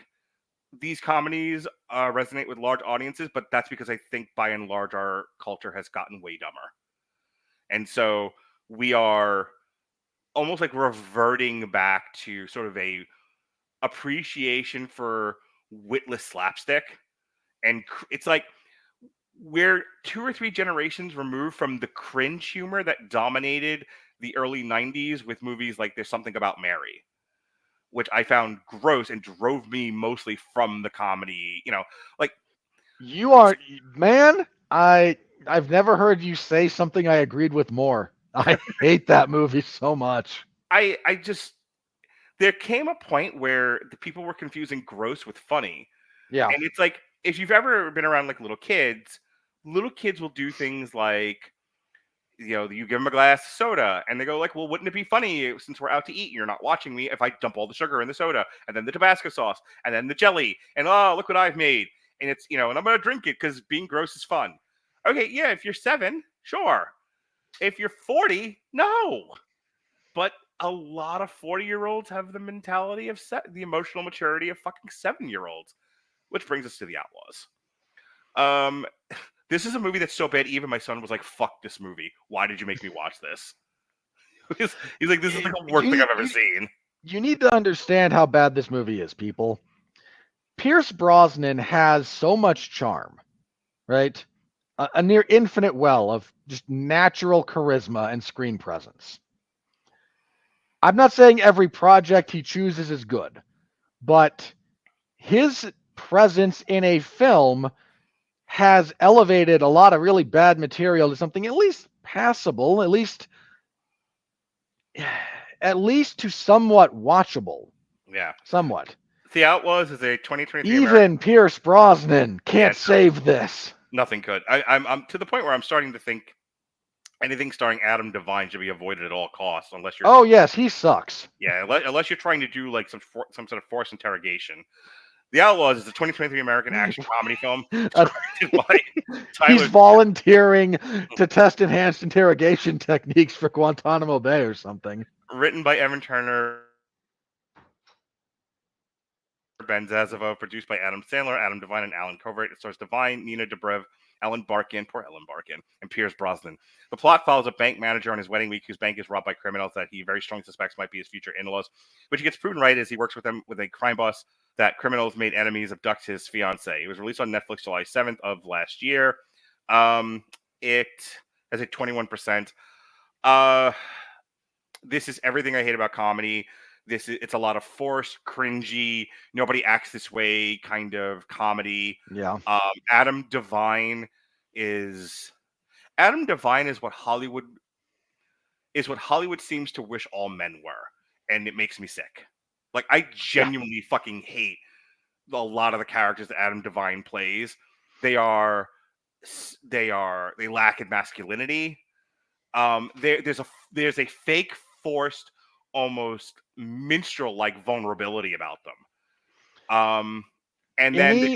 these comedies resonate with large audiences, but that's because I think by and large our culture has gotten way dumber. And so we are almost reverting back to sort of a appreciation for witless slapstick. And it's we're 2 or 3 generations removed from the cringe humor that dominated the early 90s with movies like There's Something About Mary, which I found gross and drove me mostly from the comedy. You are, man, I've never heard you say something I agreed with more. I hate that movie so much. There came a point where the people were confusing gross with funny. Yeah. And it's if you've ever been around little kids will do things like, you give them a glass of soda and they go well, wouldn't it be funny since we're out to eat and you're not watching me if I dump all the sugar in the soda and then the Tabasco sauce and then the jelly and look what I've made. And it's, and I'm going to drink it because being gross is fun. Okay. Yeah. If you're 7, sure. If you're 40, no. But a lot of 40-year-olds have the mentality of the emotional maturity of fucking 7-year-olds. Which brings us to The Outlaws. This is a movie that's so bad, even my son was like, fuck this movie. Why did you make me watch this? He's like, this is the worst thing I've ever seen. You need to understand how bad this movie is, people. Pierce Brosnan has so much charm, right? A near infinite well of just natural charisma and screen presence. I'm not saying every project he chooses is good, but his presence in a film has elevated a lot of really bad material to something at least passable, at least to somewhat watchable. Yeah. Somewhat. The Outlaws is a 2023 Even American... Pierce Brosnan can't save this. Nothing could. I'm to the point where I'm starting to think anything starring Adam Devine should be avoided at all costs, unless you're. Oh yes, he sucks. Yeah, unless you're trying to do some sort of forced interrogation. The Outlaws is a 2023 American action comedy film directed by Tyler. He's volunteering to test enhanced interrogation techniques for Guantanamo Bay or something. Written by Evan Turner, Ben Zazovo, produced by Adam Sandler, Adam Devine, and Alan Covert. It stars Devine, Nina Dobrev, Ellen Barkin, poor Ellen Barkin, and Pierce Brosnan. The plot follows a bank manager on his wedding week whose bank is robbed by criminals that he very strongly suspects might be his future in-laws, which he gets proven right as he works with them with a crime boss that criminals made enemies abduct his fiancée. It was released on Netflix July 7th of last year. It has a 21%. This is everything I hate about comedy. It's a lot of forced, cringy, nobody acts this way kind of comedy. Yeah. Adam Devine is what Hollywood seems to wish all men were, and it makes me sick. I genuinely fucking hate a lot of the characters that Adam Devine plays. They lack in masculinity. There's a fake, forced, almost minstrel-like vulnerability about them. And then they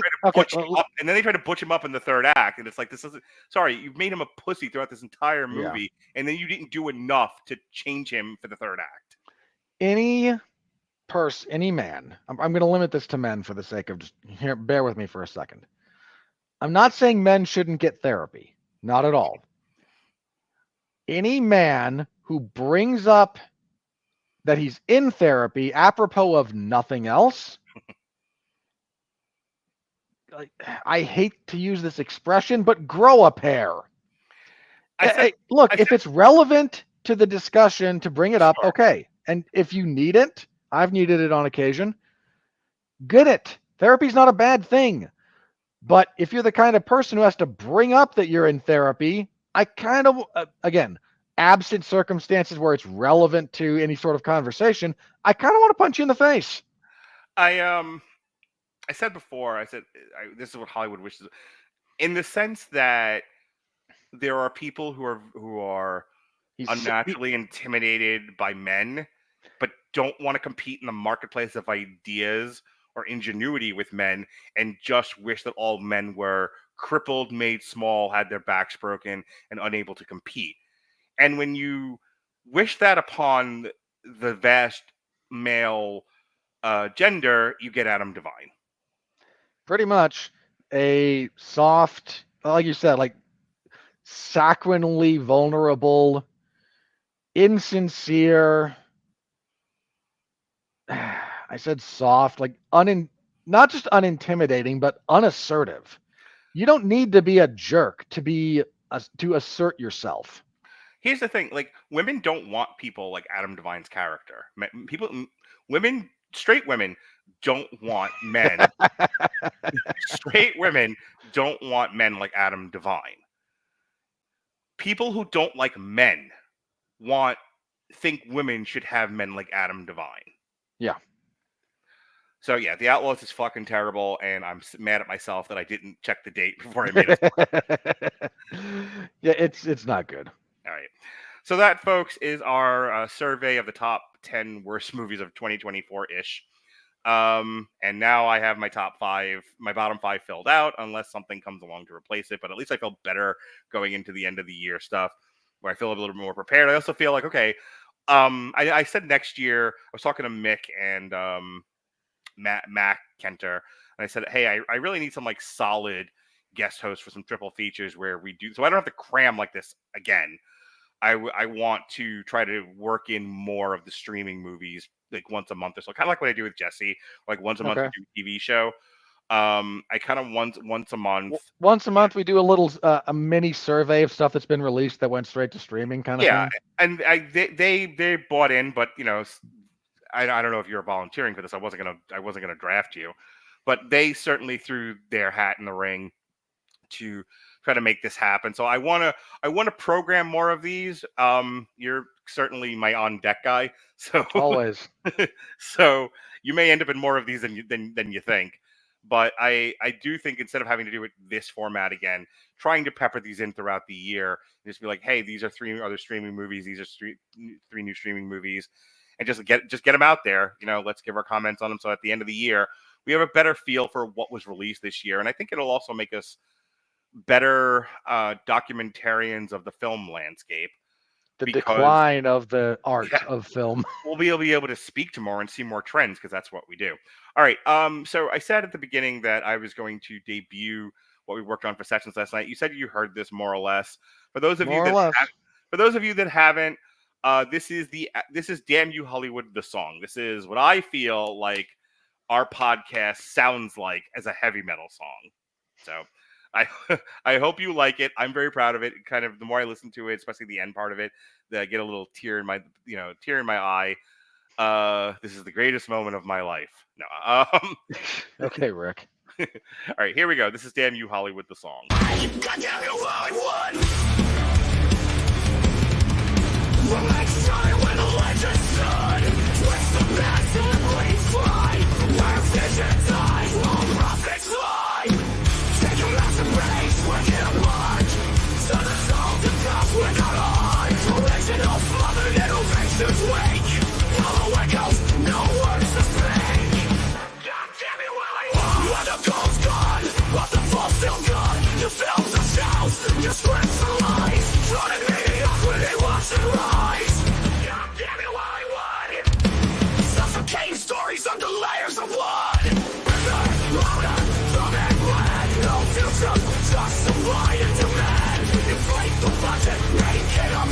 try to butch him up in the third act, and it's like, this isn't. Sorry, you've made him a pussy throughout this entire movie, and then you didn't do enough to change him for the third act. Any man. I'm going to limit this to men for the sake of just here. Bear with me for a second. I'm not saying men shouldn't get therapy, not at all. any man who brings up that he's in therapy apropos of nothing else, I hate to use this expression, but grow a pair. Look, if it's relevant to the discussion to bring it up, okay. And if you need it, I've needed it on occasion, get it. Therapy's not a bad thing. But if you're the kind of person who has to bring up that you're in therapy, I kind of, again, absent circumstances where it's relevant to any sort of conversation, I kind of want to punch you in the face. I said before, this is what Hollywood wishes, in the sense that there are people who are unnaturally intimidated by men, but don't want to compete in the marketplace of ideas or ingenuity with men, and just wish that all men were crippled, made small, had their backs broken, and unable to compete. And when you wish that upon the vast male gender, you get Adam Devine. Pretty much a soft, like you said, like saccharinely vulnerable, insincere. I said soft, like not just unintimidating, but unassertive. You don't need to be a jerk to assert yourself. Here's the thing: like, women don't want people like Adam Devine's character. Straight women don't want men. Straight women don't want men like Adam Devine. People who don't like men think women should have men like Adam Devine. Yeah. So yeah, The Outlaws is fucking terrible, and I'm mad at myself that I didn't check the date before I made it. Yeah, it's not good. All right. So that, folks, is our survey of the top 10 worst movies of 2024-ish. And now I have my bottom 5 filled out, unless something comes along to replace it. But at least I feel better going into the end of the year stuff, where I feel a little bit more prepared. I also feel like, okay, I said next year, I was talking to Mick and Mac Kenter, and I said, hey, I really need some like solid guest hosts for some triple features where we do, so I don't have to cram like this again. I want to try to work in more of the streaming movies, like once a month or so, kind of like what I do with Jesse, like once a month we do a TV show. I kind of once a month. Once a month we do a little a mini survey of stuff that's been released that went straight to streaming, kind of thing. And they bought in, but you know, I don't know if you're volunteering for this. I wasn't gonna draft you, but they certainly threw their hat in the ring to try to make this happen. So I want to program more of these. You're certainly my on deck guy. So always. So you may end up in more of these than you think. But I do think instead of having to do it this format again, trying to pepper these in throughout the year, just be like, hey, these are 3 other streaming movies. These are 3 new streaming movies, and just get them out there. You know, let's give our comments on them. So at the end of the year, we have a better feel for what was released this year, and I think it'll also make us better documentarians of the film landscape. Decline of the art of film. We'll be able to speak to more and see more trends, because that's what we do. All right. So I said at the beginning that I was going to debut what we worked on for sessions last night. You said you heard this more or less. For those of you that haven't, this is Damn You Hollywood, the song. This is what I feel like our podcast sounds like as a heavy metal song. So I hope you like it. I'm very proud of it. Kind of the more I listen to it, especially the end part of it, I get a little tear in my eye. This is the greatest moment of my life. No. Okay, Rick. All right, here we go. This is Damn You Hollywood, the song. Damn you Hollywood. From next time when the legend stood, twist the past and the bleed fly. Where visions die, while prophets lie. Take your massive rage, wicked and blind. Send us all to cops without eyes. Original smothered innovations wake. Hollow echoes, no words to speak. God damn it, Hollywood. When the gold's gone, but the fall's still gone. Your films are sounds, your scripts are lies. Running me off when they watch it rise. God damn it, Hollywood. Suffocating stories under layers of wood. River, louder, from and blood. No future, just supply and demand. Inflate the budget, make it up.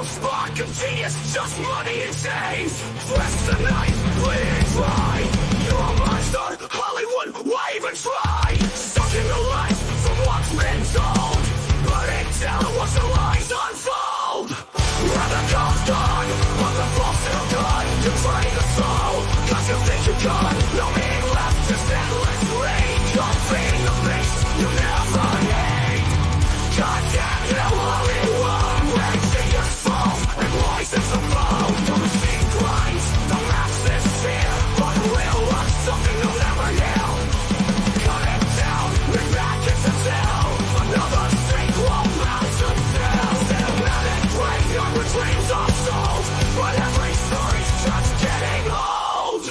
spark of genius, just money and change. Press the knife, bleeding dry. You're a monster, Hollywood, why even try? Sucking the life from what's been told, burning down to watch the lies unfold. Rather comes gone, but the false still gone. You drain the soul, cause you think you're gone. No meaning left, just endless greed. You're feeding the beast you never need. God damn you, Hollywood, wasting your soul and license the foe. The machine grinds, the mask is fear, but real love's something you'll never heal. Cut it down, bring back into town. Another sequel bound to fail. Cinematic graveyard with dreams of souls, but every story's just getting old.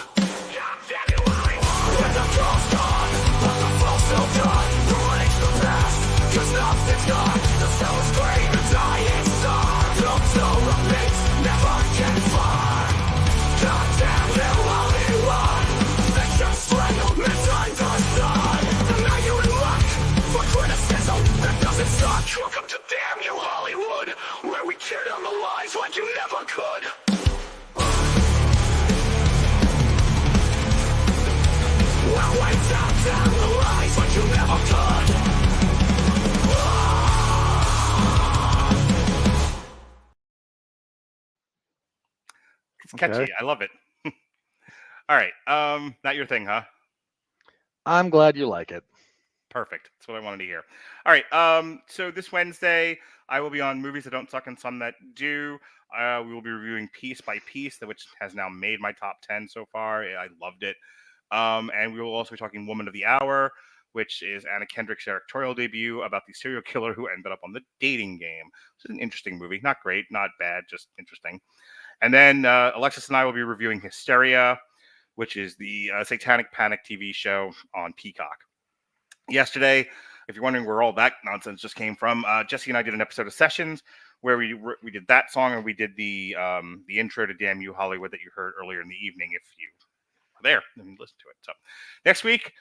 God damn you, Hollywood. When the girl's gone, but the foe's still done. Erase the past, cause nothing's gone. The cell is great, the dying star. Don't know the things never get far. God damn you, Hollywood. Fiction strangled, misunderstood. And now you're in luck for criticism that doesn't suck. Welcome to Damn You, Hollywood, where we tear down the lies like you never could. Well, we tear down the lies like you never could. It's catchy. Okay. I love it. All right. Not your thing, huh? I'm glad you like it. Perfect. That's what I wanted to hear. All right. So this Wednesday, I will be on Movies That Don't Suck and Some That Do. We will be reviewing Piece by Piece, which has now made my top 10 so far. I loved it. And we will also be talking Woman of the Hour, which is Anna Kendrick's directorial debut about the serial killer who ended up on The Dating Game. It's an interesting movie. Not great, not bad, just interesting. And then Alexis and I will be reviewing Hysteria, which is the Satanic Panic TV show on Peacock. Yesterday, if you're wondering where all that nonsense just came from, Jesse and I did an episode of Sessions where we did that song and we did the intro to Damn You Hollywood that you heard earlier in the evening. If you were there and listen to it. So next week,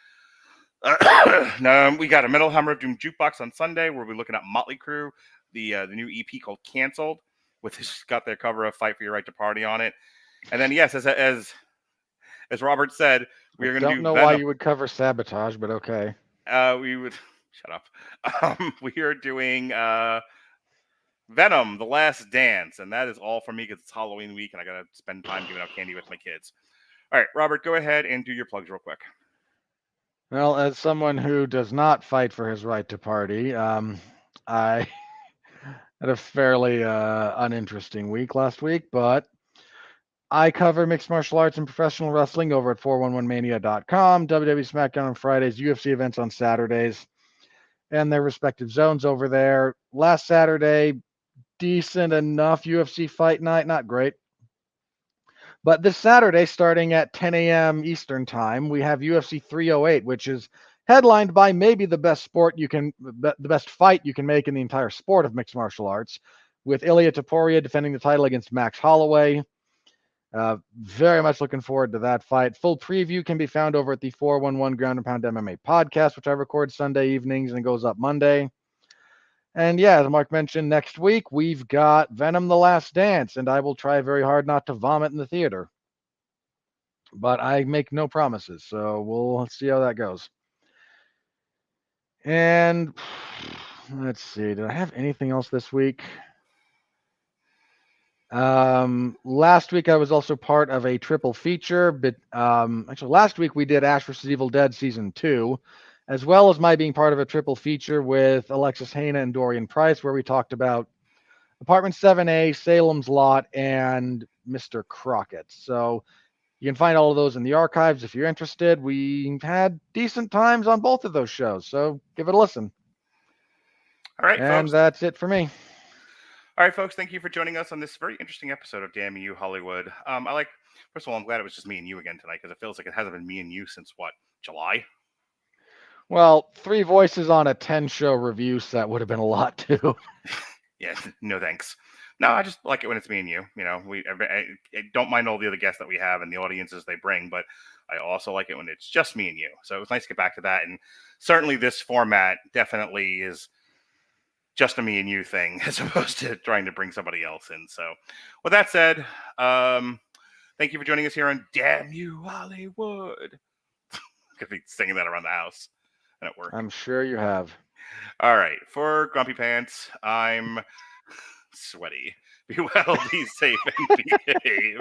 we got a Metal Hammer of Doom jukebox on Sunday where we'll be looking at Motley Crue, the new EP called Canceled, with got their cover of Fight for Your Right to Party on it. And then yes, as Robert said, we are going to do. Don't know Venom. why you would cover Sabotage, but okay. We would shut up. We are doing Venom: The Last Dance, and that is all for me because it's Halloween week and I gotta spend time giving out candy with my kids. All right, Robert, go ahead and do your plugs real quick. Well, as someone who does not fight for his right to party, I had a fairly uninteresting week last week, but I cover mixed martial arts and professional wrestling over at 411mania.com, WWE SmackDown on Fridays, UFC events on Saturdays, and their respective zones over there. Last Saturday, decent enough UFC fight night, not great. But this Saturday, starting at 10 a.m. Eastern time, we have UFC 308, which is headlined by maybe the best fight you can make in the entire sport of mixed martial arts, with Ilia Topuria defending the title against Max Holloway. Very much looking forward to that fight. Full preview can be found over at the 411 Ground and Pound MMA podcast, which I record Sunday evenings and goes up Monday. And yeah, as Mark mentioned, next week we've got Venom: The Last Dance, and I will try very hard not to vomit in the theater. But I make no promises, so we'll see how that goes. And let's see, did I have anything else this week? Last week I was also part of a triple feature, but actually last week we did Ash vs. Evil Dead Season 2, as well as my being part of a triple feature with Alexis Haina and Dorian Price, where we talked about Apartment 7A, Salem's Lot, and Mr. Crockett. So you can find all of those in the archives if you're interested. We've had decent times on both of those shows, so give it a listen. All right, and folks. That's it for me. All right, folks, thank you for joining us on this very interesting episode of Damn You Hollywood. First of all, I'm glad it was just me and you again tonight because it feels like it hasn't been me and you since, July? Well, 3 voices on a 10-show review set would have been a lot, too. Yeah, no thanks. No, I just like it when it's me and you. You know, I don't mind all the other guests that we have and the audiences they bring, but I also like it when it's just me and you. So it was nice to get back to that. And certainly this format definitely is just a me and you thing as opposed to trying to bring somebody else in. So with that said, thank you for joining us here on Damn You Hollywood. Could be singing that around the house and at work. I'm sure you have. All right. For Grumpy Pants, I'm sweaty. Be well, be safe, and behave.